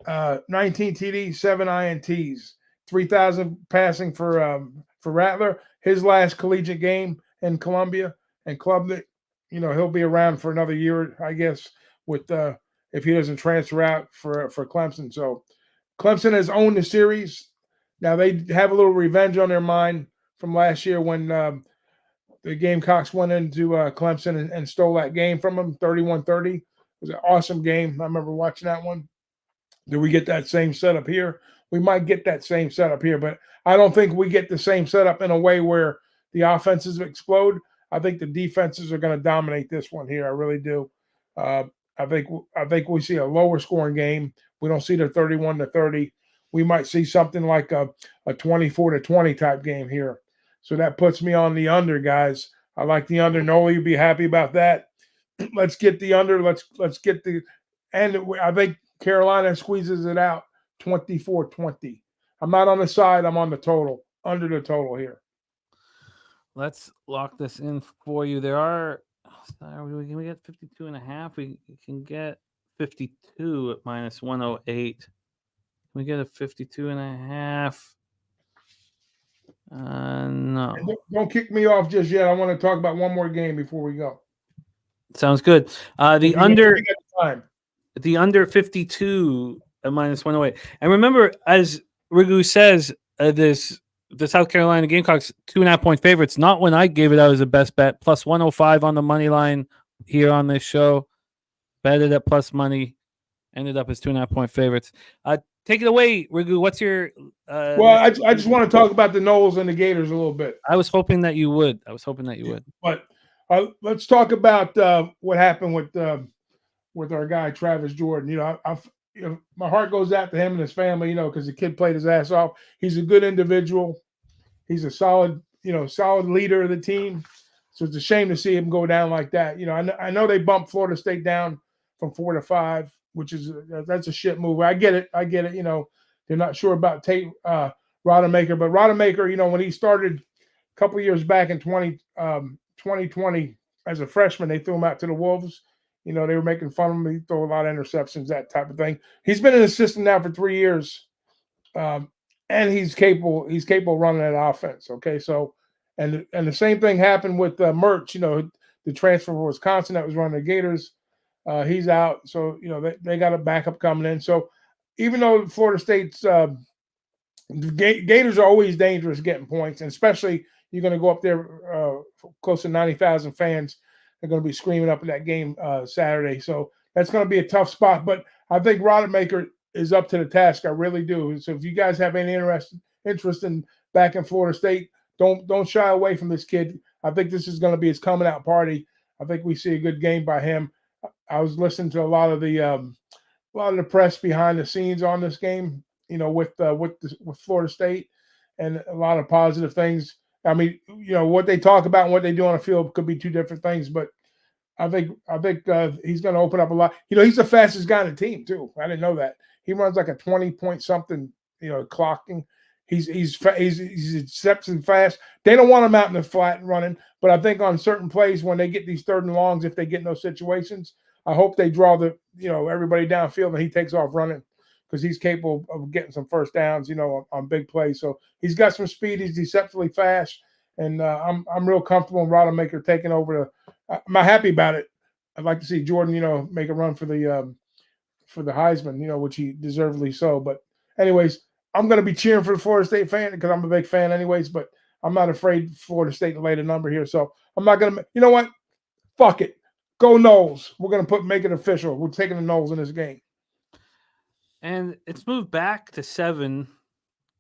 19 TDs, 7 INTs, 3,000 passing for Rattler. His last collegiate game in Columbia, and Klubnik, he'll be around for another year, I guess, with if he doesn't transfer out for Clemson. So Clemson has owned the series. Now they have a little revenge on their mind from last year when the Gamecocks went into Clemson and stole that game from them, 31-30. It was an awesome game. I remember watching that one. Do we get that same setup here? We might get that same setup here, but I don't think we get the same setup in a way where the offenses explode. I think the defenses are going to dominate this one here. I really do. I think we see a lower scoring game. We don't see the 31-30. We might see something like a 24-20 type game here. So that puts me on the under, guys. I like the under. Noah, you'd be happy about that. Let's get the under. Let's get the – and I think Carolina squeezes it out 24-20. I'm not on the side. I'm on the total, under the total here. Let's lock this in for you. There are – can we get 52.5? We can get 52 at minus 108. Can we get a 52.5? No. Don't kick me off just yet. I want to talk about one more game before we go. Sounds good. The under 52 at minus 108. And remember, as Rigu says, the South Carolina Gamecocks 2.5-point favorites. Not when I gave it out as a best bet. Plus 105 on the money line here on this show. Betted at plus money. Ended up as 2.5-point favorites. Take it away, Rigu. What's your? I just want to talk about the Noles and the Gators a little bit. I was hoping that you would. But let's talk about what happened with our guy Travis Jordan. My heart goes out to him and his family. Because the kid played his ass off. He's a good individual. He's a solid leader of the team. So it's a shame to see him go down like that. I know they bumped Florida State down from 4 to 5. Which is that's a shit move. I get it. They're not sure about Rodemaker, but Rodemaker, when he started a couple of years back in 2020 as a freshman, they threw him out to the Wolves. They were making fun of him. He threw a lot of interceptions, that type of thing. He's been an assistant now for 3 years, and he's capable. He's capable of running that offense. Okay, so and the same thing happened with Mertz. The transfer from Wisconsin that was running the Gators. He's out, so they got a backup coming in. So even though Florida State's the Gators are always dangerous getting points, and especially you're going to go up there close to 90,000 fans. They're going to be screaming up in that game Saturday. So that's going to be a tough spot. But I think Rodemaker is up to the task. I really do. So if you guys have any interest in back in Florida State, don't shy away from this kid. I think this is going to be his coming out party. I think we see a good game by him. I was listening to a lot of the press behind the scenes on this game, with Florida State, and a lot of positive things. I mean, what they talk about and what they do on the field could be two different things, but I think he's going to open up a lot. He's the fastest guy on the team too. I didn't know that. He runs like a 20-point something, clocking. He's exceptionally fast. They don't want him out in the flat and running, but I think on certain plays when they get these 3rd and longs, if they get in those situations, I hope they draw everybody downfield and he takes off running because he's capable of getting some first downs, on big plays. So he's got some speed. He's deceptively fast, and I'm real comfortable in Rodemaker taking over. I'm happy about it. I'd like to see Jordan, make a run for the Heisman, which he deservedly so. But anyways, I'm going to be cheering for the Florida State fan because I'm a big fan anyways, but I'm not afraid Florida State to lay the number here. So I'm not going to – you know what? Fuck it. Go Noles. We're going to make it official. We're taking the Noles in this game. And it's moved back to 7.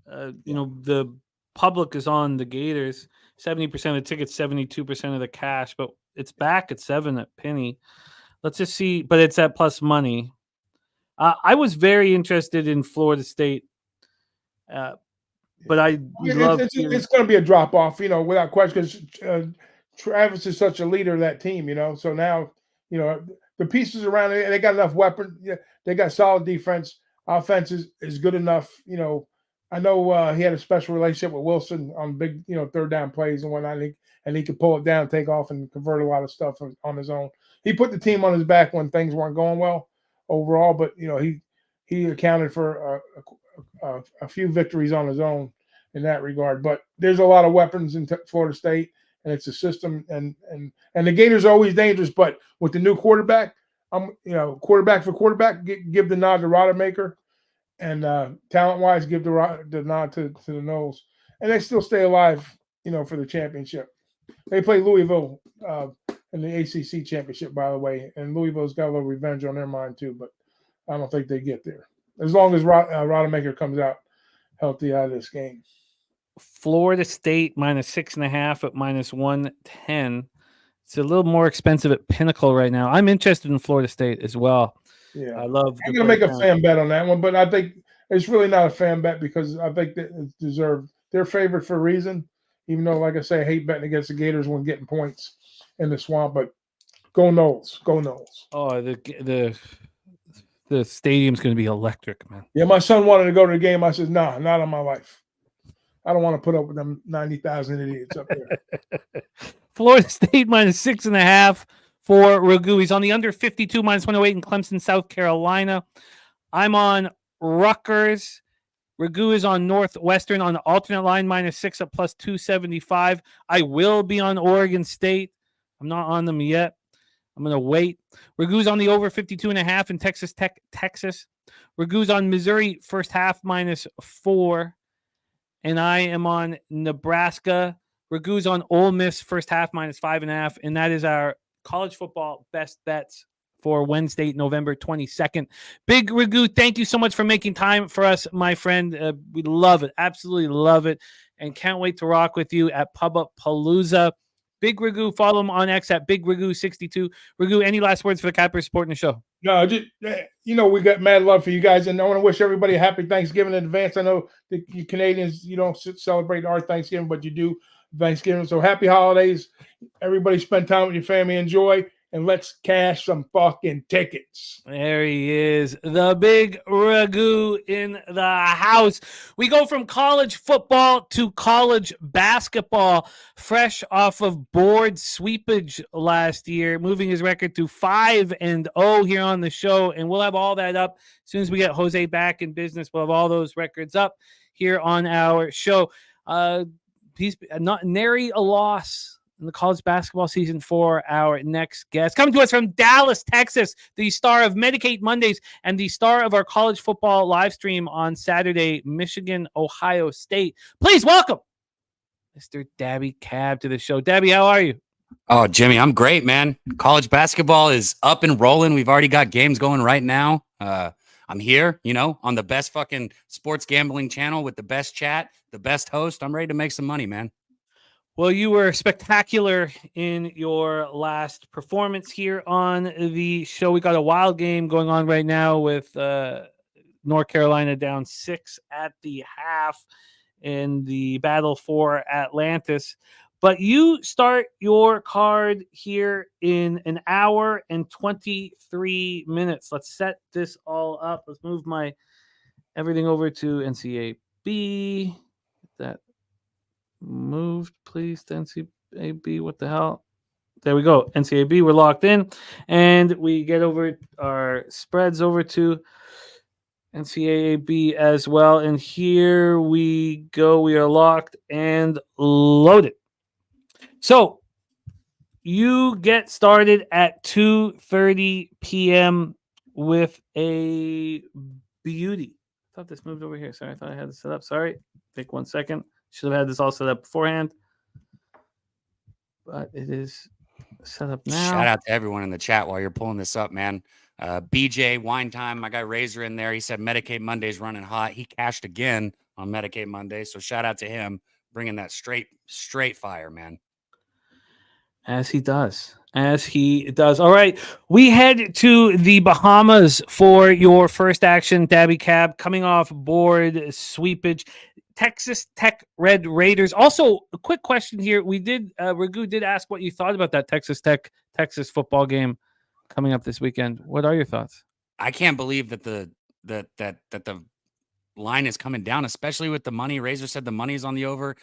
The public is on the Gators. 70% of the tickets, 72% of the cash, but it's back at 7 at Penny. Let's just see, but it's at plus money. I was very interested in Florida State, but I love it's going to be a drop off, without question. Because Travis is such a leader of that team, So now, the pieces around it, they got enough weapons. Yeah, they got solid defense. Offense is good enough. I know he had a special relationship with Wilson on big, third down plays and whatnot. And he could pull it down, take off, and convert a lot of stuff on his own. He put the team on his back when things weren't going well overall, but he accounted for a few victories on his own in that regard. But there's a lot of weapons in Florida State, and it's a system, and the Gators are always dangerous. But with the new quarterback, quarterback for quarterback, give the nod to Rodemaker, and talent-wise, give the nod to the Noles, and they still stay alive, for the championship. They play Louisville in the ACC championship, by the way, and Louisville's got a little revenge on their mind too, but I don't think they get there. As long as Rodemaker comes out healthy out of this game. Florida State -6.5 at -110. It's a little more expensive at Pinnacle right now. I'm interested in Florida State as well. Yeah, I love. I'm gonna make a fan bet on that one, but I think it's really not a fan bet because I think that it's deserved. They're favored for a reason, even though, like I say, I hate betting against the Gators when getting points in the swamp. But go Noles, go Noles. Oh, the stadium's going to be electric, man. Yeah, my son wanted to go to the game. I said, nah, not on my life. I don't want to put up with them 90,000 idiots up there. Florida State -6.5 for Ragu. He's on the under 52 -108 in Clemson, South Carolina. I'm on Rutgers. Ragu is on Northwestern on the alternate line -6 at +275. I will be on Oregon State. I'm not on them yet. I'm going to wait. Ragu's on the over 52.5 in Texas Tech, Texas. Ragu's on Missouri first half -4. And I am on Nebraska. Ragu's on Ole Miss first half -5.5. And that is our college football best bets for Wednesday, November 22nd. Big Ragu, thank you so much for making time for us, my friend. We love it. Absolutely love it. And can't wait to rock with you at Pub Up Palooza. Big Ragu, follow him on X at Big Ragu62. Ragu, any last words for the Cappers supporting the show? No, just, we got mad love for you guys, and I want to wish everybody a happy Thanksgiving in advance. I know the Canadians, you don't celebrate our Thanksgiving, but you do Thanksgiving. So happy holidays. Everybody spend time with your family. Enjoy. And let's cash some fucking tickets. There he is, the Big Ragu in the house. We go from college football to college basketball, fresh off of board sweepage last year, moving his record to 5-0 here on the show. And we'll have all that up as soon as we get Jose back in business. We'll have all those records up here on our show. He's not nary a loss in the college basketball season for our next guest. Coming to us from Dallas, Texas, the star of Medicate Mondays and the star of our college football live stream on Saturday, Michigan, Ohio State. Please welcome Mr. Dabby Cab to the show. Dabby, how are you? Oh, Jimmy, I'm great, man. College basketball is up and rolling. We've already got games going right now. I'm here, on the best fucking sports gambling channel with the best chat, the best host. I'm ready to make some money, man. Well, you were spectacular in your last performance here on the show. We got a wild game going on right now with North Carolina down 6 at the half in the battle for Atlantis. But you start your card here in an hour and 23 minutes. Let's set this all up. Let's move my everything over to NCAAB. That moved, please, to NCAAB. What the hell? There we go. NCAAB, we're locked in. And we get over our spreads over to NCAAB as well. And here we go. We are locked and loaded. So you get started at 2:30 p.m. with a beauty. I thought this moved over here. Sorry, I thought I had this set up. Sorry. Take 1 second. Should have had this all set up beforehand. But it is set up now. Shout out to everyone in the chat while you're pulling this up, man. BJ, Wine Time, my guy Razor in there. He said Medicate Monday's running hot. He cashed again on Medicate Monday. So shout out to him bringing that straight fire, man. As he does. As he does. All right. We head to the Bahamas for your first action, Dabby Cab, coming off board sweepage. Texas Tech Red Raiders. Also, a quick question here. We did, Ragu did ask what you thought about that Texas Tech Texas football game coming up this weekend. What are your thoughts? I can't believe that the line is coming down, especially with the money. Razor said the money's on the over.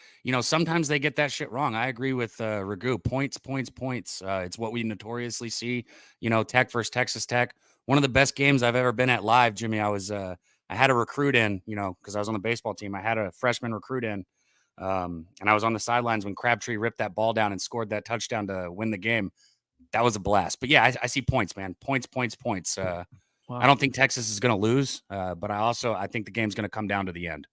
Sometimes they get that shit wrong. I agree with Ragu. Points. It's what we notoriously see. Tech versus Texas Tech. One of the best games I've ever been at live, Jimmy. I had a recruit in, because I was on the baseball team. I had a freshman recruit in, and I was on the sidelines when Crabtree ripped that ball down and scored that touchdown to win the game. That was a blast. But yeah, I see points, man. Points. Wow. I don't think Texas is going to lose, but I think the game's going to come down to the end.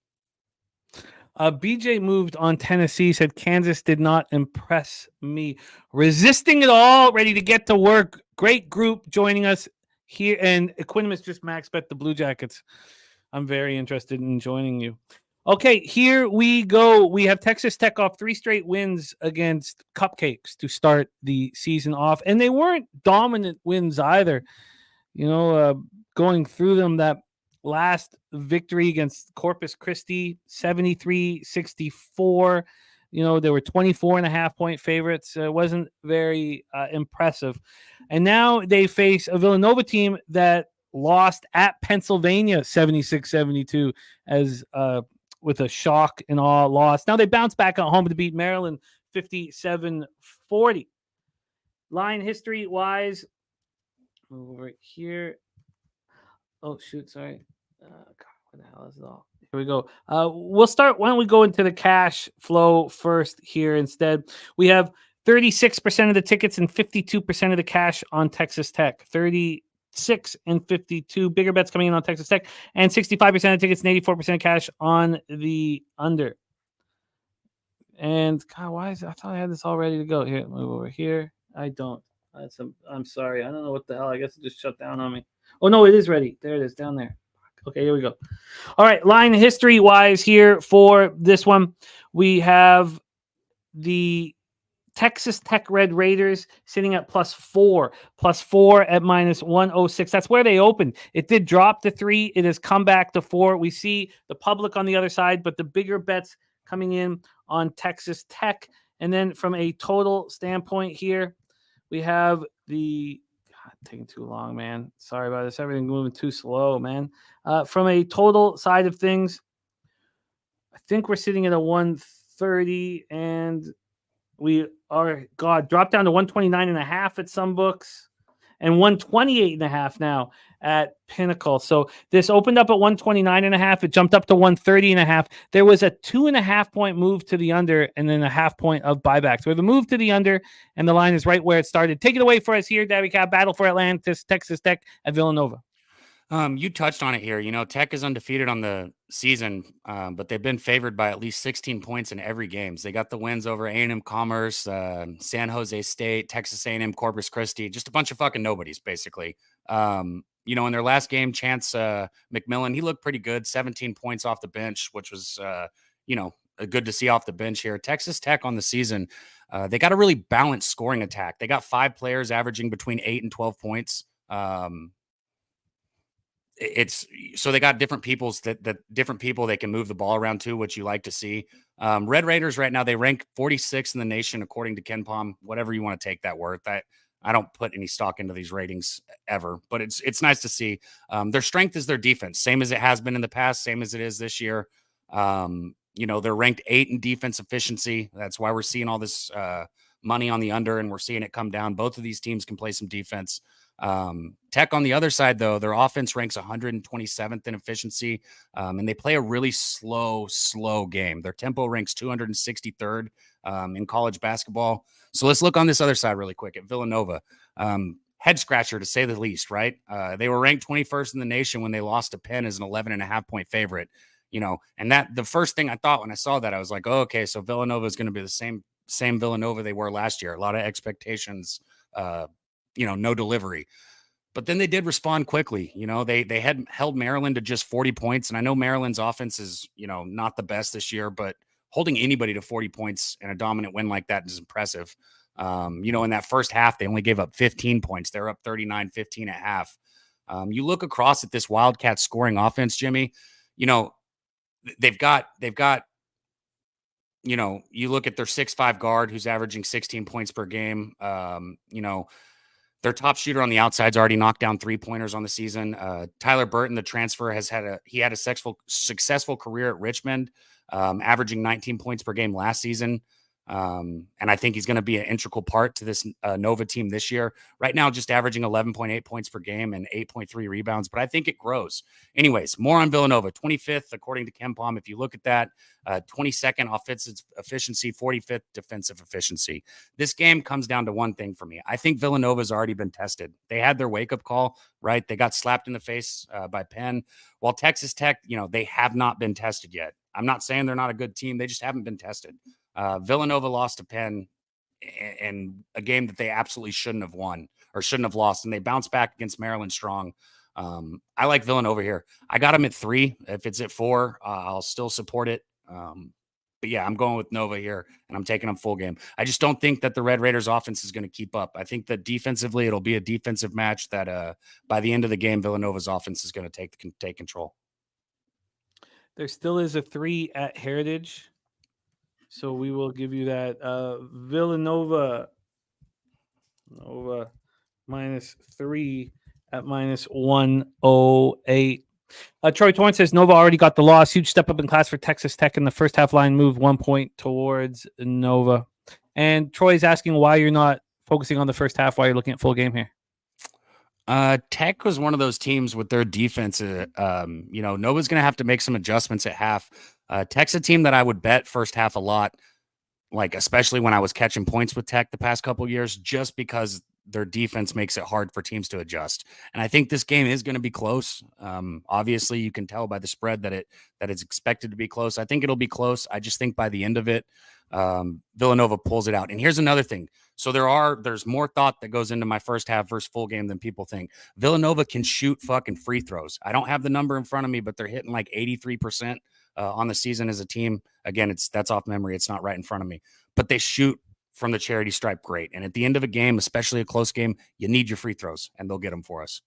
BJ moved on Tennessee, said Kansas did not impress me. Resisting it all, ready to get to work. Great group joining us here. And Equinimus just max bet the Blue Jackets. I'm very interested in joining you. Okay, here we go. We have Texas Tech off 3 straight wins against Cupcakes to start the season off. And they weren't dominant wins either. Going through them, that last victory against Corpus Christi, 73-64. They were 24.5-point favorites. It wasn't very impressive. And now they face a Villanova team that lost at Pennsylvania 76-72 as with a shock and awe loss. Now they bounce back at home to beat Maryland 57-40. Line history-wise, over here. Oh, shoot. Sorry. God, what the hell is it all? Here we go. We'll start. Why don't we go into the cash flow first here instead? We have 36% of the tickets and 52% of the cash on Texas Tech. 36 and 52. Bigger bets coming in on Texas Tech. And 65% of tickets and 84% of cash on the under. And, God, I thought I had this all ready to go. Here, move over here. I don't. I'm sorry. I don't know what the hell. I guess it just shut down on me. Oh, no, it is ready. There it is down there. Okay, here we go. All right, line history-wise here for this one, we have the Texas Tech Red Raiders sitting at +4 at -106. That's where they opened. It did drop to 3. It has come back to 4. We see the public on the other side, but the bigger bets coming in on Texas Tech. And then from a total standpoint here, we have the taking too long, man. Sorry about this. Everything moving too slow, man. From a total side of things, I think we're sitting at a 130, and we are dropped down to 129.5 at some books, and 128.5 now at Pinnacle. So this opened up at 129.5. It jumped up to 130.5. There was a 2.5-point move to the under and then a 0.5 point of buyback. So the move to the under, and the line is right where it started. Take it away for us here, Dabby Cab. Battle for Atlantis, Texas Tech at Villanova. You touched on it here. Tech is undefeated on the season, but they've been favored by at least 16 points in every game. They got the wins over A&M Commerce, San Jose State, Texas A&M, Corpus Christi, just a bunch of fucking nobodies, basically. In their last game, Chance McMillan, he looked pretty good, 17 points off the bench, which was, good to see off the bench here. Texas Tech on the season, they got a really balanced scoring attack. They got 5 players averaging between 8 and 12 points. So they got different peoples that different people they can move the ball around to, which you like to see. Red Raiders right now, they rank 46 in the nation according to KenPom, whatever you want to take that worth. I don't put any stock into these ratings ever, but it's nice to see. Their strength is their defense, same as it has been in the past, same as it is this year. They're ranked 8 in defense efficiency. That's why we're seeing all this money on the under, and we're seeing it come down. Both of these teams can play some defense. Tech on the other side, though, their offense ranks 127th in efficiency, and they play a really slow game. Their tempo ranks 263rd in college basketball. So let's look on this other side really quick at Villanova. Head scratcher, to say the least, right? They were ranked 21st in the nation when they lost to Penn as an 11.5-point favorite. And that the first thing I thought when I saw that, I was like, oh, okay, so Villanova is going to be the same Villanova they were last year. A lot of expectations, no delivery. But then they did respond quickly. They had held Maryland to just 40 points. And I know Maryland's offense is, not the best this year, but holding anybody to 40 points and a dominant win like that is impressive. In that first half, they only gave up 15 points. They're up 39-15 at half. You look across at this Wildcats scoring offense, Jimmy, they've got, you look at their 6'5" guard who's averaging 16 points per game. Their top shooter on the outside's already knocked down 3-pointers on the season. Tyler Burton, the transfer, had a successful career at Richmond, averaging 19 points per game last season. And I think he's going to be an integral part to this Nova team this year. Right now, just averaging 11.8 points per game and 8.3 rebounds, but I think it grows. Anyways, more on Villanova. 25th, according to KenPom. If you look at that, 22nd offensive efficiency, 45th defensive efficiency. This game comes down to one thing for me. I think Villanova's already been tested. They had their wake-up call, right? They got slapped in the face by Penn. While Texas Tech, they have not been tested yet. I'm not saying they're not a good team. They just haven't been tested. Villanova lost to Penn in a game that they absolutely shouldn't have won or shouldn't have lost, and they bounced back against Maryland strong. I like Villanova here. I got them at 3. If it's at 4, I'll still support it. But yeah, I'm going with Nova here, and I'm taking them full game. I just don't think that the Red Raiders offense is going to keep up. I think that defensively, it'll be a defensive match that by the end of the game, Villanova's offense is going to take control. There still is a 3 at Heritage. So we will give you that. Villanova -3 at -108. Troy Torrance says Nova already got the loss. Huge step up in class for Texas Tech in the first half. Line moved 1 point towards Nova. And Troy's asking why you're not focusing on the first half, why you're looking at full game here. Tech was one of those teams with their defense. Nova's going to have to make some adjustments at half. Tech's a team that I would bet first half a lot, like especially when I was catching points with Tech the past couple of years, just because their defense makes it hard for teams to adjust. And I think this game is going to be close. Obviously, you can tell by the spread that it's expected to be close. I think it'll be close. I just think by the end of it, Villanova pulls it out. And here's another thing. So there's more thought that goes into my first half versus full game than people think. Villanova can shoot fucking free throws. I don't have the number in front of me, but they're hitting like 83% on the season as a team. Again, that's off memory. It's not right in front of me, but they shoot from the charity stripe great. And at the end of a game, especially a close game, you need your free throws, and they'll get them for us.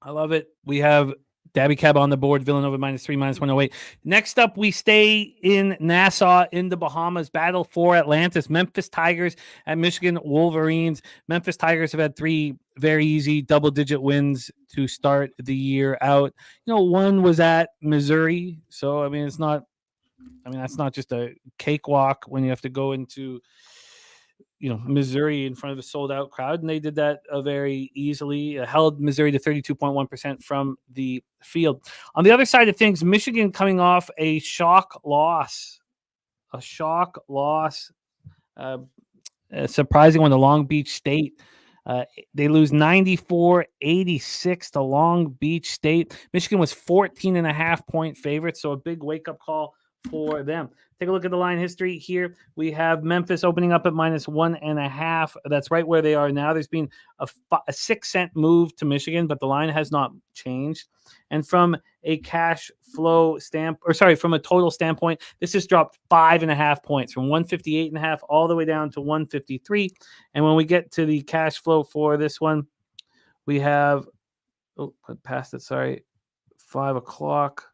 I love it. We have Dabby Cab on the board, Villanova -3, -108. Next up, we stay in Nassau in the Bahamas. Battle for Atlantis. Memphis Tigers at Michigan Wolverines. Memphis Tigers have had 3 very easy double-digit wins to start the year out. One was at Missouri. So, that's not just a cakewalk when you have to go into Missouri in front of a sold-out crowd, and they did that very easily. Held Missouri to 32.1% from the field. On the other side of things, Michigan coming off a shock loss. A surprising one to Long Beach State. They lose 94-86 to Long Beach State. Michigan was 14.5-point favorite, so a big wake-up call for them. Take a look at the line history here. We have Memphis opening up at -1.5. That's right where they are now. There's been a 6-cent move to Michigan, but the line has not changed. And from a from a total standpoint, this has dropped 5.5 points from 158.5 all the way down to 153. And when we get to the cash flow for this one, we have, past it, sorry, 5 o'clock.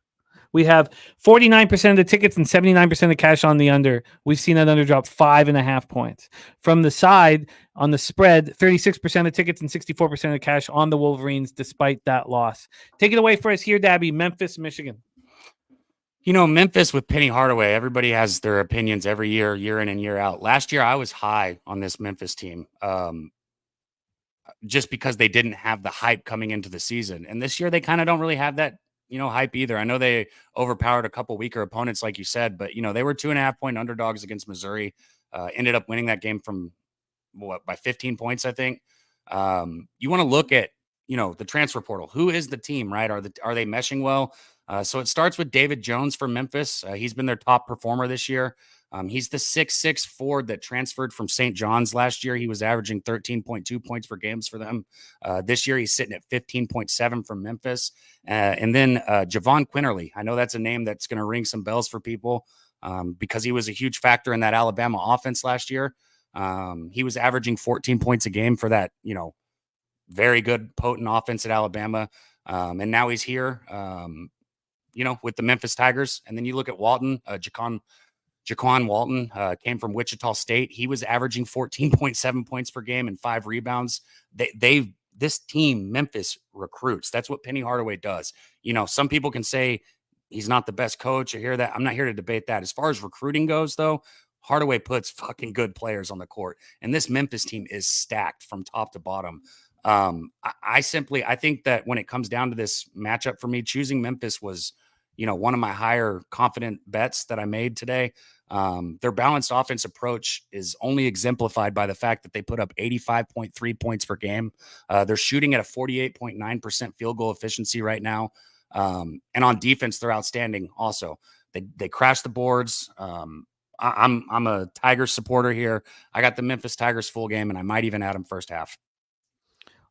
We have 49% of the tickets and 79% of the cash on the under. We've seen that under drop 5.5 points. From the side, on the spread, 36% of tickets and 64% of the cash on the Wolverines, despite that loss. Take it away for us here, Dabby. Memphis, Michigan. Memphis with Penny Hardaway, everybody has their opinions every year in and year out. Last year, I was high on this Memphis team just because they didn't have the hype coming into the season. And this year, they kind of don't really have that hype either. I know they overpowered a couple weaker opponents, like you said, but they were 2.5-point underdogs against Missouri. Ended up winning that game from by 15 points, I think. You want to look at the transfer portal. Who is the team, right? Are they meshing well? So it starts with David Jones for Memphis. He's been their top performer this year. He's the 6'6" forward that transferred from St. John's last year. He was averaging 13.2 points per games for them. This year, he's sitting at 15.7 from Memphis. And then Javon Quinterly. I know that's a name that's going to ring some bells for people because he was a huge factor in that Alabama offense last year. He was averaging 14 points a game for that, very good, potent offense at Alabama. And now he's here, with the Memphis Tigers. And then you look at Walton, Jaquan Walton came from Wichita State. He was averaging 14.7 points per game and 5 rebounds. This team, Memphis, recruits. That's what Penny Hardaway does. Some people can say he's not the best coach. I hear that. I'm not here to debate that. As far as recruiting goes, though, Hardaway puts fucking good players on the court. And this Memphis team is stacked from top to bottom. I think that when it comes down to this matchup for me, choosing Memphis was, one of my higher confident bets that I made today. Their balanced offense approach is only exemplified by the fact that they put up 85.3 points per game. They're shooting at a 48.9% field goal efficiency right now. And on defense, they're outstanding also. They crash the boards. I'm a Tigers supporter here. I got the Memphis Tigers full game, and I might even add them first half.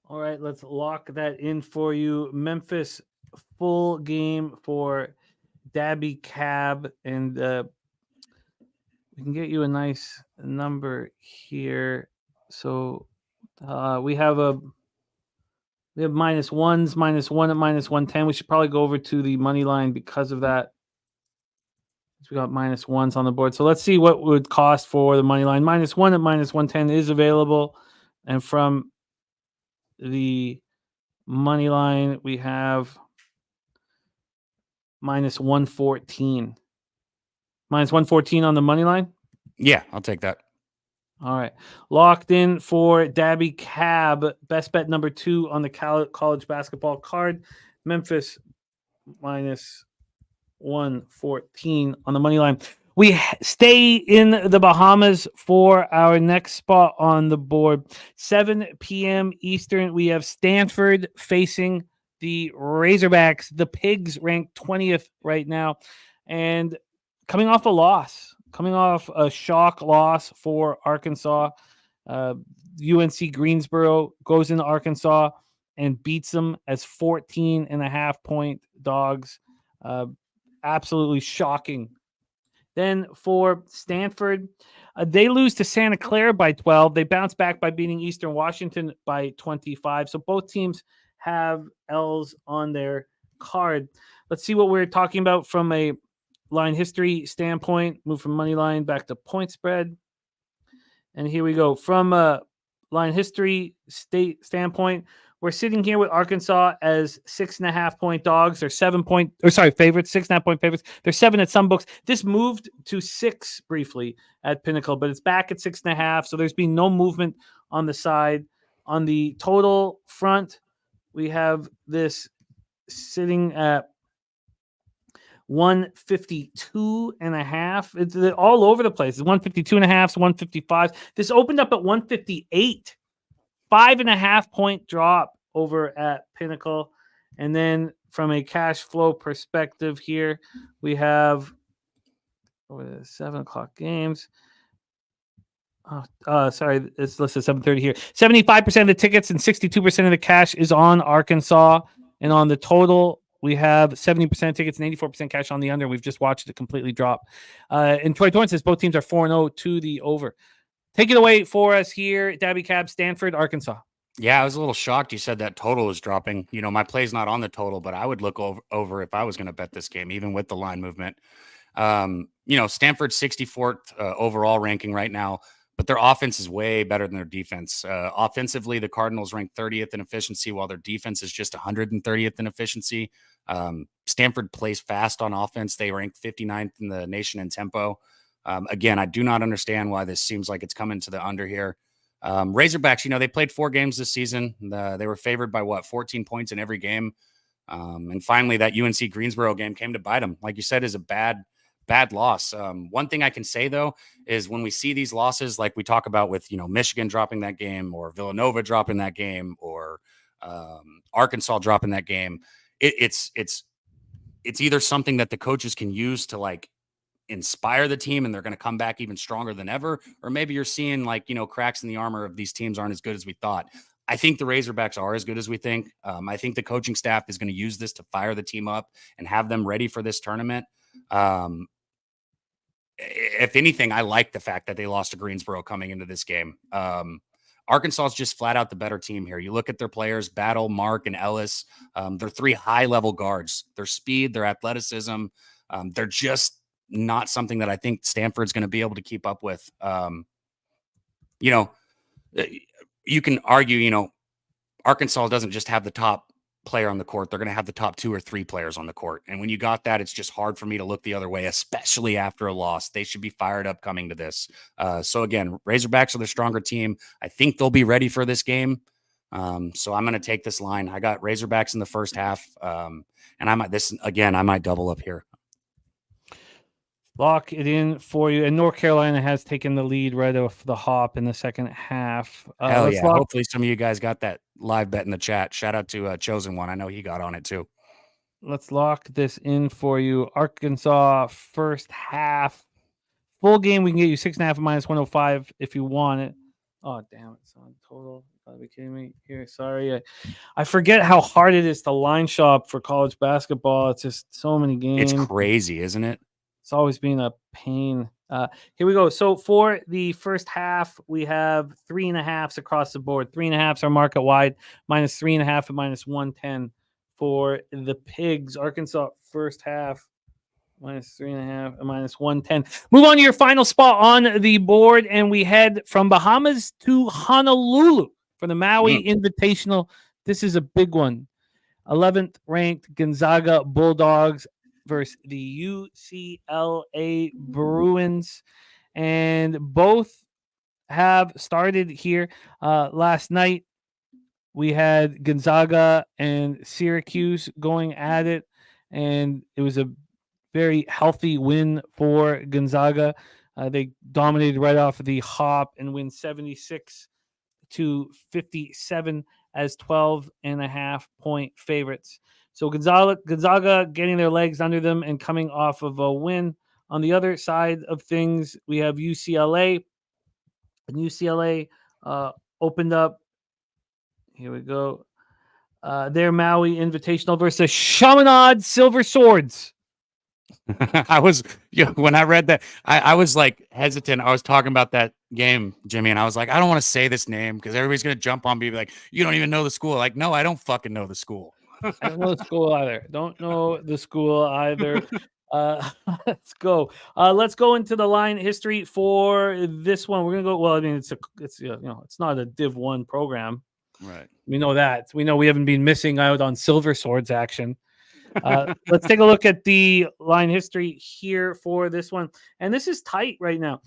All right, let's lock that in for you. Memphis full game for Dabby Cab, and we can get you a nice number here. So we have minus ones, -1 at -110. We should probably go over to the money line because of that. We got -1s on the board. So let's see what it would cost for the money line. -1 at -110 is available. And from the money line, we have -114. -114 on the money line? Yeah, I'll take that. All right. Locked in for Dabby Cab. Best bet number 2 on the college basketball card. Memphis -114 on the money line. We stay in the Bahamas for our next spot on the board. 7 p.m. Eastern. We have Stanford facing the Razorbacks. The Pigs ranked 20th right now. And coming off a shock loss for Arkansas. UNC Greensboro goes into Arkansas and beats them as 14.5-point dogs. Absolutely shocking. Then for Stanford, they lose to Santa Clara by 12. They bounce back by beating Eastern Washington by 25. So both teams have L's on their card. Let's see what we're talking about from a line history standpoint. Move from money line back to point spread. And here we go. From a line history standpoint, we're sitting here with Arkansas as 6.5-point dogs. They're favorites, 6.5-point favorites. They're 7 at some books. This moved to 6 briefly at Pinnacle, but it's back at 6.5. So there's been no movement on the side. On the total front, we have this sitting at 152.5. It's all over the place. It's 152.5, 155. This opened up at 158. 5.5-point drop over at Pinnacle. And then from a cash flow perspective here, we have 7 o'clock games. Sorry, it's listed 7:30 here. 75% of the tickets and 62% of the cash is on Arkansas. And on the total, we have 70% tickets and 84% cash on the under. We've just watched it completely drop. And Troy Torrance says both teams are 4-0 to the over. Take it away for us here, Dabby Cab, Stanford, Arkansas. Yeah, I was a little shocked you said that total is dropping. My play's not on the total, but I would look over if I was going to bet this game, even with the line movement. Stanford's 64th overall ranking right now, but their offense is way better than their defense. Offensively, the Cardinals rank 30th in efficiency, while their defense is just 130th in efficiency. Stanford plays fast on offense. They rank 59th in the nation in tempo. Again, I do not understand why this seems like it's coming to the under here. Razorbacks, they played 4 games this season. They were favored by 14 points in every game. And finally, that UNC Greensboro game came to bite them. Like you said, is a bad loss. One thing I can say, though, is when we see these losses, like we talk about with, Michigan dropping that game or Villanova dropping that game or Arkansas dropping that game, it's either something that the coaches can use to inspire the team and they're going to come back even stronger than ever, or maybe you're seeing cracks in the armor of these teams aren't as good as we thought. I think the Razorbacks are as good as we think. I think the coaching staff is going to use this to fire the team up and have them ready for this tournament. if anything, I like the fact that they lost to Greensboro coming into this game. Arkansas is just flat out the better team here. You look at their players, Battle, Mark, and Ellis. They're 3 high-level guards. Their speed, their athleticism, they're just not something that I think Stanford's going to be able to keep up with. You know, you can argue, Arkansas doesn't just have the top player on the court. They're going to have the top 2 or 3 players on the court. And when you got that, it's just hard for me to look the other way, especially after a loss. They should be fired up coming to this. So again, Razorbacks are the stronger team. I think they'll be ready for this game. So I'm going to take this line. I got Razorbacks in the first half. And I might double up here. Lock it in for you. And North Carolina has taken the lead right off the hop in the second half. Hell yeah. Hopefully some of you guys got that live bet in the chat. Shout out to Chosen One. I know he got on it too. Let's lock this in for you. Arkansas first half. Full game, we can get you 6.5 minus 105 if you want it. Oh, damn it. It's on total. You gotta be kidding me here. Sorry. I forget how hard it is to line shop for college basketball. It's just so many games. It's crazy, isn't it? It's always been a pain. Here we go. So for the first half, we have 3.5s across the board. 3.5s are market wide, minus 3.5 and minus 110 for the Pigs. Arkansas first half, minus 3.5 and minus 110. Move on to your final spot on the board, and we head from Bahamas to Honolulu for the Maui Invitational. This is a big one. 11th ranked Gonzaga Bulldogs versus the UCLA Bruins, and both have started here. Last night we had Gonzaga and Syracuse going at it, and it was a very healthy win for Gonzaga. They dominated right off the hop and win 76-57 as 12.5-point favorites. So Gonzaga getting their legs under them and coming off of a win. On the other side of things, we have UCLA. And UCLA opened up. Here we go. Their Maui Invitational versus Chaminade Silver Swords. When I read that, I was like hesitant. I was talking about that game, Jimmy, and I was like, I don't want to say this name because everybody's going to jump on me like, you don't even know the school. Like, no, I don't fucking know the school. I don't know the school either. Let's go. Let's go into the line history for this one. We're gonna go. Well, I mean, it's not a Div 1 program, right? We know that. We know we haven't been missing out on Silver Swords action. Let's take a look at the line history here for this one, and this is tight right now.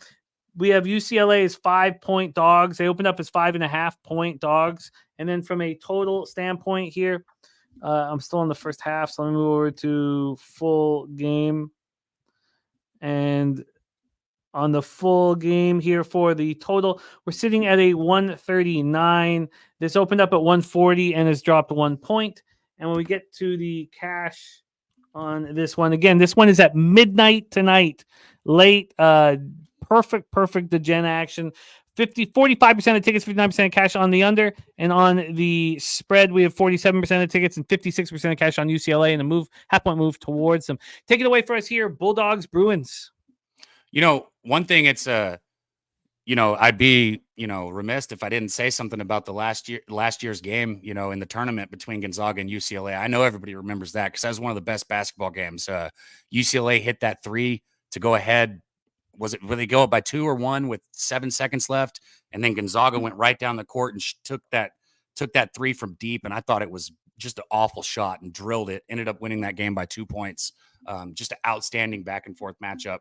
We have UCLA as 5-point dogs. They opened up as 5.5-point dogs, and then from a total standpoint here. I'm still in the first half, so let me move over to full game. And on the full game here for the total, we're sitting at a 139. This opened up at 140 and has dropped 1 point. And when we get to the cash on this one, again, this one is at midnight tonight, late, perfect degen action. 45% of tickets, 59% of cash on the under, and on the spread, we have 47% of tickets and 56% of cash on UCLA, and a half-point move towards them. Take it away for us here, Bulldogs, Bruins. One thing it's I'd be remiss if I didn't say something about the last year's game, in the tournament between Gonzaga and UCLA. I know everybody remembers that because that was one of the best basketball games. UCLA hit that 3 to go ahead. Will they go up by 2 or 1 with 7 seconds left? And then Gonzaga went right down the court and took that 3 from deep. And I thought it was just an awful shot and drilled it. Ended up winning that game by 2 points. Just an outstanding back and forth matchup.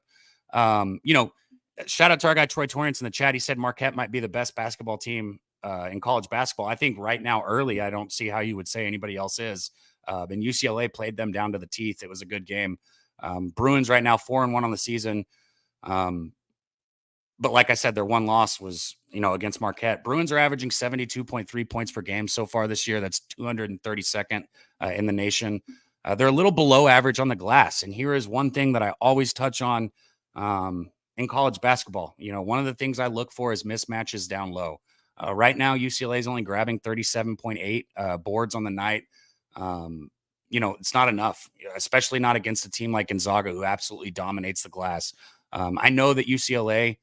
Shout out to our guy Troy Torrance in the chat. He said Marquette might be the best basketball team in college basketball. I think right now, early, I don't see how you would say anybody else is. And UCLA played them down to the teeth. It was a good game. Bruins right now 4-1 on the season. But like I said, their one loss was, against Marquette. Bruins are averaging 72.3 points per game so far this year. That's 232nd in the nation. They're a little below average on the glass. And here is one thing that I always touch on in college basketball. One of the things I look for is mismatches down low. Right now, UCLA is only grabbing 37.8 boards on the night. It's not enough, especially not against a team like Gonzaga, who absolutely dominates the glass. I know that UCLA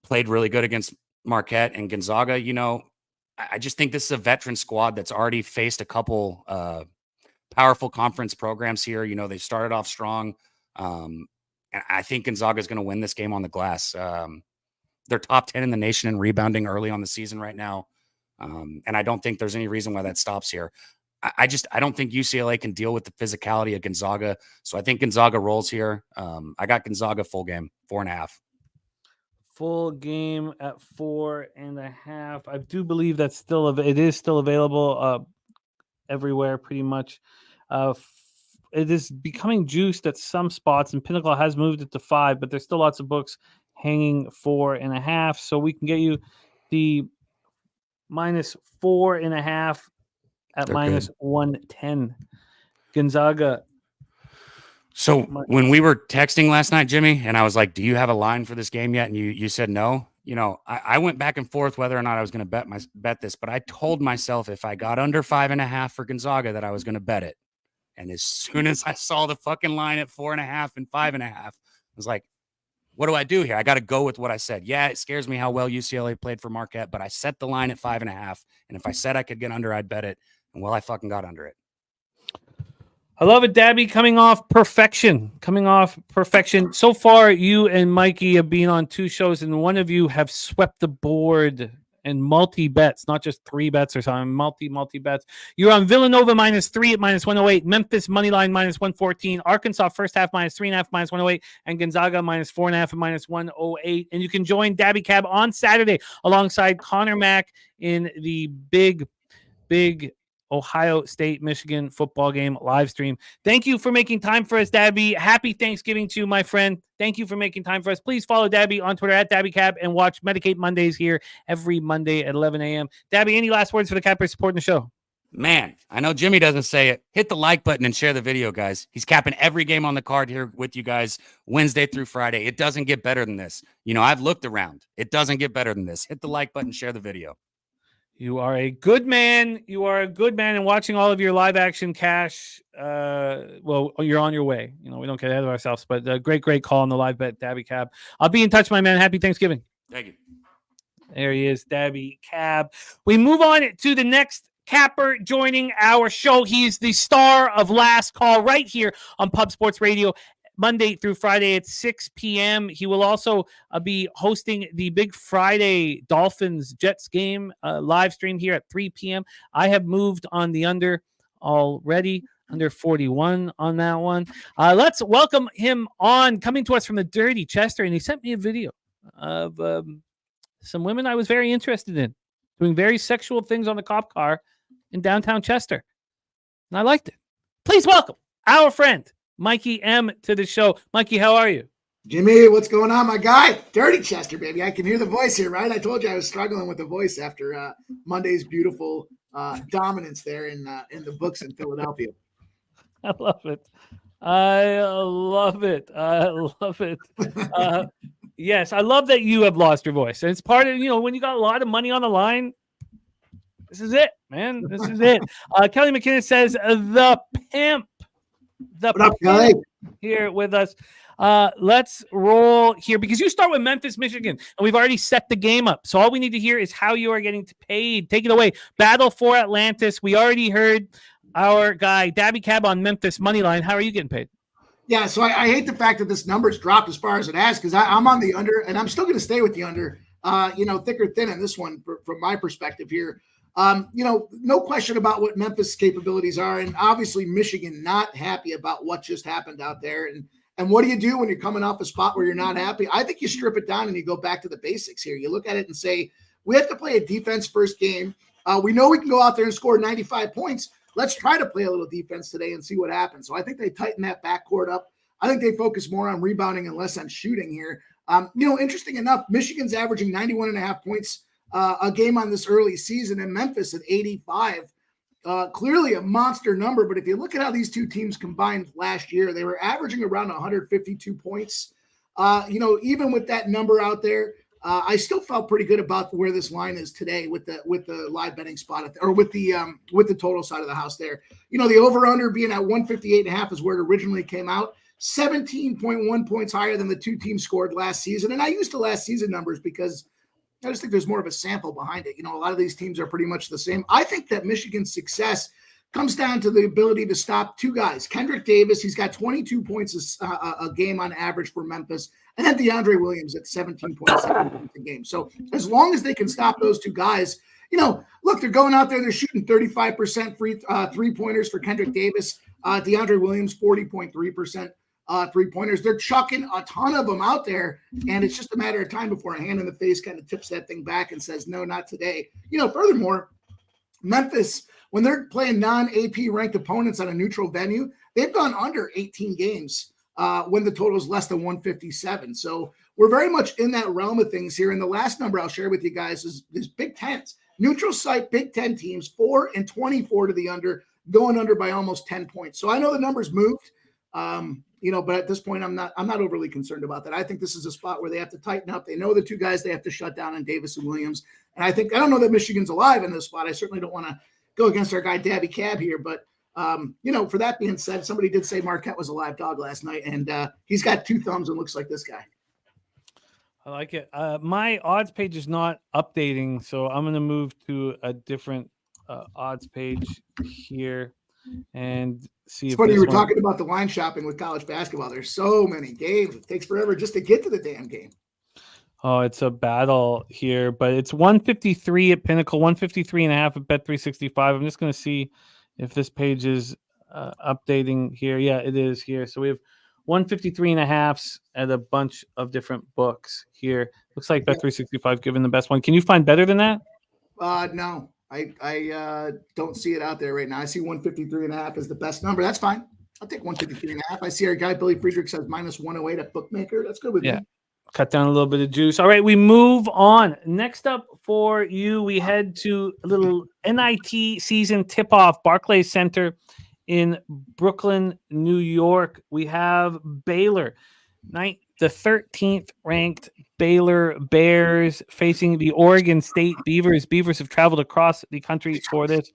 played really good against Marquette and Gonzaga. I just think this is a veteran squad that's already faced a couple powerful conference programs here. They started off strong. And I think Gonzaga is going to win this game on the glass. They're top 10 in the nation in rebounding early on the season right now. And I don't think there's any reason why that stops here. I don't think UCLA can deal with the physicality of Gonzaga. So I think Gonzaga rolls here. I got Gonzaga full game, 4.5. Full game at 4.5. I do believe that's still it is still available everywhere pretty much. It is becoming juiced at some spots, and Pinnacle has moved it to 5, but there's still lots of books hanging 4.5. So we can get you the minus 4.5 at They're minus good. 110. Gonzaga. So when we were texting last night, Jimmy, and I was like, do you have a line for this game yet? And you said no. I went back and forth whether or not I was going to bet this, but I told myself if I got under 5.5 for Gonzaga that I was going to bet it. And as soon as I saw the fucking line at 4.5 and 5.5, I was like, what do I do here? I got to go with what I said. Yeah, it scares me how well UCLA played for Marquette, but I set the line at 5.5. And if I said I could get under, I'd bet it. And well, I fucking got under it. I love it, Dabby. Coming off perfection. So far, you and Mikey have been on 2 shows, and one of you have swept the board and multi-bets, not just 3 bets or something, multi-bets. You're on Villanova -3 at minus 108, Memphis moneyline minus 114, Arkansas first half minus 3.5, minus 108, and Gonzaga minus 4.5 at minus 108. And you can join Dabby Cab on Saturday alongside Connor Mack in the big Ohio State, Michigan football game live stream. Thank you for making time for us, Dabby. Happy Thanksgiving to you, my friend. Thank you for making time for us. Please follow Dabby on Twitter at DabbyCab and watch Medicate Mondays here every Monday at 11 a.m. Dabby, any last words for the Cappers supporting the show? Man, I know Jimmy doesn't say it. Hit the like button and share the video, guys. He's capping every game on the card here with you guys Wednesday through Friday. It doesn't get better than this. I've looked around. It doesn't get better than this. Hit the like button, share the video. You are a good man. And watching all of your live action cash. Well, you're on your way. We don't get ahead of ourselves, but great call on the live bet, Dabby Cab. I'll be in touch, my man. Happy Thanksgiving. Thank you. There he is, Dabby Cab. We move on to the next capper joining our show. He is the star of Last Call right here on Pub Sports Radio, Monday through Friday at 6 p.m. He will also be hosting the Big Friday Dolphins-Jets game live stream here at 3 p.m. I have moved on the under already, under 41 on that one. Let's welcome him on, coming to us from the Dirty Chester, and he sent me a video of some women I was very interested in, doing very sexual things on the cop car in downtown Chester. And I liked it. Please welcome our friend, Mikey M, to the show. Mikey, how are you? Jimmy, what's going on, my guy? Dirty Chester, baby. I can hear the voice here, right? I told you I was struggling with the voice after Monday's beautiful dominance there in the books in Philadelphia. I love it. Yes, I love that you have lost your voice. And it's part of, when you got a lot of money on the line, this is it, man. This is it. Kelly McKinnon says, the pimp. The pimp here with us. Let's roll here because you start with Memphis, Michigan, and we've already set the game up. So all we need to hear is how you are getting paid. Take it away. Battle for Atlantis. We already heard our guy, Dabby Cab, on Memphis Moneyline. How are you getting paid? Yeah, so I hate the fact that this number's dropped as far as it has because I'm on the under, and I'm still going to stay with the under, thick or thin in this one from my perspective here. No question about what Memphis' capabilities are, and obviously Michigan not happy about what just happened out there. And what do you do when you're coming off a spot where you're not happy? I think you strip it down and you go back to the basics here. You look at it and say, we have to play a defense-first game. We know we can go out there and score 95 points. Let's try to play a little defense today and see what happens. So I think they tighten that backcourt up. I think they focus more on rebounding and less on shooting here. Interesting enough, Michigan's averaging 91.5 points a game on this early season, and Memphis at 85. Clearly a monster number, but if you look at how these two teams combined last year, they were averaging around 152 points. Even with that number out there, I still felt pretty good about where this line is today with the live betting spot or with the total side of the house there. The over under being at 158.5 is where it originally came out. 17.1 points higher than the two teams scored last season. And I used the last season numbers because I just think there's more of a sample behind it. You know, a lot of these teams are pretty much the same. I think that Michigan's success comes down to the ability to stop two guys. Kendrick Davis, he's got 22 points a game on average for Memphis, and then DeAndre Williams at 17.7 points a game. So as long as they can stop those two guys, you know, look, they're going out there, they're shooting 35% free three-pointers for Kendrick Davis. DeAndre Williams, 40.3% three-pointers. They're chucking a ton of them out there, and it's just a matter of time before a hand in the face kind of tips that thing back and says, no, not today. You know, furthermore, Memphis, when they're playing non-AP ranked opponents on a neutral venue, they've gone under 18 games when the total is less than 157. So we're very much in that realm of things here. And the last number I'll share with you guys is Big Tens. Neutral site Big Ten teams, 4-24 to the under, going under by almost 10 points. So I know the numbers moved, you know, but at this point, I'm not overly concerned about that. I think this is a spot where they have to tighten up. They know the two guys they have to shut down in Davis and Williams. And I don't know that Michigan's alive in this spot. I certainly don't want to go against our guy Dabby Cab here, but you know, for that being said, somebody did say Marquette was a live dog last night, and he's got two thumbs and looks like this guy. I like it. My odds page is not updating, so I'm going to move to a different odds page here and see. It's if funny this you were one... talking about the line shopping with college basketball. There's so many games. It takes forever just to get to the damn game. Oh, it's a battle here, but it's 153 at Pinnacle, 153.5 at Bet365. I'm just going to see if this page is updating here. Yeah, it is here. So we have 153.5 at a bunch of different books here. Looks like Bet365 giving the best one. Can you find better than that? No, I don't see it out there right now. I see 153.5 as the best number. That's fine. I'll take 153.5. I see our guy Billy Friedrich says minus 108 at Bookmaker. That's good with me. Cut down a little bit of juice. All right, we move on. Next up for you, we head to a little NIT season tip-off, Barclays Center in Brooklyn, New York. We have Baylor, the 13th ranked Baylor Bears facing the Oregon State Beavers. Beavers have traveled across the country for this.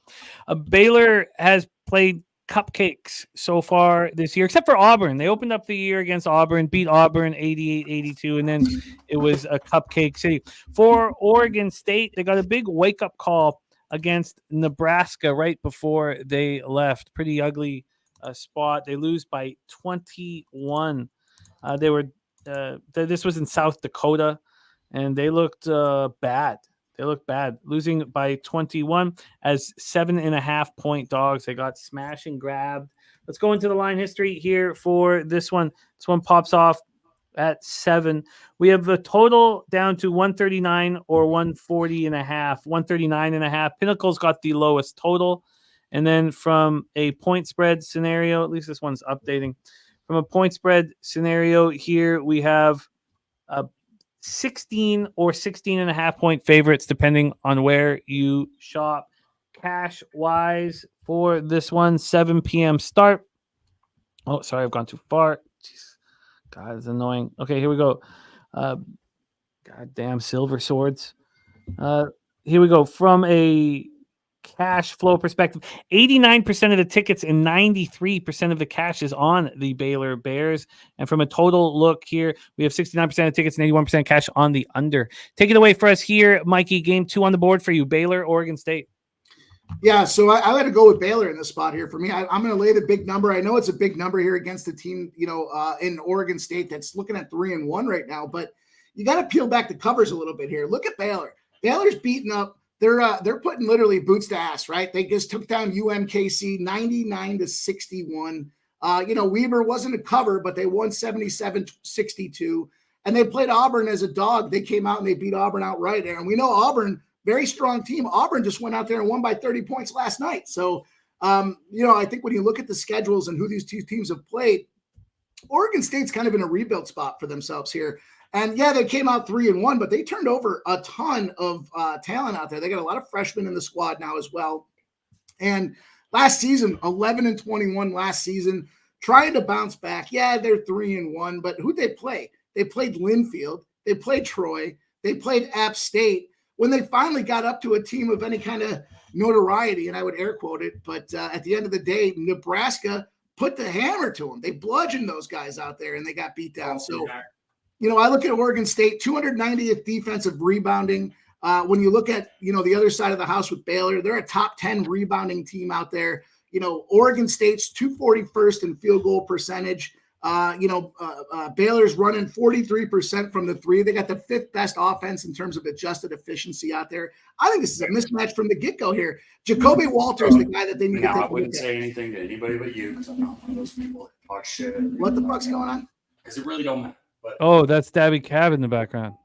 Baylor has played cupcakes so far this year, except for Auburn. They opened up the year against Auburn, beat Auburn 88-82, and then it was a cupcake city. For Oregon State, they got a big wake-up call against Nebraska right before they left. Pretty ugly spot. They lose by 21. This was in South Dakota, and they looked bad. They look bad, losing by 21 as 7.5-point dogs. They got smash and grabbed. Let's go into the line history here for this one. This one pops off at 7. We have the total down to 139 or 140.5, 139.5. Pinnacle's got the lowest total. And then from a point spread scenario, at least this one's updating. From a point spread scenario here, we have 16 or 16.5-point favorites, depending on where you shop. Cash wise for this one, 7 p.m. start. Oh, sorry, I've gone too far. Jeez. God, it's annoying. Okay, here we go. Goddamn silver swords. Here we go. From a cash flow perspective, 89% of the tickets and 93% of the cash is on the Baylor Bears. And from a total look here, we have 69% of tickets and 81% cash on the under. Take it away for us here, Mikey. Game 2 on the board for you, Baylor, Oregon State. Yeah, so I got to go with Baylor in this spot here. For me, I'm going to lay the big number. I know it's a big number here against the team, you know, in Oregon State that's looking at 3-1 right now. But you got to peel back the covers a little bit here. Look at Baylor. Baylor's beating up. They're putting literally boots to ass, right? They just took down UMKC 99-61. You know, Weber wasn't a cover, but they won 77-62. And they played Auburn as a dog. They came out and they beat Auburn outright there. And we know Auburn, very strong team. Auburn just went out there and won by 30 points last night. So, you know, I think when you look at the schedules and who these two teams have played, Oregon State's kind of in a rebuild spot for themselves here. And yeah, they came out 3-1, but they turned over a ton of talent out there. They got a lot of freshmen in the squad now as well. And last season, 11-21 last season, trying to bounce back. Yeah, they're 3-1, but who'd they play? They played Linfield. They played Troy. They played App State. When they finally got up to a team of any kind of notoriety, and I would air quote it, but at the end of the day, Nebraska put the hammer to them. They bludgeoned those guys out there, and they got beat down. So, I look at Oregon State, 290th defensive rebounding. When you look at, the other side of the house with Baylor, they're a top 10 rebounding team out there. Oregon State's 241st in field goal percentage. Baylor's running 43% from the three. They got the 5th best offense in terms of adjusted efficiency out there. I think this is a mismatch from the get-go here. Jacoby Walter is the guy that they need to take a look at. I wouldn't say anything to anybody but you because I'm not one of those people that talk shit. What the fuck's going on? Because it really don't matter. But Oh, that's Dabby Cab in the background.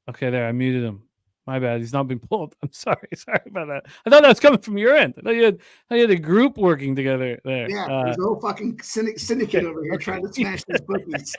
Okay, there. I muted him. My bad. He's not been pulled. I'm sorry. Sorry about that. I thought that was coming from your end. I thought you had a group working together there. Yeah, there's a whole fucking syndicate over here trying to smash these bookies.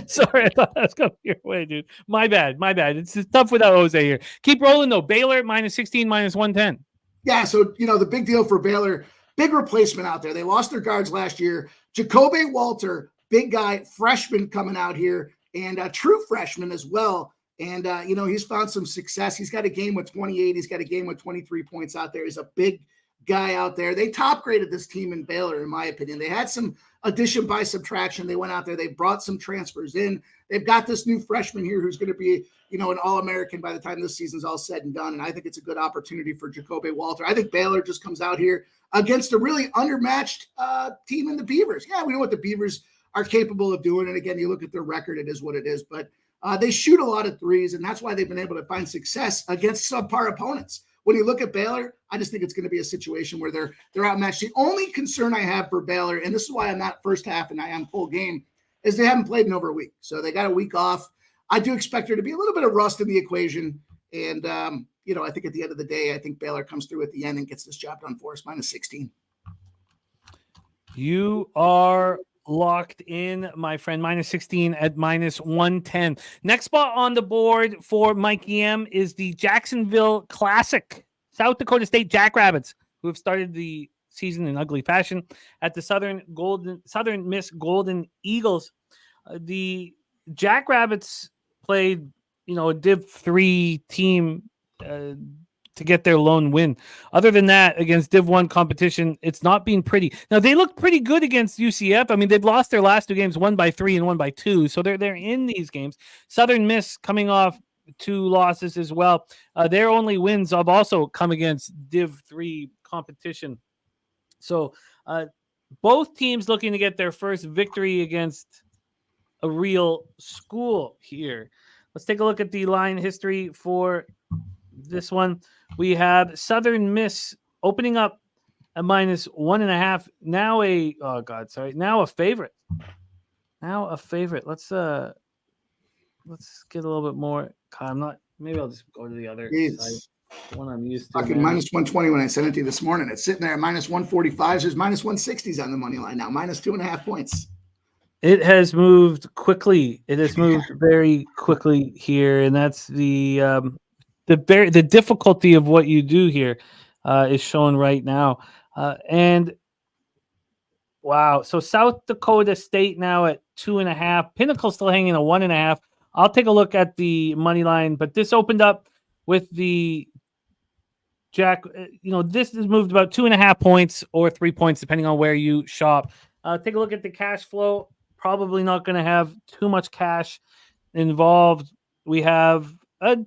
Sorry, I thought that was coming your way, dude. My bad. It's tough without Jose here. Keep rolling, though. Baylor, -16, -110. Yeah, so, the big deal for Baylor, big replacement out there. They lost their guards last year. Jacoby Walter, big guy, freshman coming out here, and a true freshman as well. And, he's found some success. He's got a game with 28. He's got a game with 23 points out there. He's a big guy out there. They top graded this team in Baylor, in my opinion. They had some addition by subtraction. They went out there. They brought some transfers in. They've got this new freshman here who's going to be, an All-American by the time this season's all said and done. And I think it's a good opportunity for Jacoby Walter. I think Baylor just comes out here against a really undermatched team in the Beavers. Yeah, we know what the Beavers are capable of doing. And again, you look at their record, it is what it is. But they shoot a lot of threes, and that's why they've been able to find success against subpar opponents. When you look at Baylor, I just think it's going to be a situation where they're outmatched. The only concern I have for Baylor, and this is why I'm not first half and I am full game, is they haven't played in over a week. So they got a week off. I do expect there to be a little bit of rust in the equation. And, I think at the end of the day, I think Baylor comes through at the end and gets this job done for us, -16. You are locked in, my friend. -16 at -110. Next spot on the board for Mikey M is the Jacksonville Classic. South Dakota State Jackrabbits, who have started the season in ugly fashion, at the Southern Miss Golden Eagles. The Jackrabbits played, a Div 3 team to get their lone win. Other than that, against Div 1 competition, it's not been pretty. Now, they look pretty good against UCF. I mean, they've lost their last 2 games, 1 by 3 and 1 by 2. So they're in these games. Southern Miss coming off 2 losses as well. Their only wins have also come against Div 3 competition. So both teams looking to get their first victory against a real school here. Let's take a look at the line history for this one. We have Southern Miss opening up a -1.5. Now now a favorite. Let's get a little bit more. God, maybe I'll just go to the other side. The one I'm used to. Fucking -120 when I sent it to you this morning. It's sitting there at -145. There's -160s on the money line now, -2.5 points. It has moved quickly. It has moved very quickly here, and that's the difficulty of what you do here is shown right now. And wow, so South Dakota State now at 2.5. Pinnacle still hanging a 1.5. I'll take a look at the money line, but this opened up with the Jack. This has moved about 2.5 points or 3 points depending on where you shop. Take a look at the cash flow. Probably not going to have too much cash involved. We have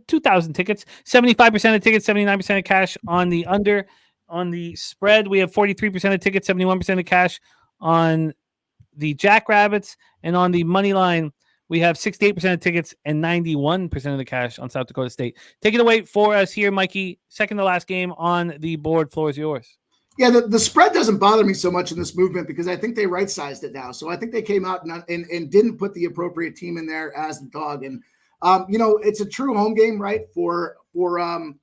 2,000 tickets, 75% of tickets, 79% of cash on the under. On the spread, we have 43% of tickets, 71% of cash on the Jackrabbits. And on the money line, we have 68% of tickets and 91% of the cash on South Dakota State. Take it away for us here, Mikey. Second to last game on the board. Floor is yours. Yeah, the spread doesn't bother me so much in this movement because I think they right-sized it now. So I think they came out and didn't put the appropriate team in there as the dog. And, it's a true home game, right, for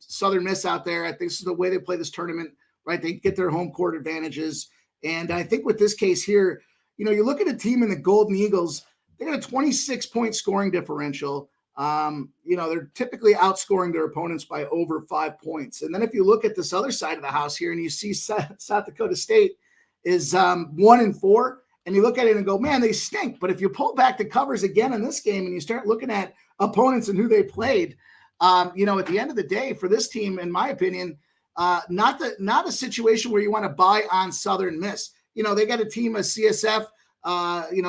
Southern Miss out there. I think this is the way they play this tournament, right? They get their home court advantages. And I think with this case here, you look at a team in the Golden Eagles, they got a 26-point scoring differential. They're typically outscoring their opponents by over 5 points. And then if you look at this other side of the house here and you see South Dakota State is 1-4, and you look at it and go, man, they stink. But if you pull back the covers again in this game and you start looking at opponents and who they played, at the end of the day for this team, in my opinion, not a situation where you want to buy on Southern Miss. they got a team, a CSF,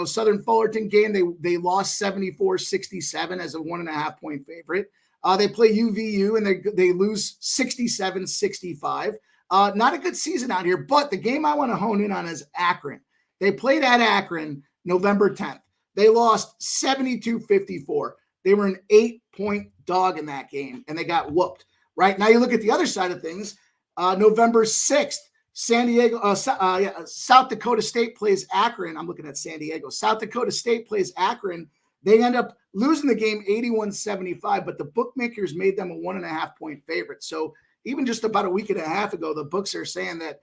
Southern Fullerton game. They lost 74-67 as a 1.5 point favorite. They play UVU and they lose 67-65. Not a good season out here, but the game I want to hone in on is Akron. They played at Akron November 10th. They lost 72-54. They were an 8-point dog in that game, and they got whooped. Right now, you look at the other side of things. November 6th, South Dakota State plays Akron. I'm looking at San Diego. South Dakota State plays Akron. They end up losing the game 81-75, but the bookmakers made them a 1.5 point favorite. So even just about a week and a half ago, the books are saying that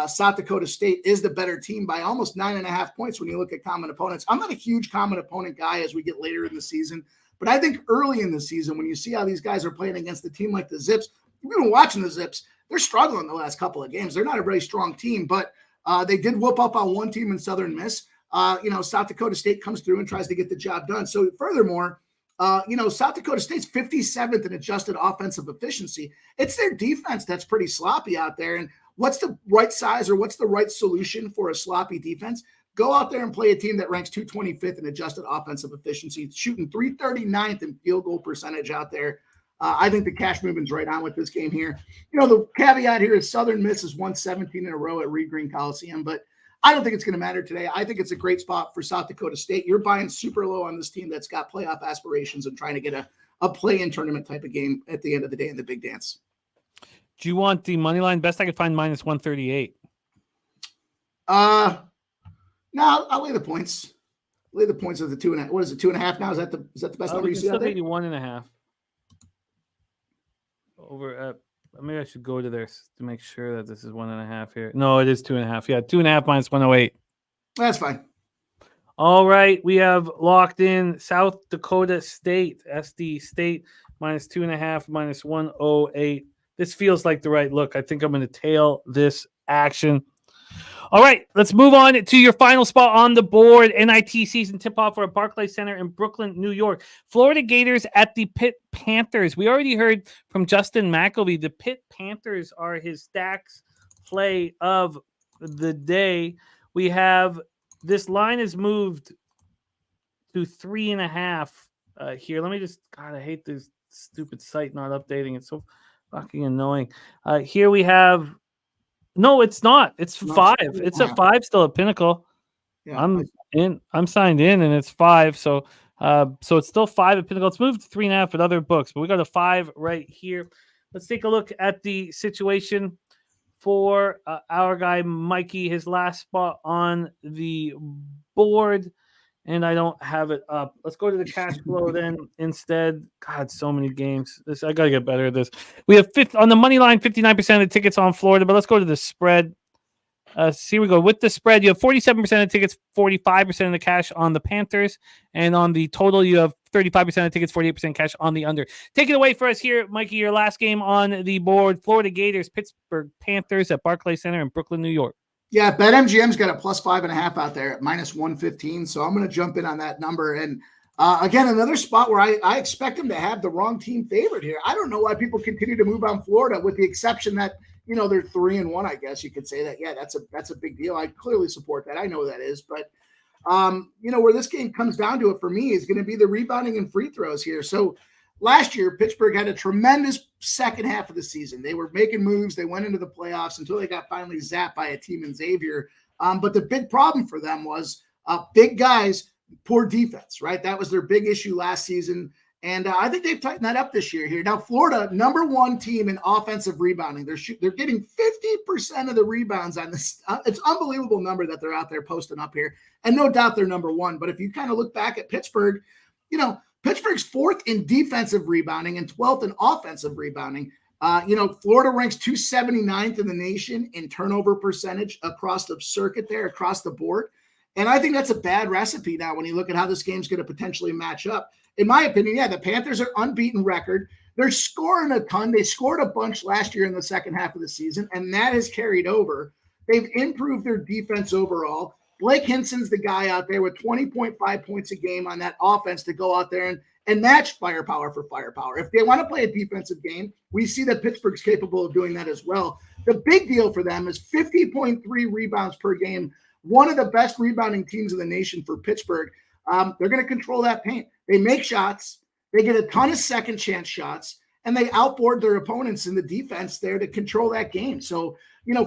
South Dakota State is the better team by almost 9.5 points when you look at common opponents. I'm not a huge common opponent guy as we get later in the season, but I think early in the season, when you see how these guys are playing against a team like the Zips, we've been watching the Zips. They're struggling the last couple of games. They're not a very strong team, but they did whoop up on one team in Southern Miss. South Dakota State comes through and tries to get the job done. So furthermore, South Dakota State's 57th in adjusted offensive efficiency. It's their defense that's pretty sloppy out there. And what's the right size or what's the right solution for a sloppy defense? Go out there and play a team that ranks 225th in adjusted offensive efficiency, shooting 339th in field goal percentage out there. I think the cash movement's right on with this game here. The caveat here is Southern Miss has won 17 in a row at Reed Green Coliseum, but I don't think it's going to matter today. I think it's a great spot for South Dakota State. You're buying super low on this team that's got playoff aspirations and trying to get a play-in tournament type of game at the end of the day in the big dance. Do you want the money line? Best I could find -138. No, I'll lay the points. Lay the points of the 2.5. What is it? 2.5 now? Is that the best number you see out there? 1.5. Over at maybe I should go to there to make sure that this is 1.5 here. No, it is 2.5. Yeah, 2.5 -108. That's fine. All right, we have locked in South Dakota State, SD State -2.5 -108. This feels like the right look. I think I'm going to tail this action. All right, let's move on to your final spot on the board. NIT season tip-off for a Barclays Center in Brooklyn, New York. Florida Gators at the Pitt Panthers. We already heard from Justin McElvey. The Pitt Panthers are his stacks play of the day. We have this line is moved to 3.5 here. Let me just, God, I hate this stupid site not updating. It's so fucking annoying. Here we have, no, it's not. It's 5. It's a 5 still at Pinnacle. Yeah, I'm signed in and it's 5. So it's still 5 at Pinnacle. It's moved to 3.5 at other books, but we got a 5 right here. Let's take a look at the situation for our guy Mikey, his last spot on the board, and I don't have it up. Let's go to the cash flow then instead. God, so many games. I gotta get better at this. We have on the money line, 59% of the tickets on Florida, but let's go to the spread. Here we go. With the spread, you have 47% of the tickets, 45% of the cash on the Panthers, and on the total, you have 35% of tickets, 48% cash on the under. Take it away for us here, Mikey, your last game on the board. Florida Gators, Pittsburgh Panthers at Barclays Center in Brooklyn, New York. Yeah, BetMGM's got a +5.5 out there at -115, so I'm going to jump in on that number. And again, another spot where I expect them to have the wrong team favored here. I don't know why people continue to move on Florida, with the exception that, they're 3-1, I guess you could say that. Yeah, that's a big deal. I clearly support that. I know that is, but where this game comes down to it for me is going to be the rebounding and free throws here. So last year, Pittsburgh had a tremendous second half of the season. They were making moves. They went into the playoffs until they got finally zapped by a team in Xavier. But the big problem for them was big guys, poor defense, right? That was their big issue last season. And I think they've tightened that up this year here. Now, Florida, number 1 team in offensive rebounding. They're getting 50% of the rebounds on this. It's unbelievable number that they're out there posting up here. And no doubt they're number 1. But if you kind of look back at Pittsburgh, Pittsburgh's 4th in defensive rebounding and 12th in offensive rebounding. Florida ranks 279th in the nation in turnover percentage across the circuit there, across the board. And I think that's a bad recipe now when you look at how this game's going to potentially match up. In my opinion, yeah, the Panthers are unbeaten record. They're scoring a ton. They scored a bunch last year in the second half of the season, and that has carried over. They've improved their defense overall. Blake Hinson's the guy out there with 20.5 points a game on that offense to go out there and match firepower for firepower. If they want to play a defensive game, we see that Pittsburgh's capable of doing that as well. The big deal for them is 50.3 rebounds per game one of the best rebounding teams in the nation for Pittsburgh. They're going to control that paint. They make shots. They get a ton of second chance shots, and they outboard their opponents in the defense there to control that game. So,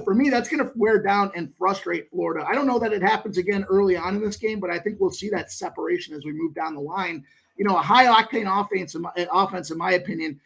for me, that's going to wear down and frustrate Florida. I don't know that it happens again early on in this game, but I think we'll see that separation as we move down the line. A high-octane offense, in my opinion,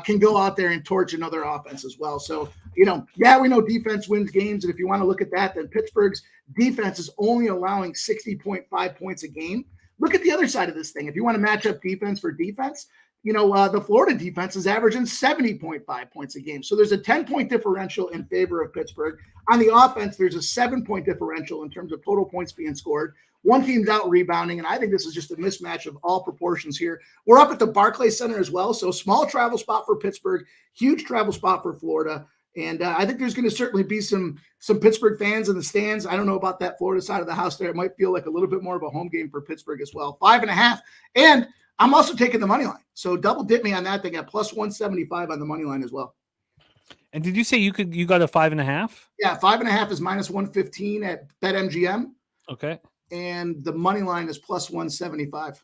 can go out there and torch another offense as well. So, we know defense wins games. And if you want to look at that, then Pittsburgh's defense is only allowing 60.5 points a game. Look at the other side of this thing. If you want to match up defense for defense, the Florida defense is averaging 70.5 points a game. So there's a 10-point differential in favor of Pittsburgh. On the offense, there's a 7-point differential in terms of total points being scored. One team's out rebounding, and I think this is just a mismatch of all proportions here. We're up at the Barclays Center as well, so small travel spot for Pittsburgh, huge travel spot for Florida. And I think there's going to certainly be some Pittsburgh fans in the stands. I don't know about that Florida side of the house there. It might feel like a little bit more of a home game for Pittsburgh as well. 5.5. And I'm also taking the money line. So double dip me on that. They got plus 175 on the money line as well. And did you say you got a 5.5? Yeah, 5.5 is minus 115 at BetMGM. Okay. And the money line is plus 175.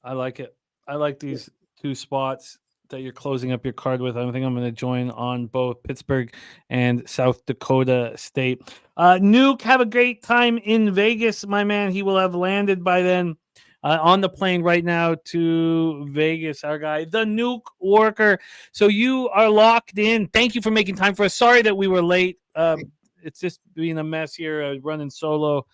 I like it. I like these two spots that you're closing up your card with. I think I'm going to join on both Pittsburgh and South Dakota State. Nuke, have a great time in Vegas, my man. He will have landed by then on the plane right now to Vegas, our guy, the Nuke worker. So you are locked in. Thank you for making time for us. Sorry that we were late. It's just being a mess here, running solo.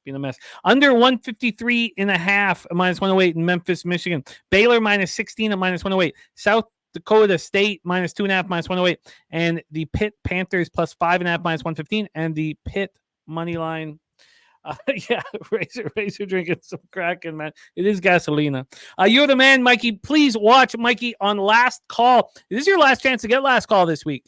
Being a mess. Under 153.5 at minus 108 in Memphis, Michigan. Baylor minus 16 at minus 108. South Dakota State minus 2.5 minus 108. And the Pitt Panthers plus 5.5 minus 115. And the Pitt money line. Razor drinking some Kraken, man. It is Gasolina. You're the man, Mikey. Please watch Mikey on Last Call. This is your last chance to get Last Call this week.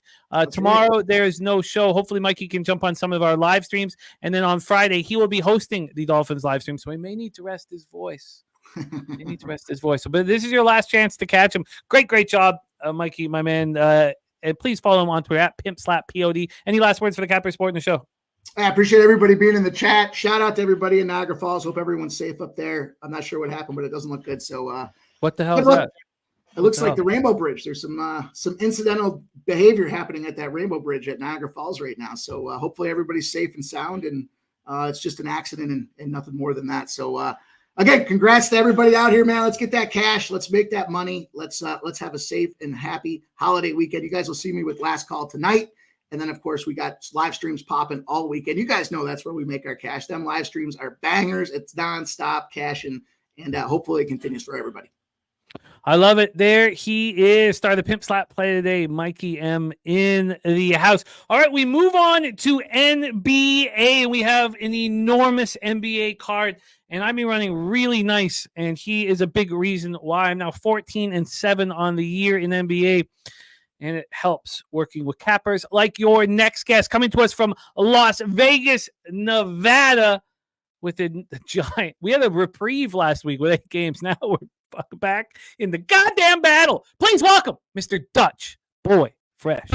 Tomorrow there's no show. Hopefully Mikey can jump on some of our live streams, and then on Friday he will be hosting the Dolphins live stream, so he may need to rest his voice. But this is your last chance to catch him. Great job, Mikey, my man. And please follow him on Twitter at PimpSlapPod. Any last words for the Capper Sport in the show? I appreciate everybody being in the chat. Shout out to everybody in Niagara Falls. Hope everyone's safe up there. I'm not sure what happened, but it doesn't look good. So what the hell is that? It looks like the Rainbow Bridge. There's some incidental behavior happening at that Rainbow Bridge at Niagara Falls right now. So hopefully everybody's safe and sound, and it's just an accident and nothing more than that. So again, congrats to everybody out here, man. Let's get that cash. Let's make that money. Let's have a safe and happy holiday weekend. You guys will see me with Last Call tonight. And then, of course, we got live streams popping all weekend. You guys know that's where we make our cash. Them live streams are bangers. It's nonstop cash, and hopefully it continues for everybody. I love it. There he is. Star of the Pimp Slap play today. Mikey M in the house. All right, we move on to NBA. We have an enormous NBA card, and I've been running really nice, and he is a big reason why I'm now 14-7 on the year in NBA. And it helps working with cappers like your next guest, coming to us from Las Vegas, Nevada, with the giant. We had a reprieve last week with 8 games. Now we're back in the goddamn battle. Please welcome Mr. Dutch Boy Fresh.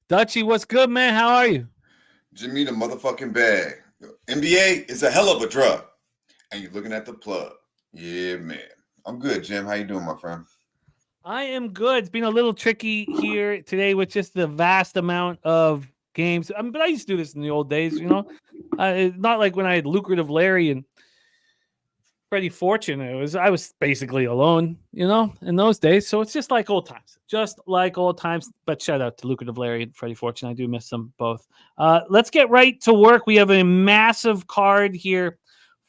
Dutchy, what's good, man? How are you? Jimmy the motherfucking bag. NBA is a hell of a drug. And you're looking at the plug. Yeah, man. I'm good, Jim. How you doing, my friend? I am good. It's been a little tricky here today with just the vast amount of games. But I used to do this in the old days, you know. Not like when I had Lucrative Larry and Freddie Fortune. I was basically alone, you know, in those days. So it's just like old times. But shout out to Lucrative Larry and Freddie Fortune. I do miss them both. Let's get right to work. We have a massive card here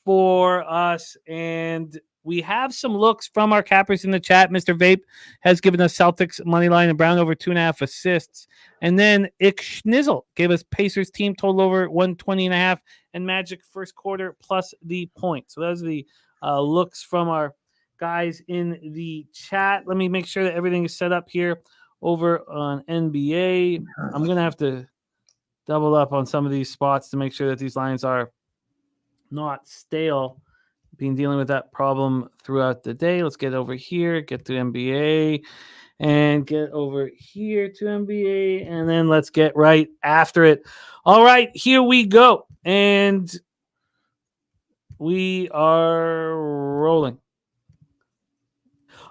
for us, and we have some looks from our cappers in the chat. Mr. Vape has given us Celtics money line and Brown over 2.5 assists, and then Ick Schnizzle gave us Pacers team total over 120.5 and Magic first quarter plus the point. So those are the looks from our guys in the chat. Let me make sure that everything is set up here over on NBA. I'm gonna have to double up on some of these spots to make sure that these lines are not stale Been dealing with that problem throughout the day. Let's get over here, get to NBA, and get over here to NBA, and then let's get right after it. All right, here we go. And we are rolling.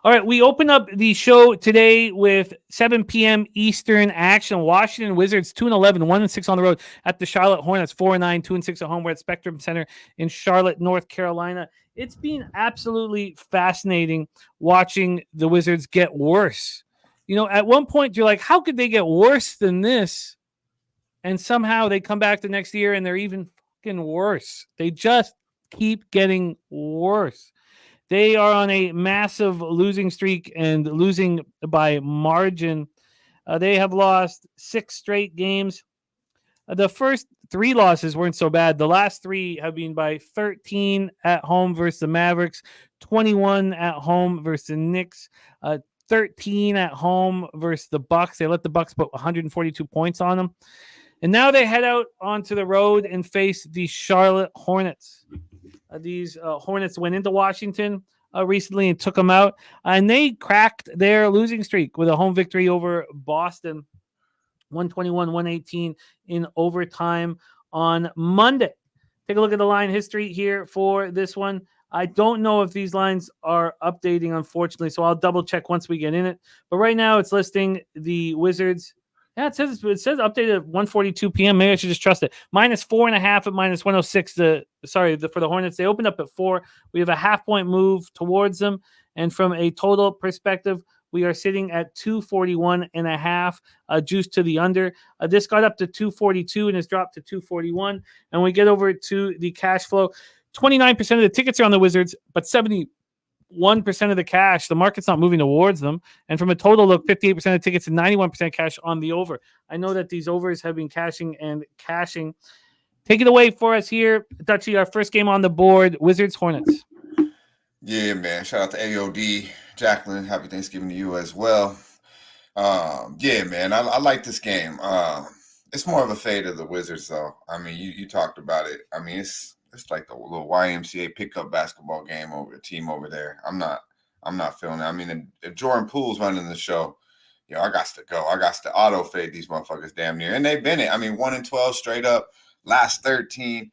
All right, we open up the show today with 7 p.m. Eastern action. Washington Wizards 2-11, 1-6 on the road at the Charlotte Hornets, 4-9, 2-6 at home. We're at Spectrum Center in Charlotte, North Carolina. It's been absolutely fascinating watching the Wizards get worse. You know, at one point you're like, how could they get worse than this? And somehow they come back the next year and they're even fucking worse. They just keep getting worse. They are on a massive losing streak and losing by margin. They have lost 6 straight games. The first 3 losses weren't so bad. The last 3 have been by 13 at home versus the Mavericks, 21 at home versus the Knicks, 13 at home versus the Bucks. They let the Bucks put 142 points on them. And now they head out onto the road and face the Charlotte Hornets. These Hornets went into Washington recently and took them out. And they cracked their losing streak with a home victory over Boston, 121-118 in overtime on Monday. Take a look at the line history here for this one. I don't know if these lines are updating, unfortunately, so I'll double check once we get in it. But right now it's listing the Wizards. Yeah, it says updated at 1:42 p.m. Maybe I should just trust it. -4.5 at -106. For the Hornets, they opened up at 4. We have a half-point move towards them, and from a total perspective, we are sitting at 241.5, juiced to the under. This got up to 242 and has dropped to 241. And we get over to the cash flow. 29% of the tickets are on the Wizards, but 71% of the cash, the market's not moving towards them. And from a total look, 58% of tickets and 91% cash on the over. I know that these overs have been cashing and cashing. Take it away for us here, Dutchie, our first game on the board, Wizards Hornets. Yeah, man. Shout out to AOD. Jacqueline, happy Thanksgiving to you as well. Yeah, man, I like this game. It's more of a fade of the Wizards, though. I mean, you talked about it. I mean, it's like the little YMCA pickup basketball game over the team over there. I'm not feeling it. I mean, if Jordan Poole's running the show, I got to go. I got to auto fade these motherfuckers damn near. And they've been it. I mean, 1-12 straight up, last 13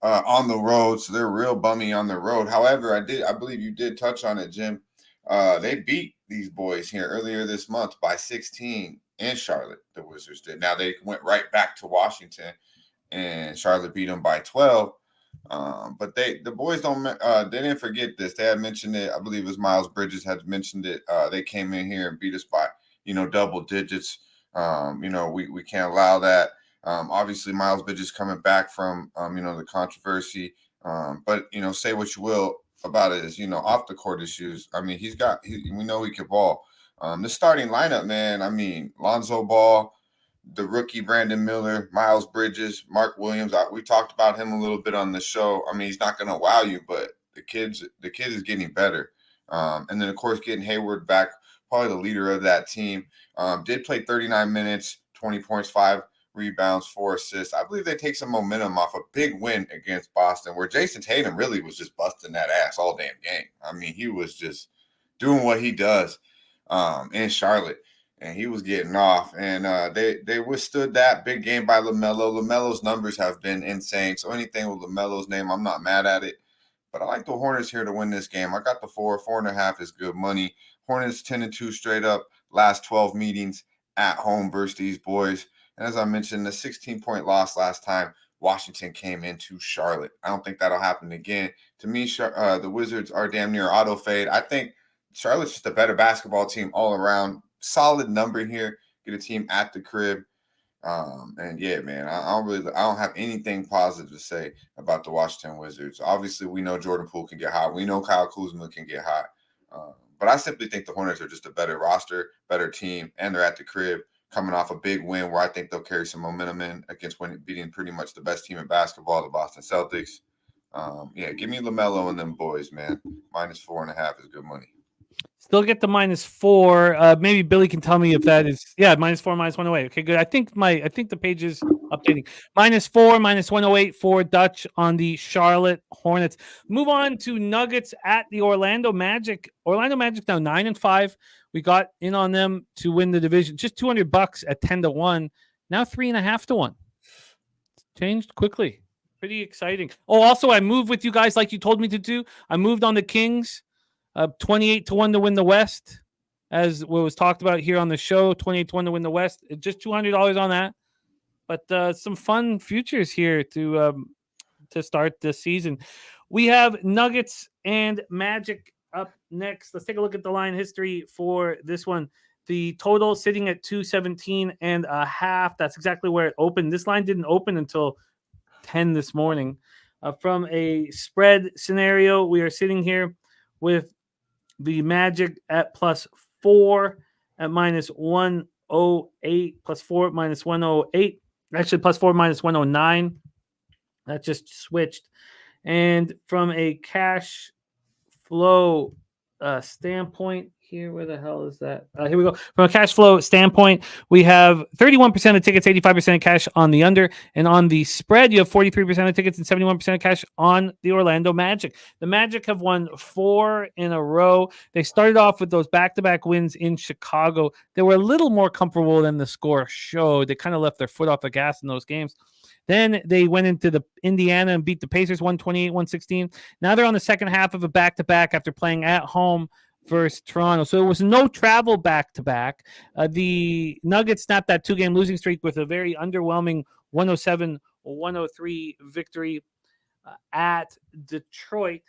on the road. So they're real bummy on the road. However, I believe you did touch on it, Jim. They beat these boys here earlier this month by 16 in Charlotte. The Wizards did. Now they went right back to Washington, and Charlotte beat them by 12. But the boys they didn't forget this. They had mentioned it. I believe it was Miles Bridges had mentioned it. They came in here and beat us by double digits. We can't allow that. Obviously Miles Bridges coming back from the controversy. But say what you will about it is off the court issues. I mean, we know he can ball. The starting lineup, man. I mean, Lonzo Ball, the rookie Brandon Miller, Miles Bridges, Mark Williams. We talked about him a little bit on the show. I mean, he's not going to wow you, but the kid is getting better. And then of course getting Hayward back, probably the leader of that team. Did play 39 minutes, 20 points, 5 rebounds, 4 assists. I believe they take some momentum off a big win against Boston, where Jason Tatum really was just busting that ass all damn game. I mean, he was just doing what he does in Charlotte. And he was getting off, and they withstood that big game by LaMelo. LaMelo's numbers have been insane, so anything with LaMelo's name, I'm not mad at it. But I like the Hornets here to win this game. I got the 4.5 is good money. Hornets 10-2 straight up, last 12 meetings at home versus these boys. And as I mentioned, the 16-point loss last time Washington came into Charlotte. I don't think that'll happen again. To me, the Wizards are damn near auto fade. I think Charlotte's just a better basketball team all around. Solid number here. Get a team at the crib. And yeah, man, I don't have anything positive to say about the Washington Wizards. Obviously, we know Jordan Poole can get hot. We know Kyle Kuzma can get hot. But I simply think the Hornets are just a better roster, better team, and they're at the crib coming off a big win where I think they'll carry some momentum in against beating pretty much the best team in basketball, the Boston Celtics. Yeah, give me LaMelo and them boys, man. -4.5 is good money. Still get the -4. Maybe Billy can tell me if that is -4, -108. Okay, good. I think the page is updating. -4, -108 for Dutch on the Charlotte Hornets. Move on to Nuggets at the Orlando Magic. Orlando Magic now 9-5. We got in on them to win the division. Just $200 at 10-1. Now 3.5-1. It's changed quickly. Pretty exciting. Oh, also I moved with you guys like you told me to do. I moved on the Kings. 28-1 to win the West, as what was talked about here on the show. 28-1 to win the West. Just $200 on that, but some fun futures here to start this season. We have Nuggets and Magic up next. Let's take a look at the line history for this one. The total sitting at 217.5. That's exactly where it opened. This line didn't open until 10 this morning. From a spread scenario, we are sitting here with the Magic at +4 at -108, +4 at -108. Actually, +4 -109. That just switched. And from a cash flow standpoint here, where the hell is that? Here we go. From a cash flow standpoint, we have 31% of tickets, 85% of cash on the under, and on the spread, you have 43% of tickets and 71% of cash on the Orlando Magic. The Magic have won 4 in a row. They started off with those back-to-back wins in Chicago. They were a little more comfortable than the score showed. They kind of left their foot off the gas in those games. Then they went into the Indiana and beat the Pacers 128-116. Now they're on the second half of a back-to-back after playing at home versus Toronto. So it was no travel back-to-back. The Nuggets snapped that 2-game losing streak with a very underwhelming 107-103 victory at Detroit.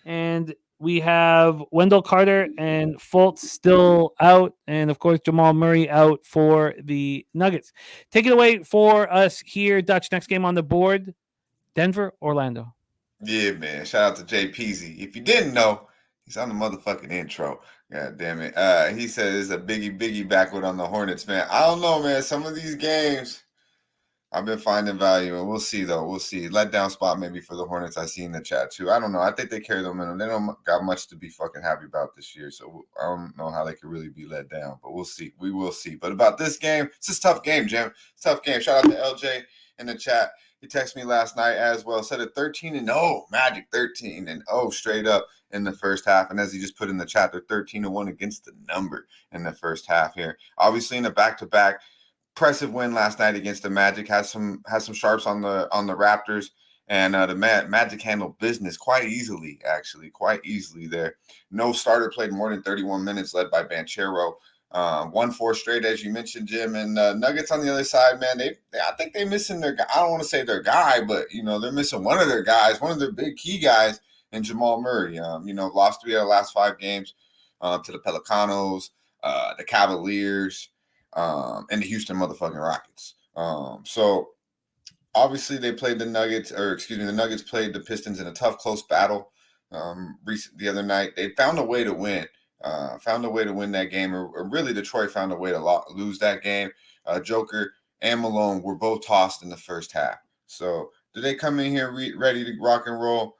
And we have Wendell Carter and Fultz still out. And, of course, Jamal Murray out for the Nuggets. Take it away for us here, Dutch. Next game on the board, Denver, Orlando. Yeah, man. Shout out to Jay Peasy. If you didn't know, he's on the motherfucking intro. God damn it. He says a biggie backward on the Hornets, man. I don't know, man. Some of these games I've been finding value, and we'll see, though. We'll see. Letdown spot maybe for the Hornets. I see in the chat, too. I don't know. I think they carry them in. They don't got much to be fucking happy about this year, so I don't know how they could really be let down, but we'll see. We will see. But about this game, it's a tough game, Jim. It's a tough game. Shout out to LJ in the chat. He texted me last night as well. Said a 13-0, Magic 13-0 straight up in the first half. And as he just put in the chat, they're 13-1 against the number in the first half here. Obviously, in a back-to-back, impressive win last night against the Magic. Has some sharps on the Raptors, and the Magic handled business quite easily there. No starter played more than 31 minutes, led by Banchero. 1-4 straight, as you mentioned, Jim. And Nuggets on the other side, man, I think they're missing their guy. I don't want to say their guy, but, they're missing one of their guys, one of their big key guys in Jamal Murray. Lost 3 out of the last 5 games to the Pelicanos, the Cavaliers, and the Houston motherfucking Rockets. So obviously they played the Nuggets played the Pistons in a tough, close battle the other night. They found a way to win. That game, or really Detroit found a way to lose that game. Joker and Malone were both tossed in the first half. So did they come in here ready to rock and roll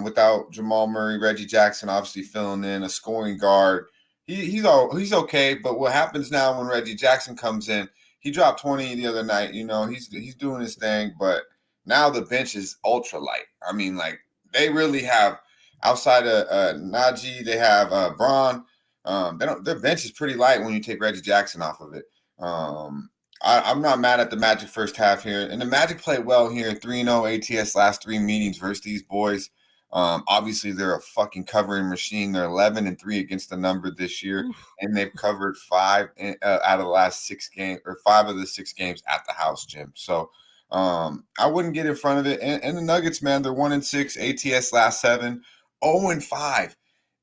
without Jamal Murray? Reggie Jackson obviously filling in, a scoring guard. He's okay, but what happens now when Reggie Jackson comes in? He dropped 20 the other night. He's doing his thing, but now the bench is ultra light. I mean, like, they really have, outside of Najee, they have Braun. Their bench is pretty light when you take Reggie Jackson off of it. I'm not mad at the Magic first half here, and the Magic played well here. 3-0 ATS last 3 meetings versus these boys. Obviously, they're a fucking covering machine. They're 11-3 against the number this year, and they've covered 5 out of the last 6 games, or 5 of the 6 games at the house, Jim. So I wouldn't get in front of it. And the Nuggets, man, they're 1-6 ATS last 7, 0-5.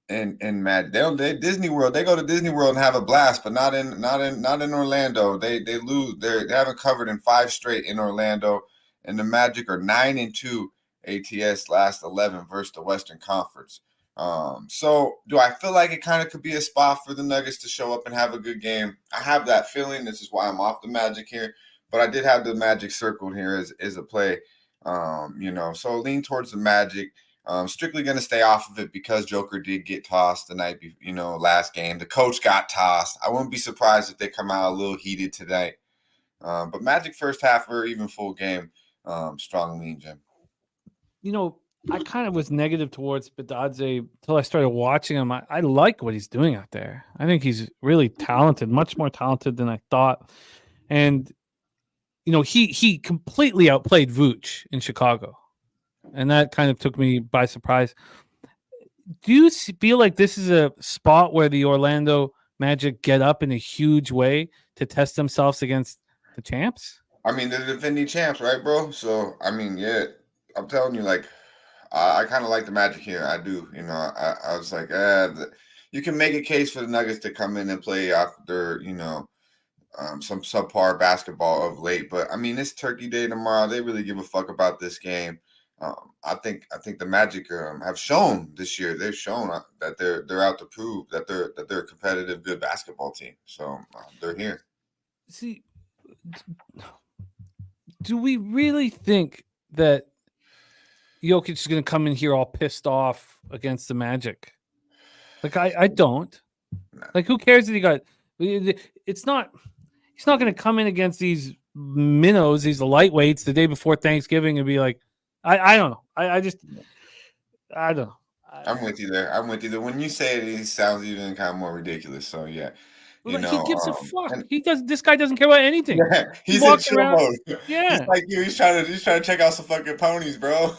And Matt, they Disney World. They go to Disney World and have a blast, but not in Orlando. They lose. They haven't covered in 5 straight in Orlando, and the Magic are 9-2 ATS last 11 versus the Western Conference. So do I feel like it kind of could be a spot for the Nuggets to show up and have a good game? I have that feeling. This is why I'm off the Magic here, but I did have the Magic circled here as a play. So lean towards the Magic. Strictly going to stay off of it because Joker did get tossed the night, last game. The coach got tossed. I wouldn't be surprised if they come out a little heated tonight. But Magic first half or even full game, strong lean, Jim. I kind of was negative towards Badadze until I started watching him. I like what he's doing out there. I think he's really talented, much more talented than I thought. And, he completely outplayed Vooch in Chicago. And that kind of took me by surprise. Do you feel like this is a spot where the Orlando Magic get up in a huge way to test themselves against the champs? I mean, they're the defending champs, right, bro? So, I mean, yeah, I'm telling you, like, I kind of like the Magic here. I do. I was like, you can make a case for the Nuggets to come in and play after, some subpar basketball of late. But, I mean, it's Turkey Day tomorrow. They really give a fuck about this game. I think the Magic have shown this year. They've shown that they're out to prove that they're a competitive, good basketball team. So they're here. See, do we really think that Jokic is going to come in here all pissed off against the Magic? Like, I don't. Like, who cares that he got? It's not. He's not going to come in against these minnows, these lightweights, the day before Thanksgiving and be like, I don't know. I don't know. I'm with you there. When you say it, it sounds even kind of more ridiculous. So yeah, he gives a fuck. This guy doesn't care about anything. Yeah, he's in chill mode. Yeah, he's like you. He's trying to check out some fucking ponies, bro.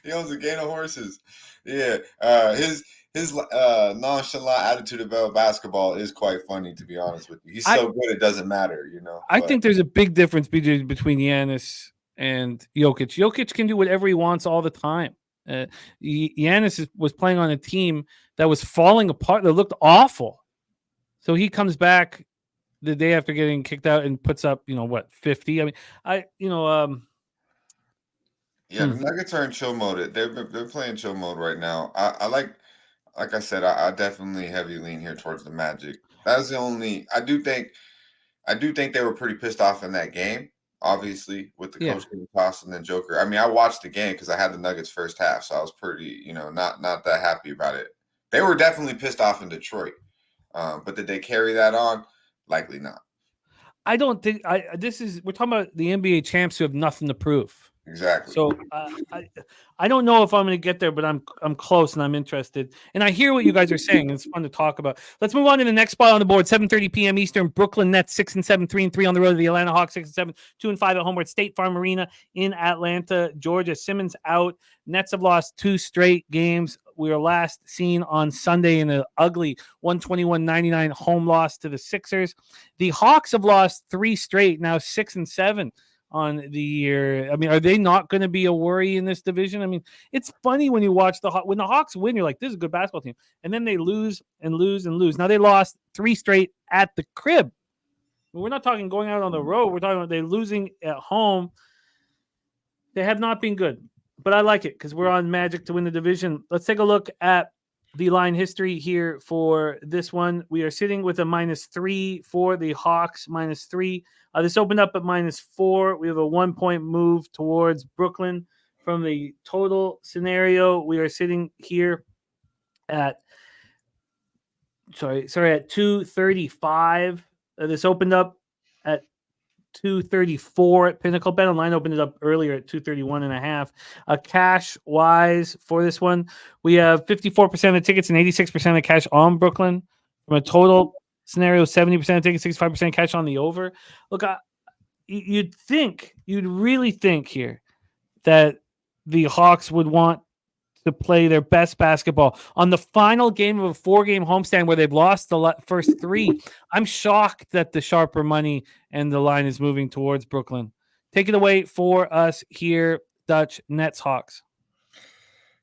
he owns a gang of horses. Yeah, his nonchalant attitude about basketball is quite funny, to be honest with you. He's so good it doesn't matter, I think there's a big difference between Giannis and Jokic. Jokic can do whatever he wants all the time. Giannis was playing on a team that was falling apart, that looked awful. So he comes back the day after getting kicked out and puts up, 50. I mean, the Nuggets are in chill mode. They're playing chill mode right now. I like I said, I definitely heavy lean here towards the Magic. That's the only. I do think they were pretty pissed off in that game. Obviously, with the coach getting tossed and then Joker. I mean, I watched the game because I had the Nuggets first half, so I was pretty, not that happy about it. They were definitely pissed off in Detroit, but did they carry that on? Likely not. I don't think. We're talking about the NBA champs who have nothing to prove. Exactly. So I don't know if I'm going to get there, but I'm close and I'm interested. And I hear what you guys are saying. It's fun to talk about. Let's move on to the next spot on the board. 7:30 p.m. Eastern. Brooklyn Nets 6-7, 3-3 on the road to the Atlanta Hawks 6-7, 2-5 at home. We're at State Farm Arena in Atlanta, Georgia. Simmons out. Nets have lost 2 straight games. We were last seen on Sunday in an ugly 121-99 home loss to the Sixers. The Hawks have lost 3 straight, now 6-7 on the year. I mean, are they not going to be a worry in this division? I mean, it's funny when you watch when the Hawks win, you're like, this is a good basketball team. And then they lose and lose and lose. Now they lost 3 straight at the crib. We're not talking going out on the road. We're talking about they're losing at home. They have not been good, but I like it because we're on Magic to win the division. Let's take a look at the line history here for this one. We are sitting with a -3 for the Hawks, -3. This opened up at -4. We have a 1-point move towards Brooklyn from the total scenario. We are sitting here at at 235. This opened up at 234 at Pinnacle Bet. Online opened it up earlier at 231.5. Cash wise for this one, we have 54% of tickets and 86% of cash on Brooklyn. From a total scenario, 70% of tickets, 65% cash on the over. Look, you'd really think here that the Hawks would want to play their best basketball on the final game of a 4-game homestand where they've lost the first 3. I'm shocked that the sharper money and the line is moving towards Brooklyn. Take it away for us here, Dutch. Nets Hawks.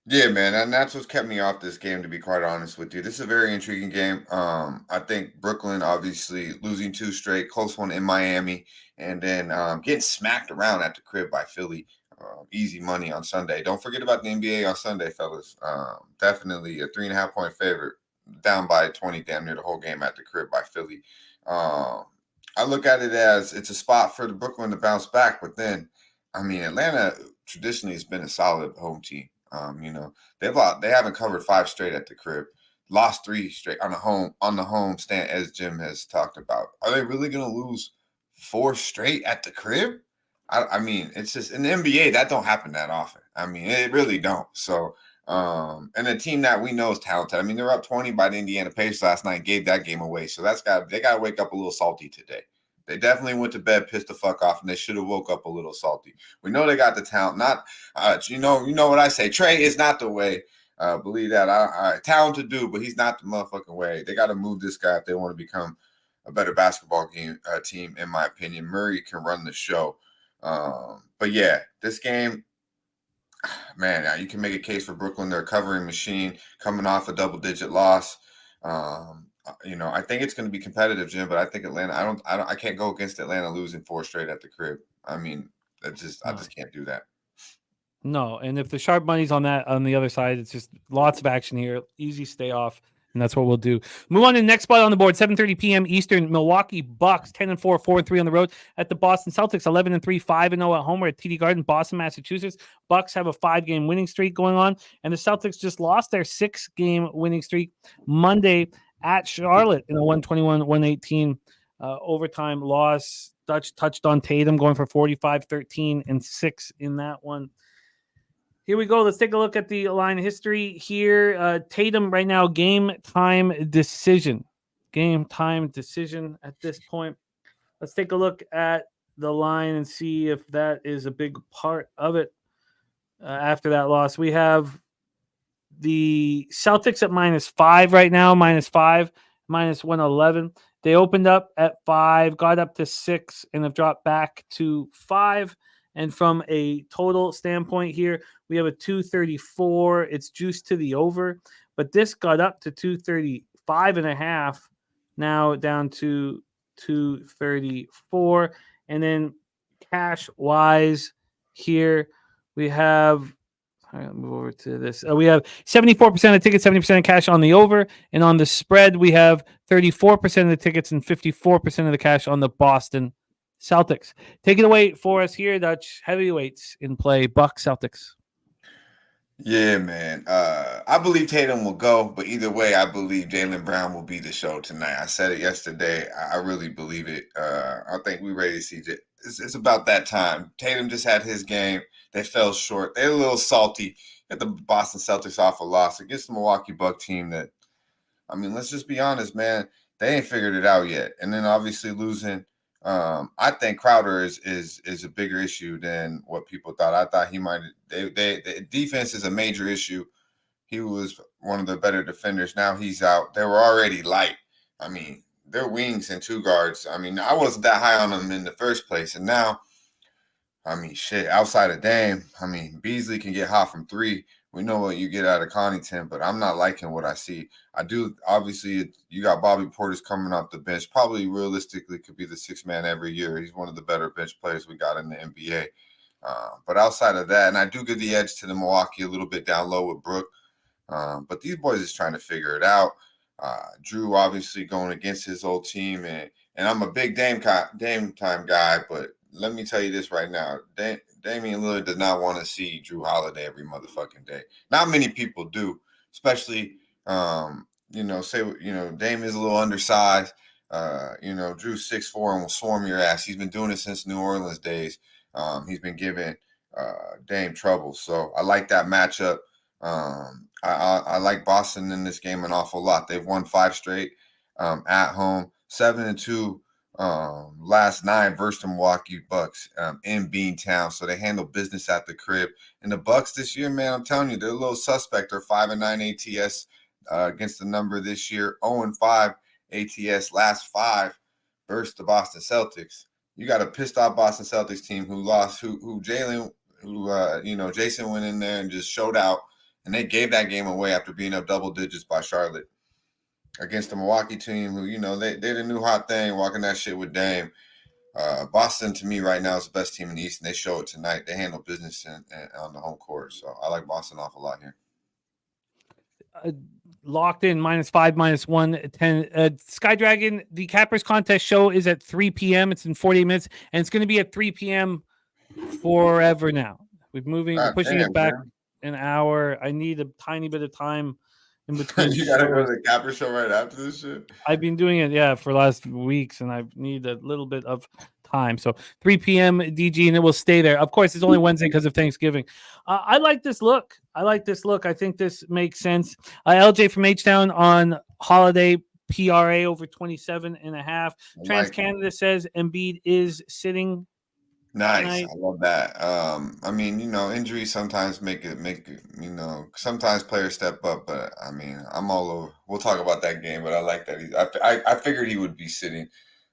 Yeah, man, and that's what's kept me off this game, to be quite honest with you. This is a very intriguing game. I think Brooklyn, obviously, losing 2 straight, close one in Miami, and then getting smacked around at the crib by Philly. Easy money on Sunday. Don't forget about the NBA on Sunday, fellas. Definitely a 3.5-point favorite, down by 20 damn near the whole game at the crib by Philly. I look at it as it's a spot for the Brooklyn to bounce back, but then, I mean, Atlanta traditionally has been a solid home team. They haven't covered 5 straight at the crib. Lost 3 straight on the home stand, as Jim has talked about. Are they really going to lose 4 straight at the crib? I mean, it's just in the NBA that don't happen that often. I mean, it really don't. So, and a team that we know is talented. I mean, they're up 20 by the Indiana Pacers last night, gave that game away. So they got to wake up a little salty today. They definitely went to bed pissed the fuck off, and they should have woke up a little salty. We know they got the talent. Not, you know what I say. Trey is not the way. Believe that. Talented dude, but he's not the motherfucking way. They got to move this guy if they want to become a better basketball team, in my opinion. Murray can run the show. But yeah, this game, man, you can make a case for Brooklyn. They're a covering machine coming off a double-digit loss. I think it's going to be competitive, Jim, but I think Atlanta, I can't go against Atlanta losing 4 straight at the crib. I mean, I just can't do that. No, and if the sharp money's on the other side, it's just lots of action here. Easy stay off, and that's what we'll do. Move on to the next spot on the board, 7:30 p.m. Eastern. Milwaukee Bucks 10-4, 4-3 on the road at the Boston Celtics, 11-3, 5-0 at home. We're at TD Garden, Boston, Massachusetts. Bucks have a 5-game winning streak going on, and the Celtics just lost their 6-game winning streak Monday at Charlotte in a 121-118 overtime loss. Dutch touched on Tatum going for 45, 13, and 6 in that one. Here we go. Let's take a look at the line history here. Tatum right now, game time decision at this point. Let's take a look at the line and see if that is a big part of it. After that loss, we have the Celtics at -5 right now, -5, -111. They opened up at 5, got up to 6, and have dropped back to 5. And from a total standpoint here, we have a 234. It's juiced to the over, but this got up to 235.5. Now down to 234. And then cash wise here, we have, all right, move over to this. We have 74% of tickets, 70% of cash on the over. And on the spread, we have 34% of the tickets and 54% of the cash on the Boston Celtics. Take it away for us here, Dutch. Heavyweights in play, Bucks, Celtics. Yeah, man. I believe Tatum will go, but either way, I believe Jaylen Brown will be the show tonight. I said it yesterday. I really believe it. I think we're ready to see it. It's about that time. Tatum just had his game. They fell short. They're a little salty. Get the Boston Celtics off a loss against the Milwaukee Bucks team that, I mean, let's just be honest, man. They ain't figured it out yet. And then obviously losing. I think Crowder is a bigger issue than what people thought. I thought he might. The defense is a major issue. He was one of the better defenders. Now he's out. They were already light. I mean, their wings and 2 guards. I mean, I wasn't that high on them in the first place, and now, I mean, shit. Outside of Dame, I mean, Beasley can get hot from 3. We know what you get out of Connaughton, but I'm not liking what I see. I do. Obviously, you got Bobby Portis coming off the bench. Probably realistically could be the 6th man every year. He's one of the better bench players we got in the NBA. But outside of that, and I do give the edge to the Milwaukee a little bit down low with Brook. But these boys is trying to figure it out. Drew obviously going against his old team, and I'm a big Dame time guy, but let me tell you this right now. Damian Lillard does not want to see Drew Holiday every motherfucking day. Not many people do, especially, Dame is a little undersized. Drew's 6'4" and will swarm your ass. He's been doing it since New Orleans days. He's been giving Dame trouble. So I like that matchup. I like Boston in this game an awful lot. They've won 5 straight at home, 7-2. Last 9 versus the Milwaukee Bucks in Beantown, so they handle business at the crib. And the Bucks this year, man, I'm telling you, they're a little suspect. They're 5-9 ATS against the number this year, 0-5 ATS last 5 versus the Boston Celtics. You got a pissed off Boston Celtics team who lost, Jason went in there and just showed out, and they gave that game away after being up double digits by Charlotte. Against the Milwaukee team who, they're the new hot thing, walking that shit with Dame. Boston, to me, right now is the best team in the East, and they show it tonight. They handle business on the home court. So I like Boston off a lot here. Locked in, -5, -110. Sky Dragon, the Cappers contest show is at 3 p.m. It's in 48 minutes, and it's going to be at 3 p.m. forever now. We're pushing it back. Man. an hour. I need a tiny bit of time in between. You gotta go to the Capper show right after this shit. I've been doing it, for the last weeks, and I need a little bit of time. So 3 p.m. DG, and it will stay there. Of course, it's only Wednesday because of Thanksgiving. I like this look. I think this makes sense. LJ from H-Town on holiday PRA over 27.5. Trans Canada says Embiid is sitting. Nice. Tonight. I love that. I mean, injuries sometimes make it, sometimes players step up, but I mean, I'm all over. We'll talk about that game, but I like that. I figured he would be sitting.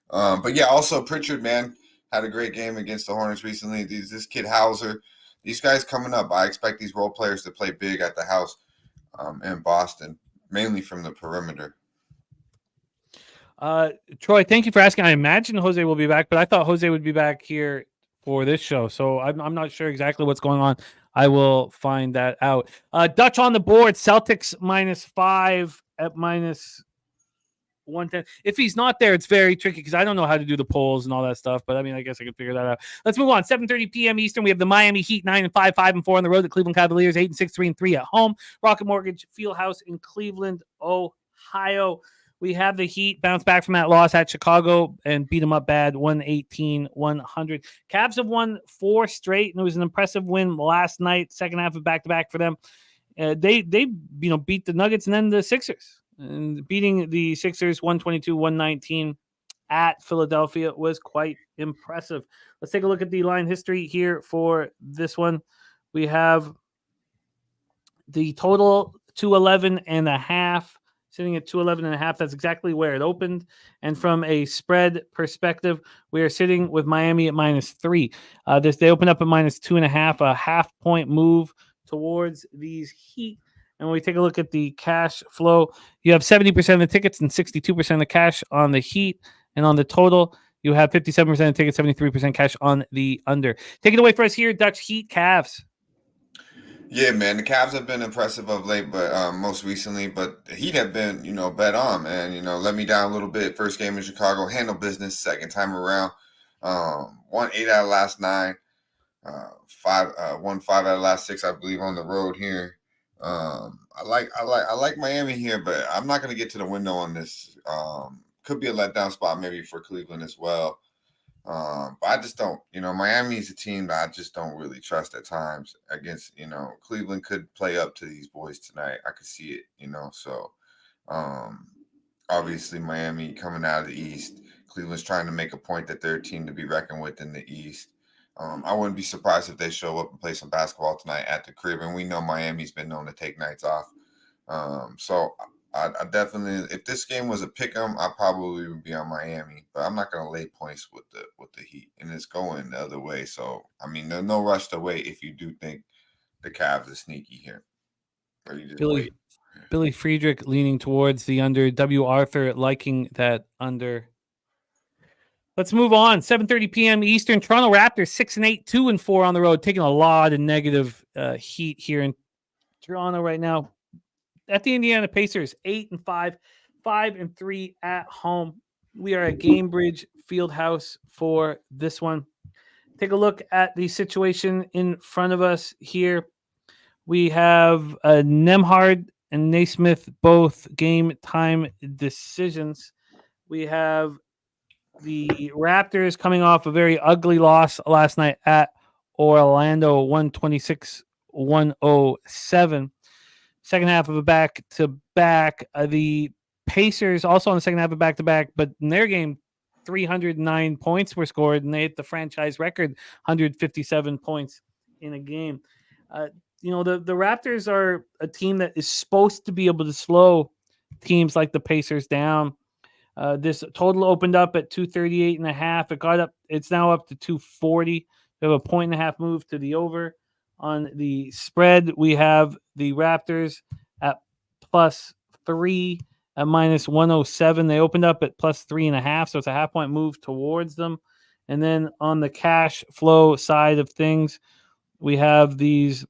But yeah, also Pritchard, man, had a great game against the Hornets recently. This kid Hauser, these guys coming up. I expect these role players to play big at the house in Boston, mainly from the perimeter. Troy, thank you for asking. I imagine Jose will be back, but I thought Jose would be back here for this show, so I'm not sure exactly what's going on. I will find that out. Dutch on the board. Celtics -5 at -110. If he's not there, it's very tricky because I don't know how to do the polls and all that stuff. But I mean, I guess I could figure that out. Let's move on. 7:30 p.m. Eastern. We have the Miami Heat 9-5, 5-4 on the road. The Cleveland Cavaliers 8-6, 3-3 at home. Rocket Mortgage Fieldhouse in Cleveland, Ohio. We have the Heat bounce back from that loss at Chicago and beat them up bad, 118-100. Cavs have won 4 straight, and it was an impressive win last night, second half of back-to-back for them. They beat the Nuggets and then the Sixers. And beating the Sixers 122-119 at Philadelphia was quite impressive. Let's take a look at the line history here for this one. We have the total 211.5. Sitting at 211.5. That's exactly where it opened. And from a spread perspective, we are sitting with Miami at -3. They opened up at -2.5, a half-point move towards these Heat. And when we take a look at the cash flow, you have 70% of the tickets and 62% of the cash on the Heat. And on the total, you have 57% of the tickets, 73% cash on the under. Take it away for us here, Dutch Heat Cavs. Yeah, man, the Cavs have been impressive of late, but most recently, but the Heat have been, bet on, man. Let me down a little bit. First game in Chicago, handle business. Second time around, won 8 out of the last 9, won 5 out of the last 6, I believe, on the road here. I like Miami here, but I'm not going to get to the window on this. Could be a letdown spot maybe for Cleveland as well. But I just don't, Miami is a team that I just don't really trust at times against, Cleveland could play up to these boys tonight. I could see it, so obviously Miami coming out of the East, Cleveland's trying to make a point that they're a team to be reckoned with in the East. I wouldn't be surprised if they show up and play some basketball tonight at the crib, and we know Miami's been known to take nights off. So I definitely, if this game was a pick-em, I probably would be on Miami, but I'm not going to lay points with the Heat, and it's going the other way. So, I mean, there's no rush to wait if you do think the Cavs are sneaky here. Or you just wait. Billy Friedrich leaning towards the under. W. Arthur liking that under. Let's move on. 7:30 p.m. Eastern. Toronto Raptors 6-8, 2-4 on the road, taking a lot of negative heat here in Toronto right now. At the Indiana Pacers, 8-5, 5-3 at home. We are at Gamebridge Fieldhouse for this one. Take a look at the situation in front of us here. We have Nembhard and Naismith, both game time decisions. We have the Raptors coming off a very ugly loss last night at Orlando, 126-107. Second half of a back-to-back. The Pacers also on the second half of back-to-back, but in their game, 309 points were scored, and they hit the franchise record, 157 points in a game. The Raptors are a team that is supposed to be able to slow teams like the Pacers down. This total opened up at 238.5. It's now up to 240. We have a 1.5 move to the over. On the spread, we have the Raptors at +3 at -107. They opened up at +3.5, so it's a half-point move towards them. And then on the cash flow side of things, we have these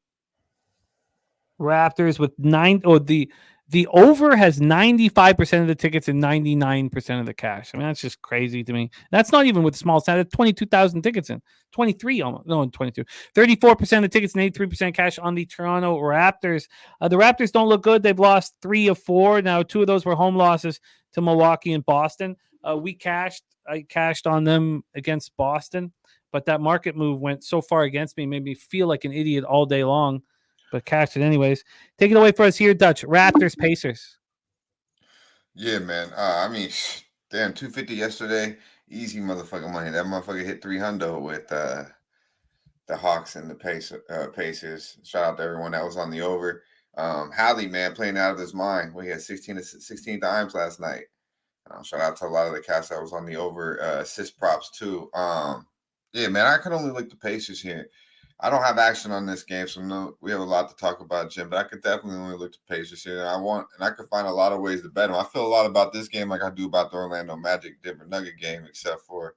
Raptors with the The over has 95% of the tickets and 99% of the cash. I mean, that's just crazy to me. That's not even with the small side. That's 22,000 tickets in. 23 almost. No, 22. 34% of the tickets and 83% cash on the Toronto Raptors. The Raptors don't look good. They've lost 3 of 4. Now, 2 of those were home losses to Milwaukee and Boston. I cashed on them against Boston, but that market move went so far against me, made me feel like an idiot all day long. But cashed it anyways. Take it away for us here, Dutch. Raptors, Pacers. Yeah, man. I mean, damn, 250 yesterday. Easy motherfucking money. That motherfucker hit 300 with the Hawks and the Pacers. Shout out to everyone that was on the over. Hallie, man, playing out of his mind. We had 16 times last night. Shout out to a lot of the cast that was on the over assist props too. Yeah, man, I could only look the Pacers here. I don't have action on this game, so we have a lot to talk about, Jim. But I could definitely only look to Pacers here. And I could find a lot of ways to bet them. I feel a lot about this game like I do about the Orlando Magic Denver Nugget game, except for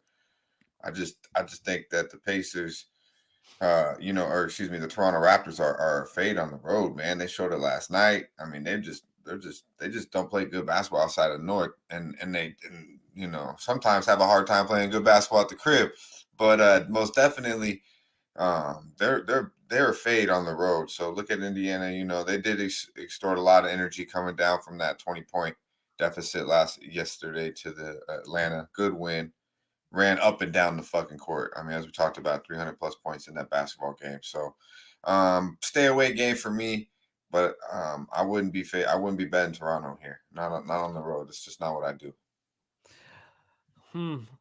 I just think that the Pacers, the Toronto Raptors are a fade on the road, man. They showed it last night. I mean, they just don't play good basketball outside of North, and they sometimes have a hard time playing good basketball at the crib. But most definitely. They're a fade on the road. So look at Indiana. They did extort a lot of energy coming down from that 20-point deficit yesterday to the Atlanta. Good win. Ran up and down the fucking court. I mean, as we talked about, 300 plus points in that basketball game. So stay away game for me. But I wouldn't be betting Toronto here. Not on the road. It's just not what I do.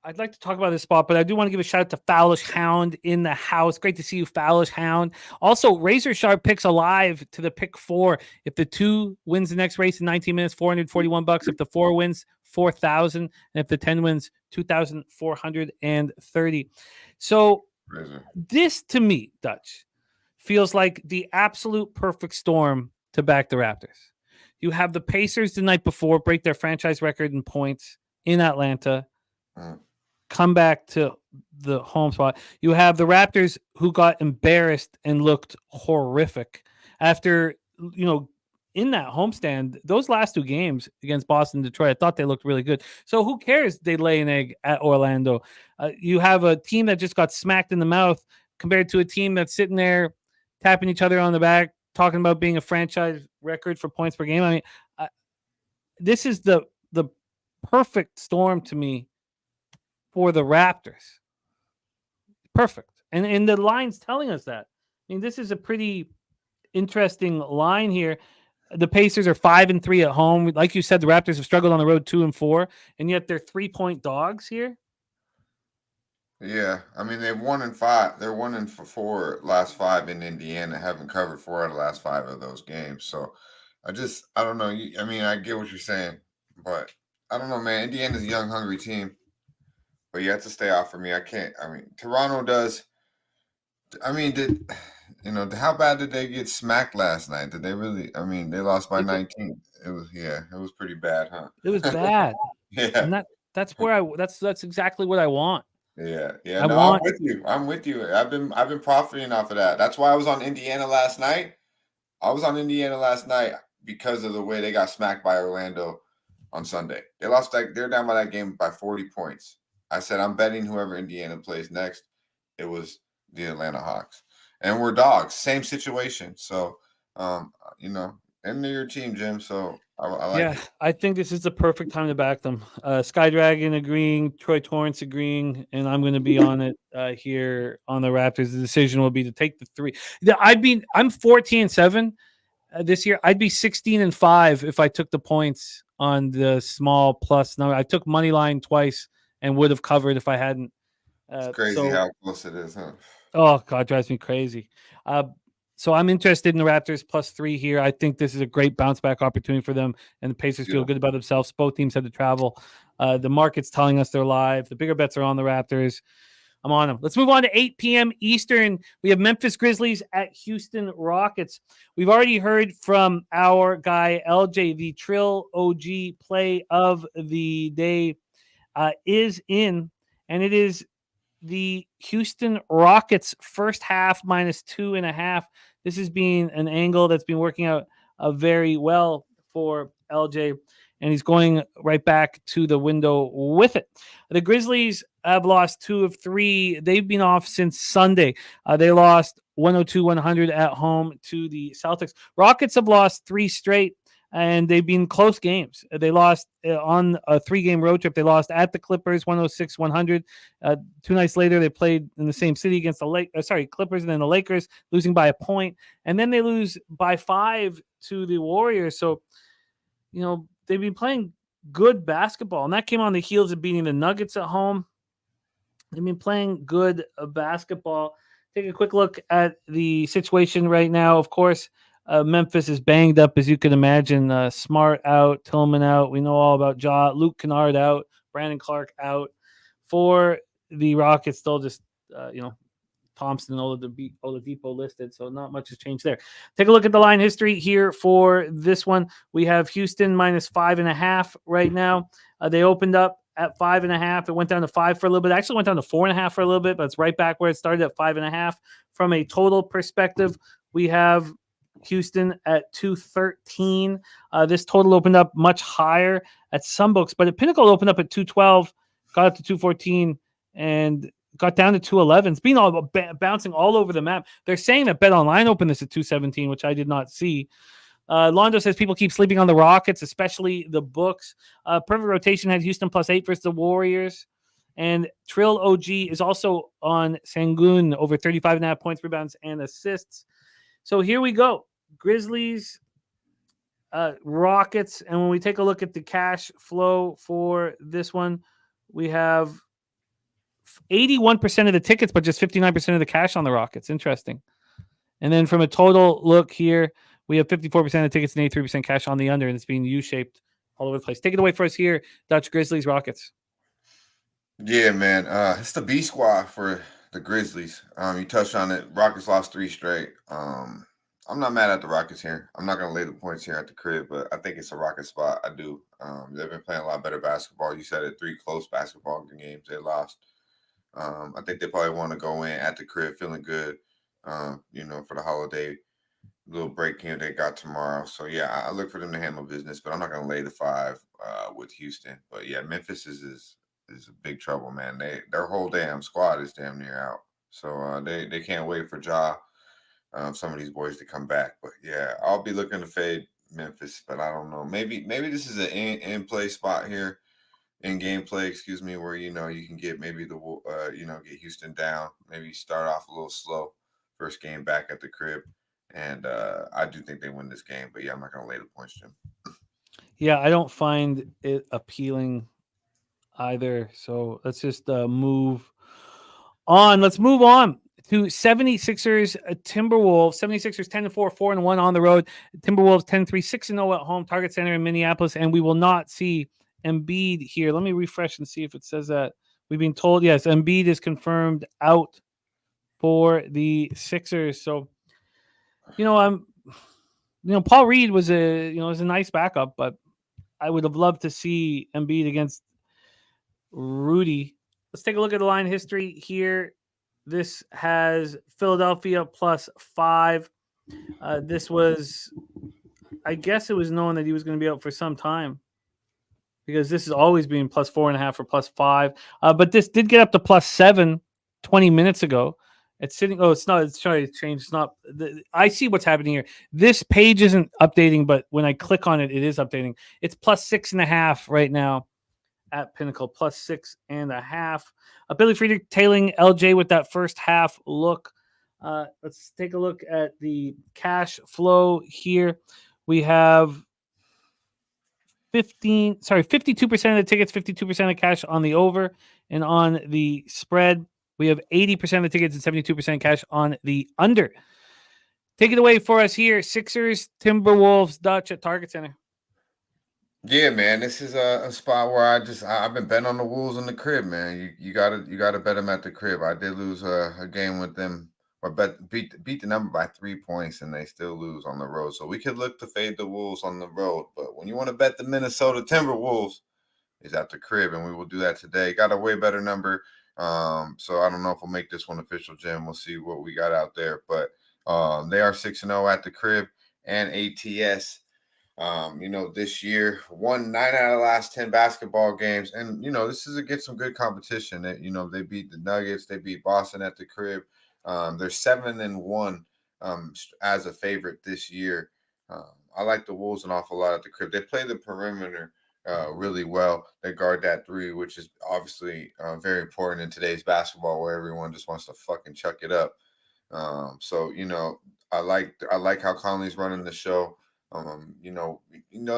I'd like to talk about this spot, but I do want to give a shout out to Fowlish Hound in the house. Great to see you, Fowlish Hound. Also, Razor Sharp picks alive to the pick 4. If the 2 wins the next race in 19 minutes, $441. If the 4 wins, $4,000. And if the 10 wins, $2,430. So this to me, Dutch, feels like the absolute perfect storm to back the Raptors. You have the Pacers the night before break their franchise record in points in Atlanta. Come back to the home spot. You have the Raptors who got embarrassed and looked horrific after, in that homestand, those last 2 games against Boston and Detroit, I thought they looked really good. So who cares? They lay an egg at Orlando. You have a team that just got smacked in the mouth compared to a team that's sitting there tapping each other on the back, talking about being a franchise record for points per game. I mean, this is the perfect storm to me for the Raptors. Perfect. And the line's telling us that. I mean, this is a pretty interesting line here. The Pacers are 5-3 at home. Like you said, the Raptors have struggled on the road 2-4, and yet they're 3-point dogs here. Yeah, I mean, they've 1-5. They're 1-4 last 5 in Indiana. Haven't covered 4 out of the last 5 of those games. So I don't know. I mean, I get what you're saying, but I don't know, man. Indiana's a young, hungry team. But you have to stay off for me. I can't. I mean, Toronto does. I mean, how bad did they get smacked last night? Did they really? I mean, they lost by 19. It was pretty bad, huh? It was bad. Yeah. And that's exactly what I want. Yeah. I'm with you. I've been profiting off of that. That's why I was on Indiana last night. Because of the way they got smacked by Orlando on Sunday. They lost. They're down by that game by 40 points. I said, I'm betting whoever Indiana plays next. It was the Atlanta Hawks. And we're dogs. Same situation. So, and they're your team, Jim. So, I like it. I think this is the perfect time to back them. Sky Dragon agreeing, Troy Torrance agreeing, and I'm going to be on it here on the Raptors. The decision will be to take the 3. I'm 14-7 this year. I'd be 16-5 if I took the points on the small plus number. I took money line twice and would have covered if I hadn't. It's crazy how close it is, huh? Oh, God, it drives me crazy. So I'm interested in the Raptors +3 here. I think this is a great bounce back opportunity for them, and the Pacers feel good about themselves. Both teams had to travel. The market's telling us they're live. The bigger bets are on the Raptors. I'm on them. Let's move on to 8 p.m. Eastern. We have Memphis Grizzlies at Houston Rockets. We've already heard from our guy, LJ, the Trill OG play of the day. Is in, and it is the Houston Rockets first half -2.5. This has been an angle that's been working out very well for LJ, and he's going right back to the window with it. The Grizzlies have lost 2 of 3. They've been off since Sunday. They lost 102-100 at home to the Celtics. Rockets have lost 3 straight, and they've been close games. They lost on a 3-game road trip. They lost at the Clippers 106-100. 2 nights later, they played in the same city against the Clippers, and then the Lakers, losing by a point. And then they lose by 5 to the Warriors. So, they've been playing good basketball, and that came on the heels of beating the Nuggets at home. They've been playing good basketball. Take a quick look at the situation right now. Of course, Memphis is banged up, as you can imagine. Smart out, Tillman out. We know all about Ja. Luke Kennard out. Brandon Clark out. For the Rockets, still just, Thompson and Oladipo listed, so not much has changed there. Take a look at the line history here for this one. We have Houston minus 5.5 right now. They opened up at 5.5. It went down to 5 for a little bit. It actually went down to 4.5 for a little bit, but it's right back where it started at 5.5. From a total perspective, we have Houston at 213. This total opened up much higher at some books, but at Pinnacle opened up at 212, got up to 214, and got down to 211. It's been all bouncing all over the map. They're saying that BetOnline opened this at 217, which I did not see. Londo says people keep sleeping on the Rockets, especially the books. Perfect rotation had Houston plus 8 versus the Warriors. And Trill OG is also on Sangoon over 35.5 points, rebounds, and assists. So here we go. Grizzlies, Rockets. And when we take a look at the cash flow for this one, we have 81% of the tickets, but just 59% of the cash on the Rockets. Interesting. And then from a total look here, we have 54% of the tickets and 83% cash on the under, and it's being U-shaped all over the place. Take it away for us here, Dutch. Grizzlies, Rockets. Yeah, man. It's the B squad for the Grizzlies. You touched on it. Rockets lost 3 straight. I'm not mad at the Rockets here. I'm not going to lay the points here at the crib, but I think it's a Rocket spot. I do. They've been playing a lot better basketball. You said it, 3 close basketball games they lost. I think they probably want to go in at the crib feeling good, for the holiday little break here they got tomorrow. So, yeah, I look for them to handle business, but I'm not going to lay the 5 with Houston. But, yeah, Memphis is a big trouble, man. Their whole damn squad is damn near out. So, they can't wait for Ja, some of these boys to come back. But, yeah, I'll be looking to fade Memphis, but I don't know. Maybe this is an in-play spot here. In gameplay, where you can get maybe get Houston down. Maybe start off a little slow, first game back at the crib, and I do think they win this game. But yeah, I'm not gonna lay the points, Jim. Yeah, I don't find it appealing either. So let's just move on. Let's move on to 76ers Timberwolves. 76ers 10-4, 4-1 on the road. Timberwolves 10-3, 6-0 at home. Target Center in Minneapolis, and we will not see Embiid here. Let me refresh and see if it says that. We've been told, yes, Embiid is confirmed out for the Sixers. So, Paul Reed was a nice backup, but I would have loved to see Embiid against Rudy. Let's take a look at the line history here. This has Philadelphia plus 5. This was, I guess it was known that he was going to be out for some time, because this has always been plus 4.5 or plus 5. But this did get up to plus 7 20 minutes ago. It's sitting. Oh, it's not. It's trying to change. It's not. I see what's happening here. This page isn't updating, but when I click on it, it is updating. It's plus 6.5 right now at Pinnacle. Plus 6.5. Billy Friedrich tailing LJ with that first half look. Let's take a look at the cash flow here. We have 52% of the tickets, 52% of cash on the over, and on the spread, we have 80% of the tickets and 72% cash on the under. Take it away for us here, Sixers, Timberwolves, Dutch at Target Center. Yeah, man, this is a spot where I've been betting on the Wolves in the crib, man. You gotta bet them at the crib. I did lose a game with them, or beat the number by 3 points, and they still lose on the road. So we could look to fade the Wolves on the road, but when you want to bet the Minnesota Timberwolves, is at the crib, and we will do that today. Got a way better number, so I don't know if we'll make this one official, Jim. We'll see what we got out there, but they are 6-0 at the crib and ATS. This year won 9 out of the last 10 basketball games, and this is against some good competition. That they beat the Nuggets, they beat Boston at the crib. They're 7-1 as a favorite this year. I like the Wolves an awful lot at the crib. They play the perimeter really well. They guard that 3, which is obviously very important in today's basketball, where everyone just wants to fucking chuck it up. I like how Conley's running the show. I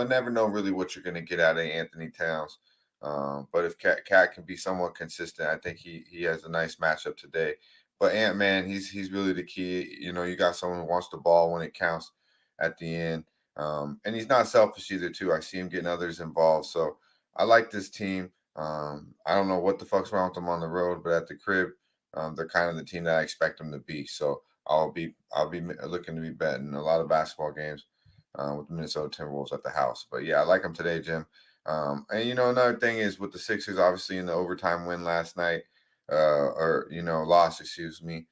never know really what you're going to get out of Anthony Towns. But if Cat can be somewhat consistent, I think he has a nice matchup today. But Ant-Man, he's really the key. You got someone who wants the ball when it counts at the end. And he's not selfish either, too. I see him getting others involved. So I like this team. I don't know what the fuck's wrong with them on the road, but at the crib, they're kind of the team that I expect them to be. So I'll be looking to be betting a lot of basketball games with the Minnesota Timberwolves at the house. But yeah, I like them today, Jim. And another thing is with the Sixers, obviously in the overtime win last night, loss, excuse me,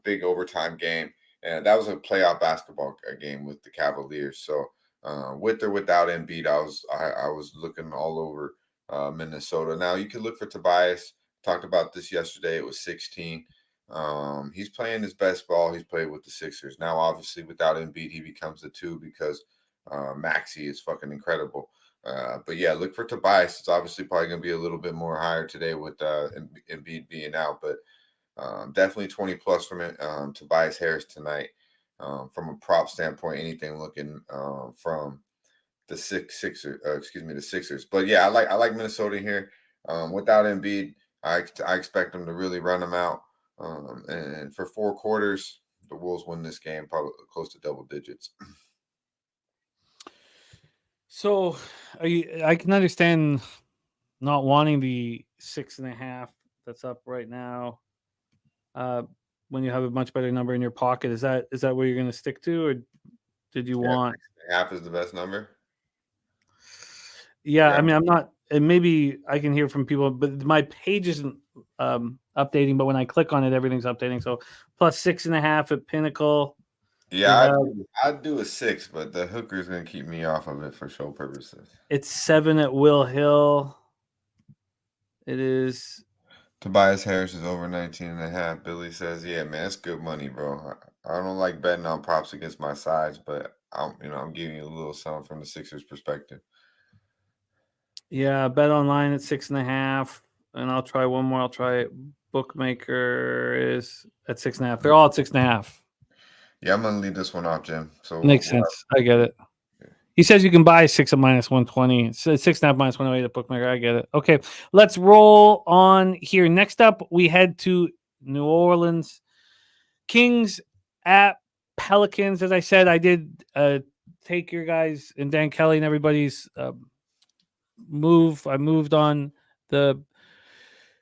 big overtime game. And that was a playoff basketball game with the Cavaliers. So with or without Embiid, I was looking all over Minnesota. Now you could look for Tobias. Talked about this yesterday. It was 16. He's playing his best ball he's played with the Sixers. Now, obviously, without Embiid, he becomes the 2 because Maxey is fucking incredible. But yeah, look for Tobias. It's obviously probably going to be a little bit more higher today with Embiid being out, but definitely 20 plus from Tobias Harris tonight. From a prop standpoint, anything looking from the Sixers. But yeah, I like Minnesota here. Without Embiid, I expect them to really run them out. And for 4 quarters, the Wolves win this game probably close to double digits. So I can understand not wanting the 6.5 that's up right now. When you have a much better number in your pocket, is that what you're going to stick to, or did you want 6.5 is the best number? Yeah, I mean, I'm not, and maybe I can hear from people, but my page isn't updating. But when I click on it, everything's updating. So plus 6.5 at Pinnacle. Yeah, I'd do a 6, but the hooker's going to keep me off of it for show purposes. It's 7 at Will Hill. It is. Tobias Harris is over 19.5. Billy says, yeah, man, it's good money, bro. I don't like betting on props against my sides, but I'm giving you a little something from the Sixers perspective. Yeah, bet online at 6.5, and I'll try one more. I'll try it. Bookmaker is at 6.5. They're all at 6.5. Yeah, I'm gonna leave this one off, Jim. So makes sense. I get it. He says you can buy 6 at -120. So 6.5 -108 at Bookmaker. I get it. Okay, let's roll on here. Next up, we head to New Orleans. Kings at Pelicans. As I said, I did take your guys and Dan Kelly and everybody's move. I moved on the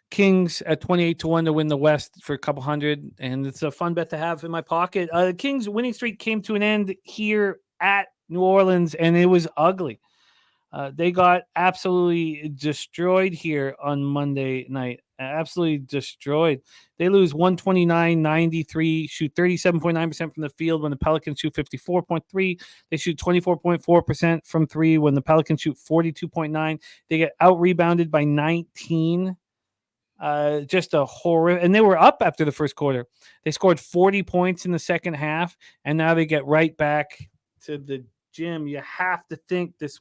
Kings at 28-1 to win the West for a couple hundred, and it's a fun bet to have in my pocket. The Kings winning streak came to an end here at New Orleans, and it was ugly. They got absolutely destroyed here on Monday night. Absolutely destroyed. They lose 129-93, shoot 37.9% from the field when the Pelicans shoot 54.3. They shoot 24.4% from 3 when the Pelicans shoot 42.9. They get out-rebounded by 19. Just a horror. And they were up after the first quarter. They scored 40 points in the second half, and now they get right back to the gym. You have to think this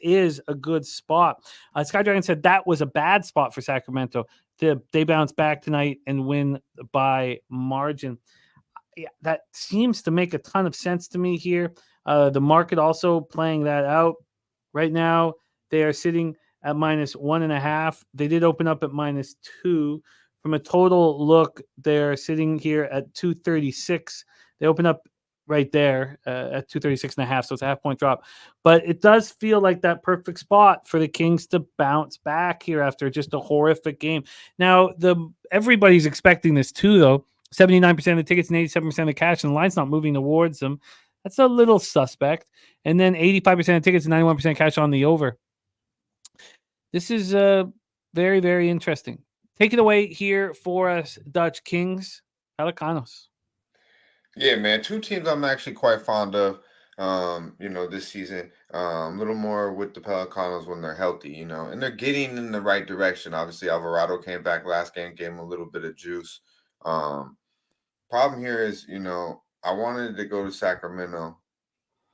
is a good spot. Sky Dragon said that was a bad spot for Sacramento. They bounce back tonight and win by margin. Yeah, that seems to make a ton of sense to me here. The market also playing that out. Right now, they are sitting at -1.5. They did open up at -2. From a total look, they're sitting here at 236. They open up right there at 236.5, so it's a half-point drop. But it does feel like that perfect spot for the Kings to bounce back here after just a horrific game. Now, everybody's expecting this too, though. 79% of the tickets and 87% of the cash, and the line's not moving towards them. That's a little suspect. And then 85% of tickets and 91% cash on the over. This is very, very interesting. Take it away here for us, Dutch Kings, Pelicanos. Yeah, man. 2 teams I'm actually quite fond of. this season. A little more with the Pelicanos when they're healthy, and they're getting in the right direction. Obviously, Alvarado came back last game, gave him a little bit of juice. Problem here is, I wanted to go to Sacramento,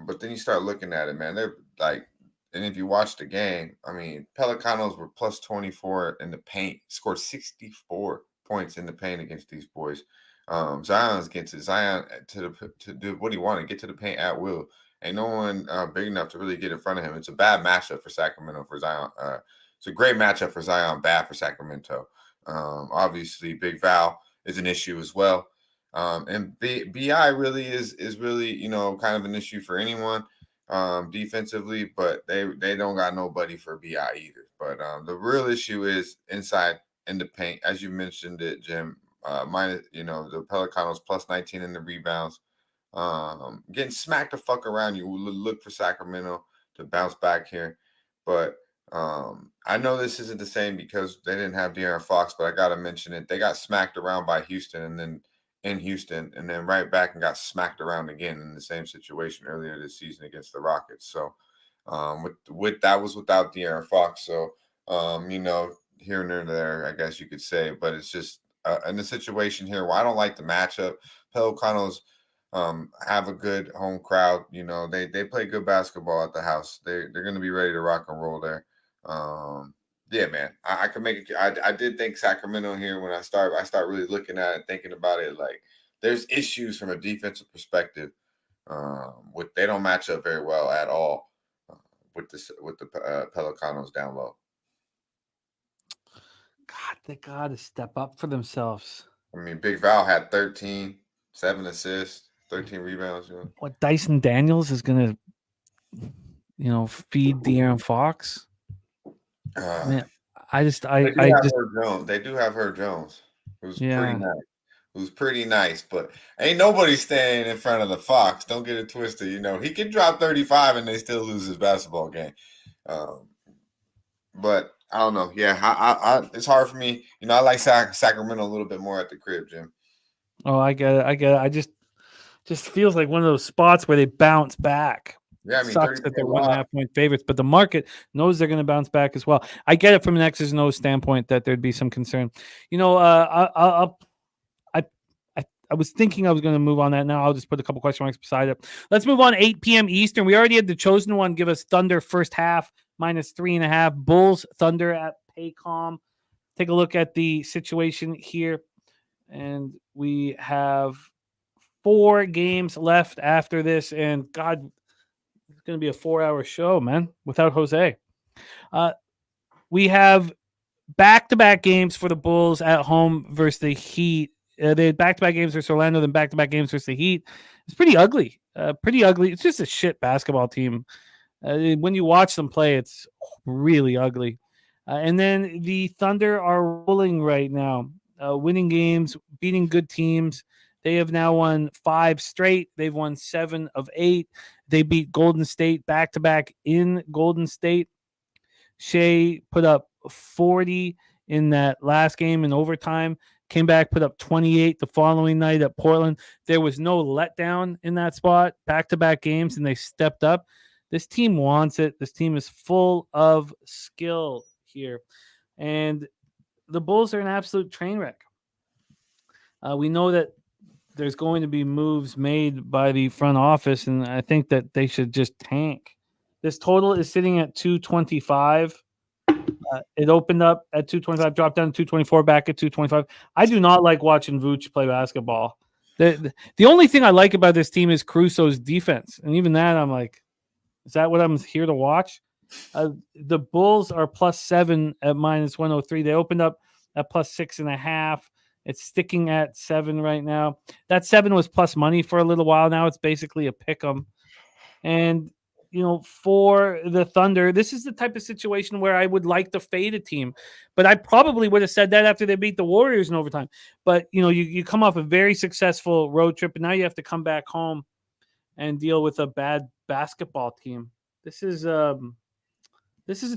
but then you start looking at it, man. They're like, and if you watch the game, I mean, Pelicanos were plus 24 in the paint, scored 64 points in the paint against these boys. Zion's getting to Zion to do what he wanted, get to the paint at will. Ain't no one big enough to really get in front of him. It's a bad matchup for Sacramento for Zion. It's a great matchup for Zion, bad for Sacramento. Obviously, Big Val is an issue as well. And BI really is really, kind of an issue for anyone defensively, but they don't got nobody for BI either. But the real issue is inside in the paint, as you mentioned it, Jim. Minus, the Pelicanos plus 19 in the rebounds. Getting smacked the fuck around. You look for Sacramento to bounce back here. But I know this isn't the same because they didn't have De'Aaron Fox, but I got to mention it. They got smacked around by Houston and then right back and got smacked around again in the same situation earlier this season against the Rockets. So with that was without De'Aaron Fox. So, here and there, I guess you could say, but it's just in the situation here where I don't like the matchup. Pelicanos have a good home crowd. They play good basketball at the house. They're going to be ready to rock and roll there. Yeah, man, I can make it. I did think Sacramento here when I start really looking at it, thinking about it. Like there's issues from a defensive perspective. They don't match up very well at all with the Pelicanos down low. God, they got to step up for themselves. I mean, Big Val had 13, 7 assists, 13 rebounds. What, Dyson Daniels is going to, feed De'Aaron Fox? Man, they do have Herb Jones, who's pretty nice. Who's pretty nice, but ain't nobody staying in front of the Fox. Don't get it twisted. He can drop 35 and they still lose his basketball game. But I don't know. Yeah, I it's hard for me. I like Sacramento a little bit more at the crib, Jim. Oh, I get it. I just feels like one of those spots where they bounce back. Yeah, I mean, sucks that they're 1.5 point favorites, but the market knows they're going to bounce back as well. I get it from an X's and O's standpoint that there'd be some concern. I was thinking I was going to move on that. Now I'll just put a couple question marks beside it. Let's move on. 8 p.m. Eastern. We already had the chosen one give us Thunder first half -3.5. Bulls Thunder at Paycom. Take a look at the situation here, and we have 4 games left after this. And God, it's going to be a 4-hour show, man, without Jose. We have back-to-back games for the Bulls at home versus the Heat. They had back-to-back games versus Orlando, then back-to-back games versus the Heat. It's pretty ugly. It's just a shit basketball team. When you watch them play, it's really ugly. And then the Thunder are rolling right now, winning games, beating good teams. They have now won 5 straight. They've won 7 of 8. They beat Golden State back-to-back in Golden State. Shea put up 40 in that last game in overtime. Came back, put up 28 the following night at Portland. There was no letdown in that spot. Back-to-back games, and they stepped up. This team wants it. This team is full of skill here. And the Bulls are an absolute train wreck. We know that there's going to be moves made by the front office, and I think that they should just tank. This total is sitting at 225. It opened up at 225, dropped down to 224, back at 225. I do not like watching Vooch play basketball. The only thing I like about this team is Caruso's defense, and even that I'm like, is that what I'm here to watch? The Bulls are +7 at -103. They opened up at +6.5. It's sticking at 7 right now. That 7 was plus money for a little while. Now it's basically a pick 'em. And, for the Thunder, this is the type of situation where I would like to fade a team. But I probably would have said that after they beat the Warriors in overtime. But, you come off a very successful road trip, and now you have to come back home and deal with a bad basketball team. This is a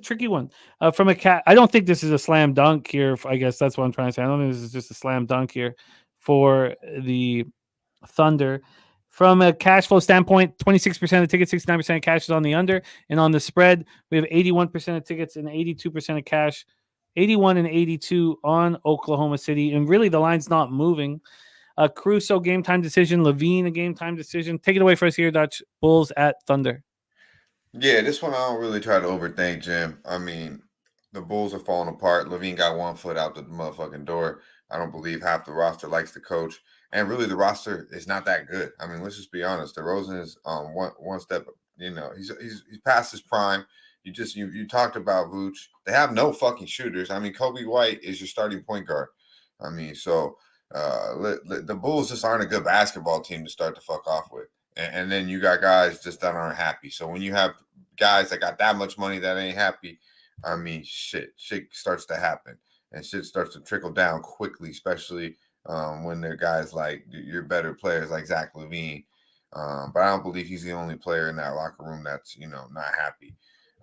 tricky one. From a cat, I don't think this is a slam dunk here. I guess that's what I'm trying to say. I don't think this is just a slam dunk here for the Thunder. From a cash flow standpoint, 26% of tickets, 69% of cash is on the under. And on the spread, we have 81% of tickets and 82% of cash, 81 and 82 on Oklahoma City. And really, the line's not moving. Caruso, game time decision. Levine, a game time decision. Take it away for us here, Dutch. Bulls at Thunder. Yeah, this one I don't really try to overthink, Jim. I mean, the Bulls are falling apart. Levine got 1 foot out the motherfucking door. I don't believe half the roster likes the coach. And really, the roster is not that good. I mean, let's just be honest. DeRozan is one step. You know, he's past his prime. You talked about Vooch. They have no fucking shooters. I mean, Kobe White is your starting point guard. I mean, so the Bulls just aren't a good basketball team to start the fuck off with. And then you got guys just that aren't happy. So when you have guys that got that much money that ain't happy, I mean, shit starts to happen. And shit starts to trickle down quickly, especially when they're guys like your better players like Zach LaVine. But I don't believe he's the only player in that locker room that's, not happy.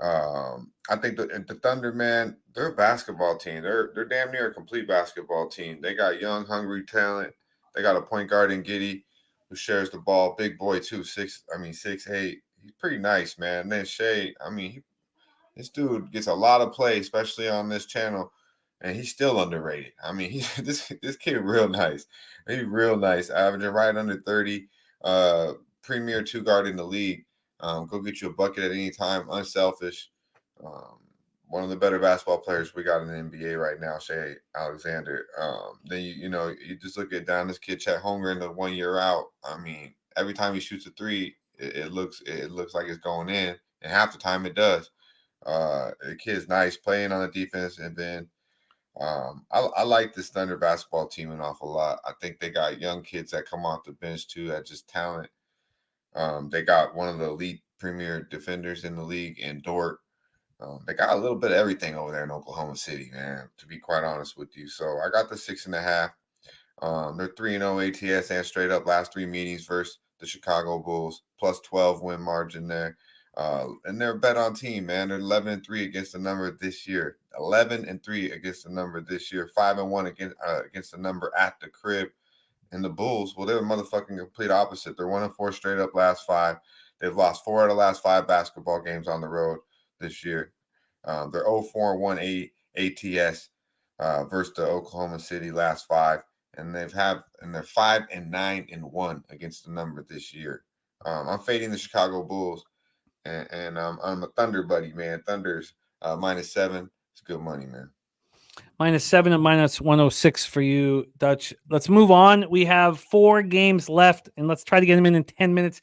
I think the Thunder, man, they're a basketball team. They're damn near a complete basketball team. They got young, hungry talent. They got a point guard in Giddey who shares the ball. Big boy too, 6'8". He's pretty nice, man. And then Shea, I mean, this dude gets a lot of play, especially on this channel, and he's still underrated. I mean, this kid real nice. He's real nice, averaging right under 30. Premier 2 guard in the league. Go get you a bucket at any time. Unselfish. One of the better basketball players we got in the NBA right now, Shea Alexander. Then you just look at down this kid Chet Holmgren, the 1 year out. I mean, every time he shoots a three, it looks like it's going in, and half the time it does. The kid's nice, playing on the defense, and then I like this Thunder basketball team an awful lot. I think they got young kids that come off the bench too, that just talent. They got one of the elite premier defenders in the league in Dort. They got a little bit of everything over there in Oklahoma City, man, to be quite honest with you. So I got the 6.5. They're 3-0 ATS and straight up last 3 meetings versus the Chicago Bulls, plus 12 win margin there. And they're a bet on team, man. They're 11-3 against the number this year. 11-3 against the number this year. 5-1 against the number at the crib. And the Bulls, well, they're the motherfucking complete opposite. They're 1-4 straight up last 5. They've lost 4 out of the last 5 basketball games on the road this year. They're 0-4-1 ATS versus the Oklahoma City last 5. And they're 5-9-1 against the number this year. I'm fading the Chicago Bulls. And I'm a Thunder buddy, man. Thunder's -7. It's good money, man. -7 and -106 for you, Dutch. Let's move on. We have 4 games left, and let's try to get them in 10 minutes.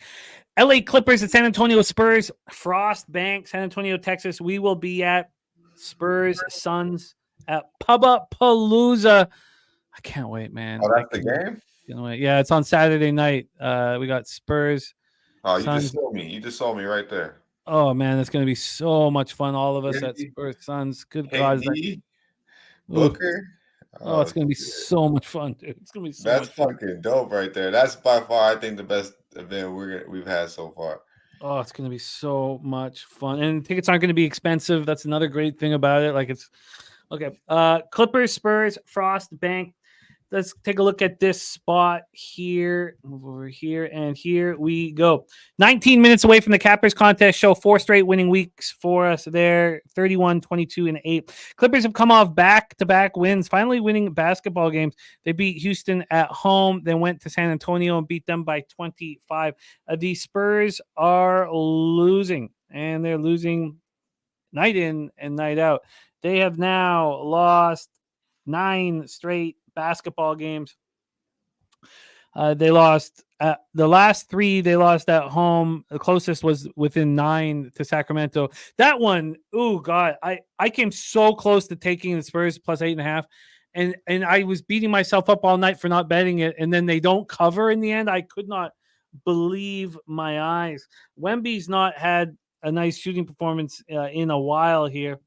LA Clippers at San Antonio Spurs. Frost Bank, San Antonio, Texas. We will be at Spurs Suns at Pubba-Palooza. I can't wait, man. Oh, that's the game? Yeah, it's on Saturday night. We got Spurs. Oh, you Suns. just saw me. You just saw me right there. Oh, man, it's going to be so much fun. All of us at Spurs Suns. Good God. Booker. Oh, it's going to be so much fun, dude. It's going to be so That's much fun. fucking dope right there. That's by far, I think, the best event we've had so far. Oh, it's going to be so much fun. And tickets aren't going to be expensive. That's another great thing about it. Like, it's okay. Clippers, Spurs, Frost Bank. Let's take a look at this spot here. Move over here, and here we go. 19 minutes away from the Cappers contest show. 4 straight winning weeks for us there. 31, 22, and 8. Clippers have come off back-to-back wins, finally winning basketball games. They beat Houston at home, then went to San Antonio and beat them by 25. The Spurs are losing, and they're losing night in and night out. They have now lost 9 straight basketball games. They lost the last 3. They lost at home. The closest was within 9 to Sacramento. That one, oh God, I came so close to taking the Spurs plus 8.5, and I was beating myself up all night for not betting it. And then they don't cover in the end. I could not believe my eyes. Wemby's not had a nice shooting performance in a while here.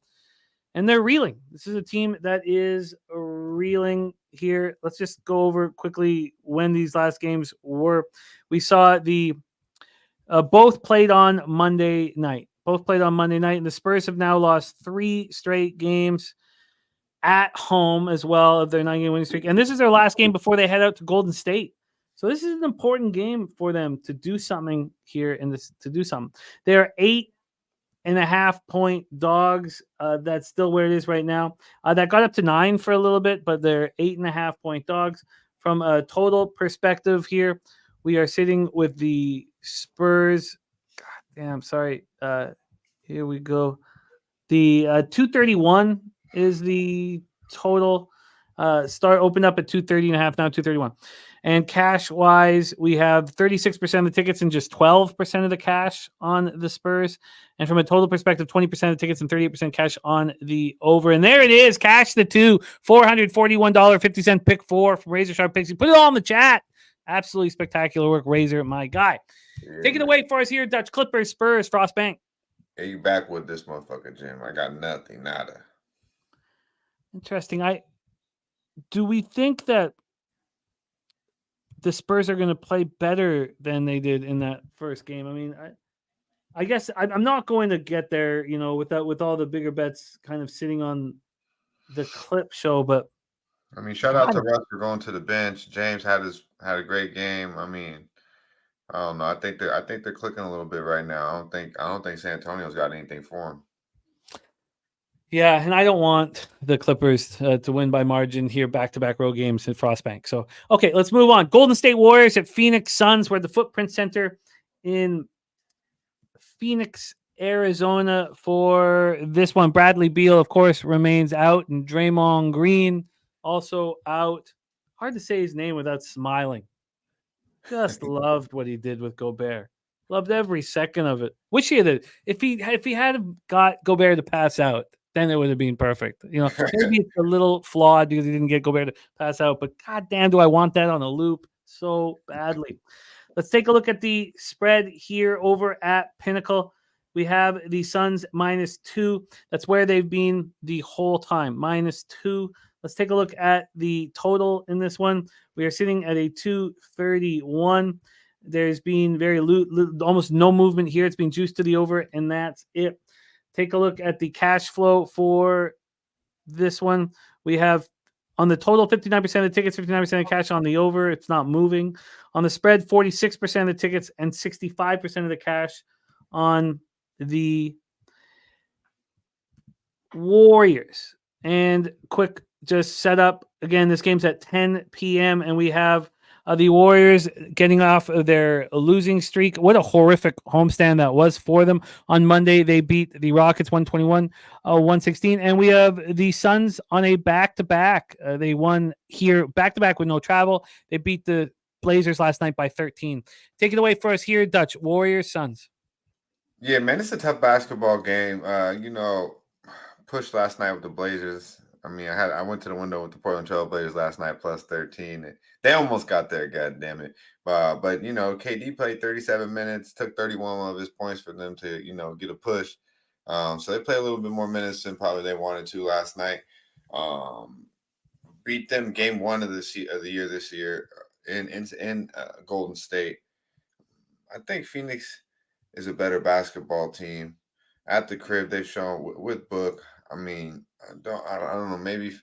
And they're reeling. This is a team that is reeling here. Let's just go over quickly when these last games were. We saw the both played on Monday night. And the Spurs have now lost 3 straight games at home as well of their 9-game winning streak. And this is their last game before they head out to Golden State. So this is an important game for them to do something here They're 8.5-point dogs. That's still where it is right now. That got up to 9 for a little bit, but they're 8.5-point dogs. From a total perspective here, we are sitting with the Spurs. God damn, sorry. Here we go. The 231 is the total. Opened up at 230.5, now 231. And cash wise, we have 36% of the tickets and just 12% of the cash on the Spurs. And from a total perspective, 20% of the tickets and 38% cash on the over. And there it is. Cash the 2, $441.50 pick 4 from Razor Sharp Picks. Put it all in the chat. Absolutely spectacular work, Razor, my guy. Take it away for us here, Dutch. Clippers, Spurs, Frostbank. Hey, you back with this motherfucker, Jim. I got nothing, nada. Interesting. Do we think that the Spurs are going to play better than they did in that first game? I mean, I guess I'm not going to get there, with all the bigger bets kind of sitting on the clip show. But I mean, shout out to Russ for going to the bench. James had a great game. I mean, I don't know. I think they're clicking a little bit right now. I don't think San Antonio's got anything for them. Yeah, and I don't want the Clippers to win by margin here, back-to-back road games at Frostbank. So, okay, let's move on. Golden State Warriors at Phoenix Suns. We're at the Footprint Center in Phoenix, Arizona for this one. Bradley Beal, of course, remains out, and Draymond Green also out. Hard to say his name without smiling. Just loved what he did with Gobert. Loved every second of it. Wish he had if he had got Gobert to pass out, then it would have been perfect. Maybe it's a little flawed because he didn't get Gobert to pass out, but goddamn, do I want that on a loop so badly. Let's take a look at the spread here over at Pinnacle. We have the Suns -2. That's where they've been the whole time, -2. Let's take a look at the total in this one. We are sitting at a 231. There's been almost no movement here. It's been juiced to the over, and that's it. Take a look at the cash flow for this one. We have on the total 59% of the tickets, 59% of cash on the over. It's not moving. On the spread, 46% of the tickets and 65% of the cash on the Warriors. And quick just set up. Again, this game's at 10 p.m. and we have the Warriors getting off of their losing streak. What a horrific homestand that was for them. On Monday, they beat the Rockets 121-116. And we have the Suns on a back-to-back. They won here back-to-back with no travel. They beat the Blazers last night by 13. Take it away for us here, Dutch. Warriors, Suns. Yeah, man, it's a tough basketball game. Pushed last night with the Blazers. I mean, I went to the window with the Portland Trail Blazers last night plus 13. They almost got there, god damn it. But KD played 37 minutes, took 31 of his points for them to, get a push. So they played a little bit more minutes than probably they wanted to last night. Beat them game 1 of the year this year in Golden State. I think Phoenix is a better basketball team. At the crib, they've shown with Book. I mean, I don't know. Maybe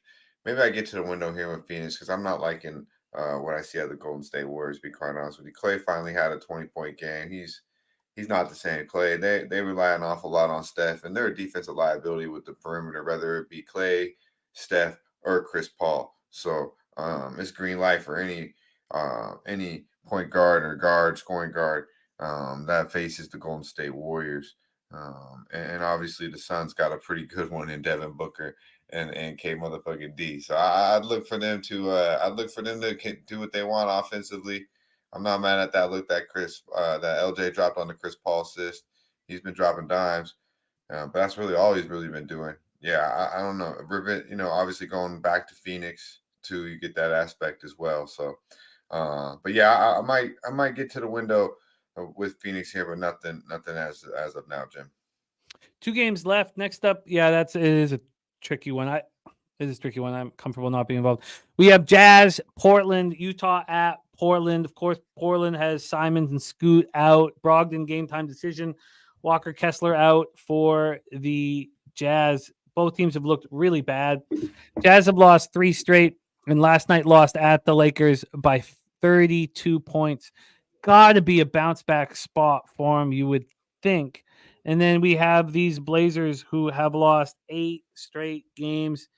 I get to the window here with Phoenix because I'm not liking what I see at the Golden State Warriors. To be quite honest with you, Clay finally had a 20-point game. He's not the same Clay. They rely an awful lot on Steph, and they're a defensive liability with the perimeter, whether it be Clay, Steph, or Chris Paul. So it's green light for any point guard or scoring guard that faces the Golden State Warriors. And obviously the Suns got a pretty good one in Devin Booker and K motherfucking D. So I'd look for them to do what they want offensively. I'm not mad at that look that LJ dropped on the Chris Paul assist. He's been dropping dimes, but that's really all he's really been doing. Yeah, I don't know. Obviously going back to Phoenix too, you get that aspect as well. So, but yeah, I might get to the window with Phoenix here, but nothing as of now, Jim. 2 games left. Next up, it is a tricky one. It is a tricky one. I'm comfortable not being involved. We have Jazz, Portland, Utah at Portland. Of course, Portland has Simons and Scoot out. Brogdon game time decision. Walker Kessler out for the Jazz. Both teams have looked really bad. Jazz have lost 3 straight, and last night lost at the Lakers by 32 points. Got to be a bounce back spot for him, you would think. And then we have these Blazers who have lost 8 straight games.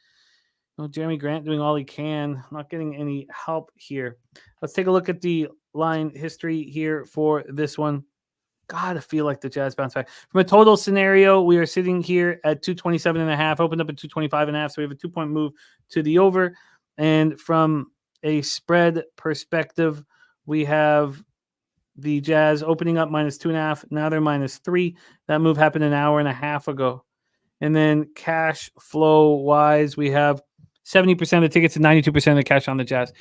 Jeremy Grant doing all he can. Not getting any help here. Let's take a look at the line history here for this one. Gotta feel like the Jazz bounce back. From a total scenario, we are sitting here at 227.5, opened up at 225.5. So we have a 2-point move to the over. And from a spread perspective, we have the Jazz opening up -2.5. Now they're -3. That move happened an hour and a half ago. And then cash flow wise, we have 70% of the tickets and 92% of the cash on the Jazz.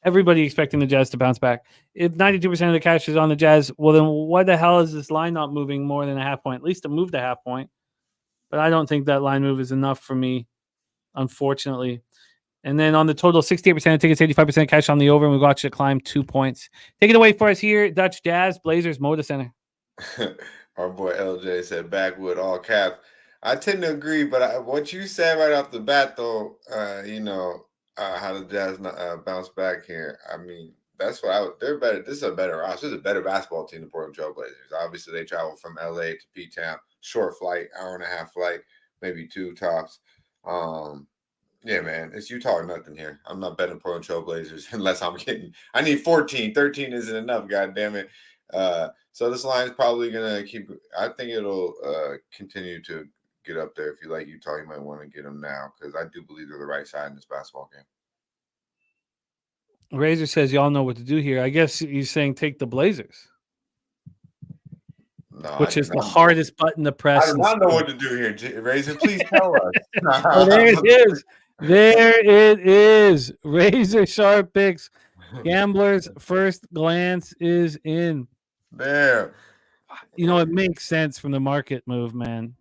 Everybody expecting the Jazz to bounce back. If 92% of the cash is on the Jazz, well, then why the hell is this line not moving more than a half point? At least it moved a half point. But I don't think that line move is enough for me, unfortunately. And then on the total, 68% of tickets, 85% cash on the over, and we watched it climb 2 points. Take it away for us here, Dutch Jazz, Blazers, Moda Center. Our boy LJ said backwood, all cap. I tend to agree, but what you said right off the bat, though, how the Jazz bounce back here. I mean, that's what they're better. This is a better roster. This is a better basketball team than Portland Trail Blazers. Obviously, they travel from LA to P-Town, short flight, hour and a half flight, maybe 2 tops. Yeah, man, it's Utah or nothing here. I'm not betting Portland Trail Blazers unless I need 14. 13 isn't enough, God damn it. So this line is probably going to keep, I think it'll continue to get up there. If you like Utah, you might want to get them now because I do believe they're the right side in this basketball game. Razor says y'all know what to do here. I guess he's saying take the Blazers. No, which is the hardest button to press. I do not know what to do here, Razor. Please tell us. Oh, there it is. There it is. Razor sharp picks. Gambler's first glance is in. There. It makes sense from the market move, man.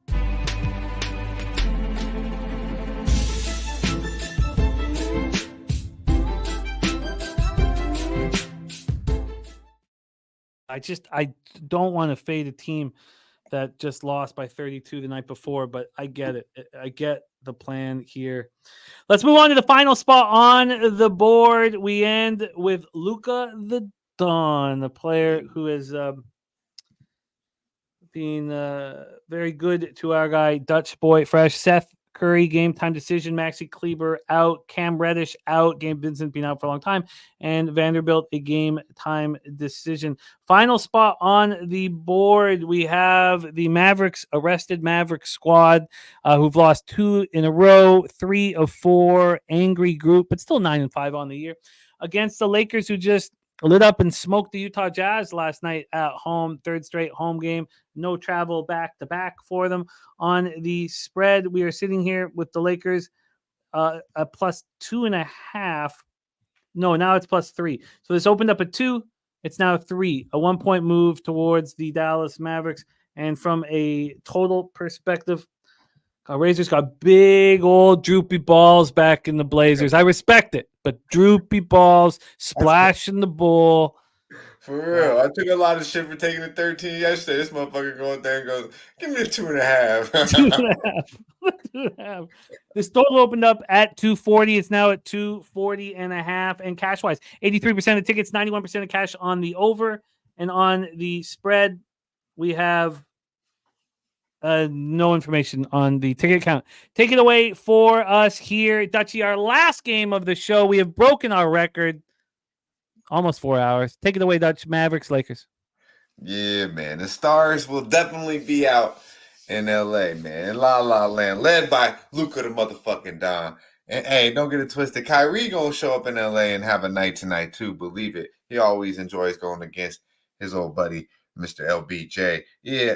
I don't want to fade a team that just lost by 32 the night before, but I get it. I get the plan here. Let's move on to the final spot on the board. We end with Luka the Don, a player who has been very good to our guy, Dutch Boy Fresh. Seth Curry, game time decision. Maxi Kleber out. Cam Reddish out. Gabe Vincent been out for a long time. And Vanderbilt, a game time decision. Final spot on the board, we have the Mavericks, arrested Mavericks squad, who've lost 2 in a row, 3 of 4. Angry group, but still 9-5 on the year. Against the Lakers, who just lit up and smoked the Utah Jazz last night at home. 3rd straight home game. No travel back-to-back for them. On the spread, we are sitting here with the Lakers a +2.5. No, now it's +3. So this opened up at 2. It's now 3. A 1-point move towards the Dallas Mavericks. And from a total perspective, Razor's got big old droopy balls back in the Blazers. I respect it, but droopy balls, splashing the bowl. For real. I took a lot of shit for taking the 13 yesterday. This motherfucker goes there and goes, give me the 2.5. 2.5. This total opened up at 240. It's now at 240.5. And cash-wise, 83% of tickets, 91% of cash on the over. And on the spread, we have no information on the ticket count. Take it away for us here, Dutchie. Our last game of the show. We have broken our record. Almost 4 hours. Take it away, Dutch. Mavericks, Lakers. Yeah, man. The Stars will definitely be out in LA, man. In La La Land, led by Luka the motherfucking Don. And hey, don't get it twisted. Kyrie gonna show up in LA and have a night tonight too. Believe it. He always enjoys going against his old buddy, Mr. LBJ. Yeah,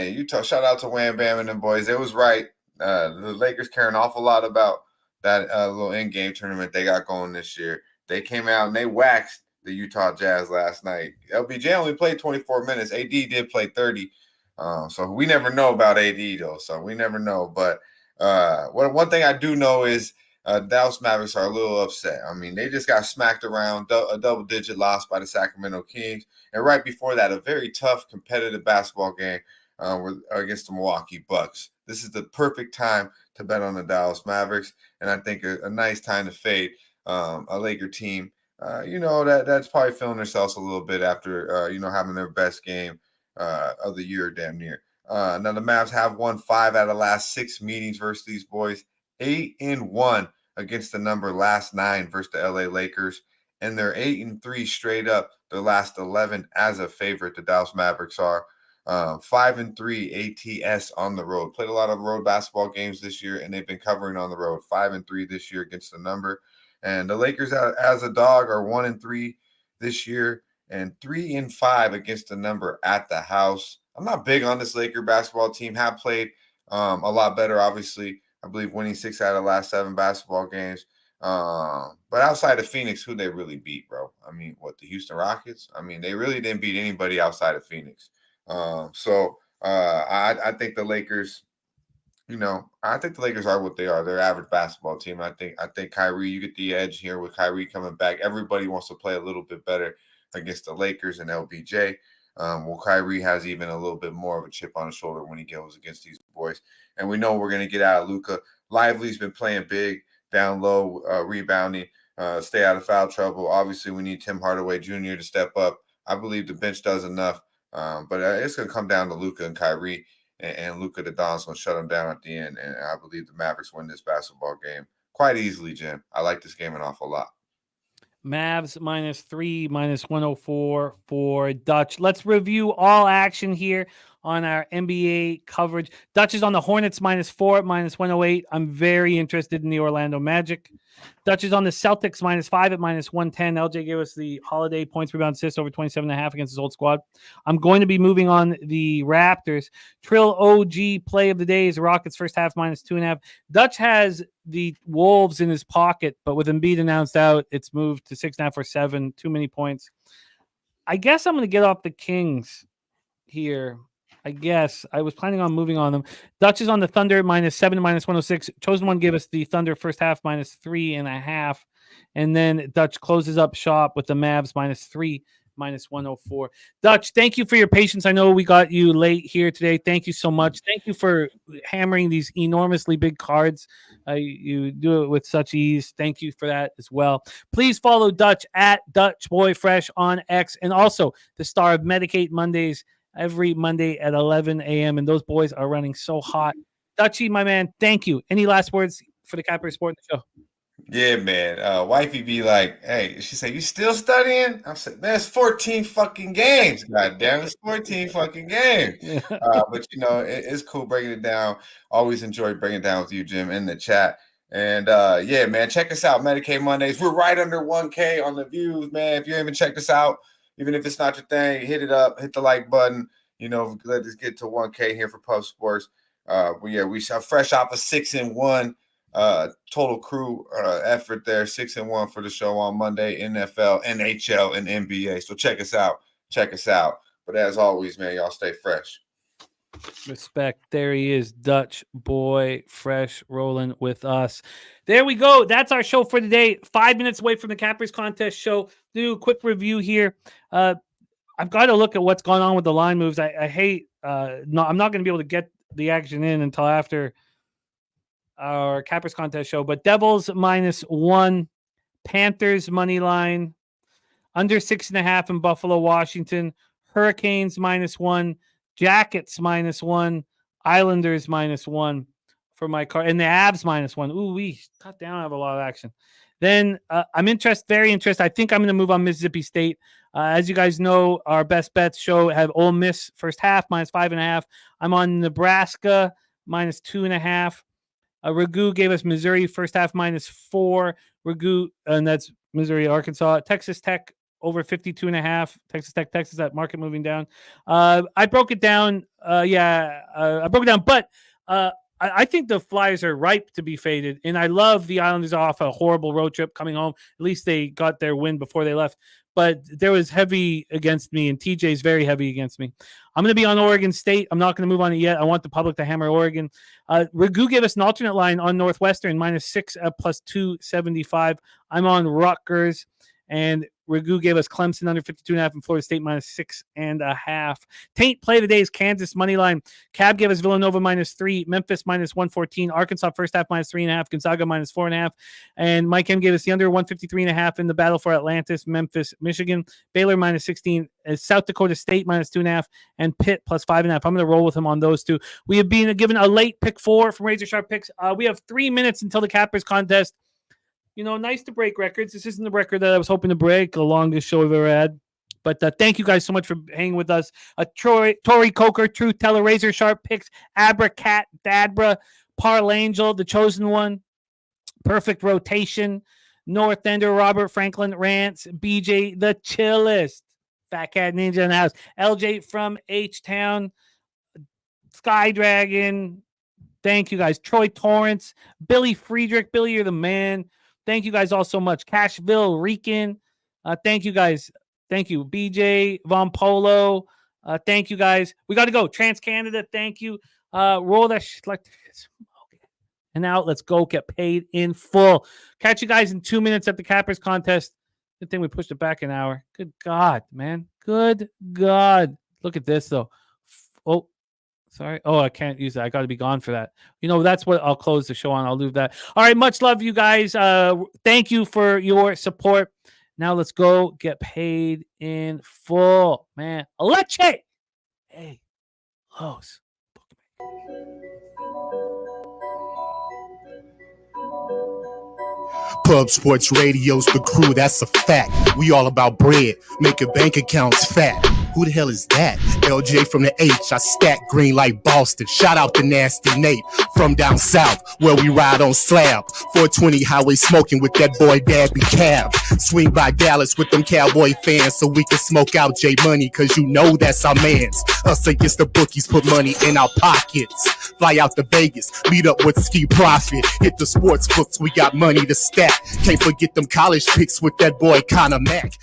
Utah. Shout out to Wham Bam and them boys. It was right. The Lakers care an awful lot about that little in-game tournament they got going this year. They came out and they waxed the Utah Jazz last night. LBJ only played 24 minutes. AD did play 30. So we never know about AD, though. So we never know. But one thing I do know is Dallas Mavericks are a little upset. I mean, they just got smacked around, a double-digit loss by the Sacramento Kings. And right before that, a very tough, competitive basketball game against the Milwaukee Bucks. This is the perfect time to bet on the Dallas Mavericks. And I think a nice time to fade a Laker team that's probably feeling themselves a little bit after, having their best game of the year, damn near. Now the Mavs have won 5 out of the last 6 meetings versus these boys, 8-1 against the number last 9 versus the LA Lakers, and they're 8-3 straight up their last 11 as a favorite. The Dallas Mavericks are 5-3 ATS on the road. Played a lot of road basketball games this year, and they've been covering on the road. 5-3 this year against the number. And the Lakers, as a dog, are 1-3 this year and 3-5 against the number at the house. I'm not big on this Laker basketball team. Have played a lot better, obviously. I believe winning 6 out of the last 7 basketball games. But outside of Phoenix, who they really beat, bro? I mean, the Houston Rockets? I mean, they really didn't beat anybody outside of Phoenix. I think the Lakers, I think the Lakers are what they are. They're an average basketball team. I think Kyrie, you get the edge here with Kyrie coming back. Everybody wants to play a little bit better against the Lakers and LBJ. Kyrie has even a little bit more of a chip on his shoulder when he goes against these boys. And we know we're going to get out of Luka. Lively's been playing big, down low, rebounding, stay out of foul trouble. Obviously, we need Tim Hardaway Jr. to step up. I believe the bench does enough. But it's going to come down to Luka and Kyrie, and Luka the Don's going to shut them down at the end. And I believe the Mavericks win this basketball game quite easily, Jim. I like this game an awful lot. Mavs -3, -104 for Dutch. Let's review all action here on our NBA coverage. Dutch is on the Hornets -4 at -108. I'm very interested in the Orlando Magic. Dutch is on the Celtics -5 at -110. LJ gave us the Holiday points, rebound, assist over 27.5 against his old squad. I'm going to be moving on the Raptors. Trill OG play of the day is Rockets first half -2.5. Dutch has the Wolves in his pocket, but with Embiid announced out, it's moved to 6.5 or 7. Too many points. I guess I'm going to get off the Kings here. I guess I was planning on moving on them. Dutch is on the Thunder -7 to -106. Chosen One gave us the Thunder first half -3.5. And then Dutch closes up shop with the Mavs -3, -104. Dutch, thank you for your patience. I know we got you late here today. Thank you so much. Thank you for hammering these enormously big cards. You do it with such ease. Thank you for that as well. Please follow Dutch at DutchBoyFresh on X, and also the star of Medicate Mondays every Monday at 11 a.m. And those boys are running so hot. Dutchy, my man, thank you. Any last words for the Capper Sport Show? Yeah, man. Wifey be like, hey, she said, you still studying? I said, man, it's 14 fucking games. God damn, it's 14 fucking games. But, it's cool breaking it down. Always enjoy breaking it down with you, Jim, in the chat. And, yeah, man, check us out, Medicaid Mondays. We're right under 1K on the views, man. If you haven't checked us out, even if it's not your thing, hit it up, hit the like button. Let us get to 1K here for Pub Sports. We are fresh off a 6-1 total crew effort there. 6-1 for the show on Monday. NFL, NHL, and NBA. So check us out. But as always, man, y'all stay fresh. Respect. There he is, Dutch boy, fresh, rolling with us. There we go. That's our show for today. 5 minutes away from the Cappers Contest show. Do a quick review here. I've got to look at what's going on with the line moves. I hate. I'm not going to be able to get the action in until after our Cappers Contest show. But Devils -1, Panthers money line, under 6.5 in Buffalo, Washington. Hurricanes -1. Jackets -1, Islanders -1 for my card, and the Avs -1. Ooh, we cut down. I have a lot of action. Then I'm very interested. I think I'm going to move on Mississippi State. As you guys know, our best bets show have Ole Miss first half -5.5. I'm on Nebraska -2.5. Ragu gave us Missouri first half -4. Ragu, and that's Missouri, Arkansas. Texas Tech over 52.5. Texas Tech, that market moving down. I broke it down. I broke it down, but I think the Flyers are ripe to be faded, and I love the Islanders off a horrible road trip coming home. At least they got their win before they left, but there was heavy against me, and TJ's very heavy against me. I'm going to be on Oregon State. I'm not going to move on it yet. I want the public to hammer Oregon. Ragu gave us an alternate line on Northwestern -6 at +275. I'm on Rutgers, and Ragu gave us Clemson under 52.5 and Florida State -6.5. Taint play of the day is Kansas money line. Cab gave us Villanova -3, Memphis -114, Arkansas first half -3.5, Gonzaga -4.5, and Mike M gave us the under 153.5 in the battle for Atlantis, Memphis, Michigan. Baylor -16, South Dakota State -2.5, and Pitt +5.5. I'm going to roll with him on those two. We have been given a late pick 4 from Razor Sharp Picks. We have 3 minutes until the Cappers contest. You know, nice to break records. This isn't the record that I was hoping to break, the longest show I've ever had. But thank you guys so much for hanging with us. Tori Coker, Truth Teller, Razor Sharp Picks, Abra Cat, Dadbra, Parlangel, The Chosen One, Perfect Rotation, North Ender, Robert Franklin, Rants, BJ, The Chillest, Fat Cat Ninja in the house, LJ from H-Town, Sky Dragon. Thank you guys. Troy Torrance, Billy Friedrich. Billy, you're the man. Thank you guys all so much. Cashville, Rican. Thank you guys. Thank you. BJ, Von Polo. Thank you guys. We got to go. Trans Canada. Thank you. Roll that shit like this. Okay. And now let's go get paid in full. Catch you guys in 2 minutes at the Cappers contest. Good thing we pushed it back an hour. Good God, man. Good God. Look at this, though. Oh, sorry. Oh, I can't use that. I got to be gone for that. You know, that's what I'll close the show on. I'll leave that. All right. Much love, you guys. Thank you for your support. Now let's go get paid in full, man. Leche. Hey, Los. Pub Sports Radio's the crew, that's a fact. We all about bread, making bank accounts fat. Who the hell is that? LJ from the H, I stack green like Boston. Shout out to Nasty Nate from down south, where we ride on slab. 420 highway smoking with that boy Dabby Cab. Swing by Dallas with them Cowboy fans so we can smoke out J Money, cause you know that's our mans. Us against the bookies, put money in our pockets. Fly out to Vegas, meet up with Ski Profit. Hit the sports books, we got money to stack. Can't forget them college picks with that boy Conor Mack.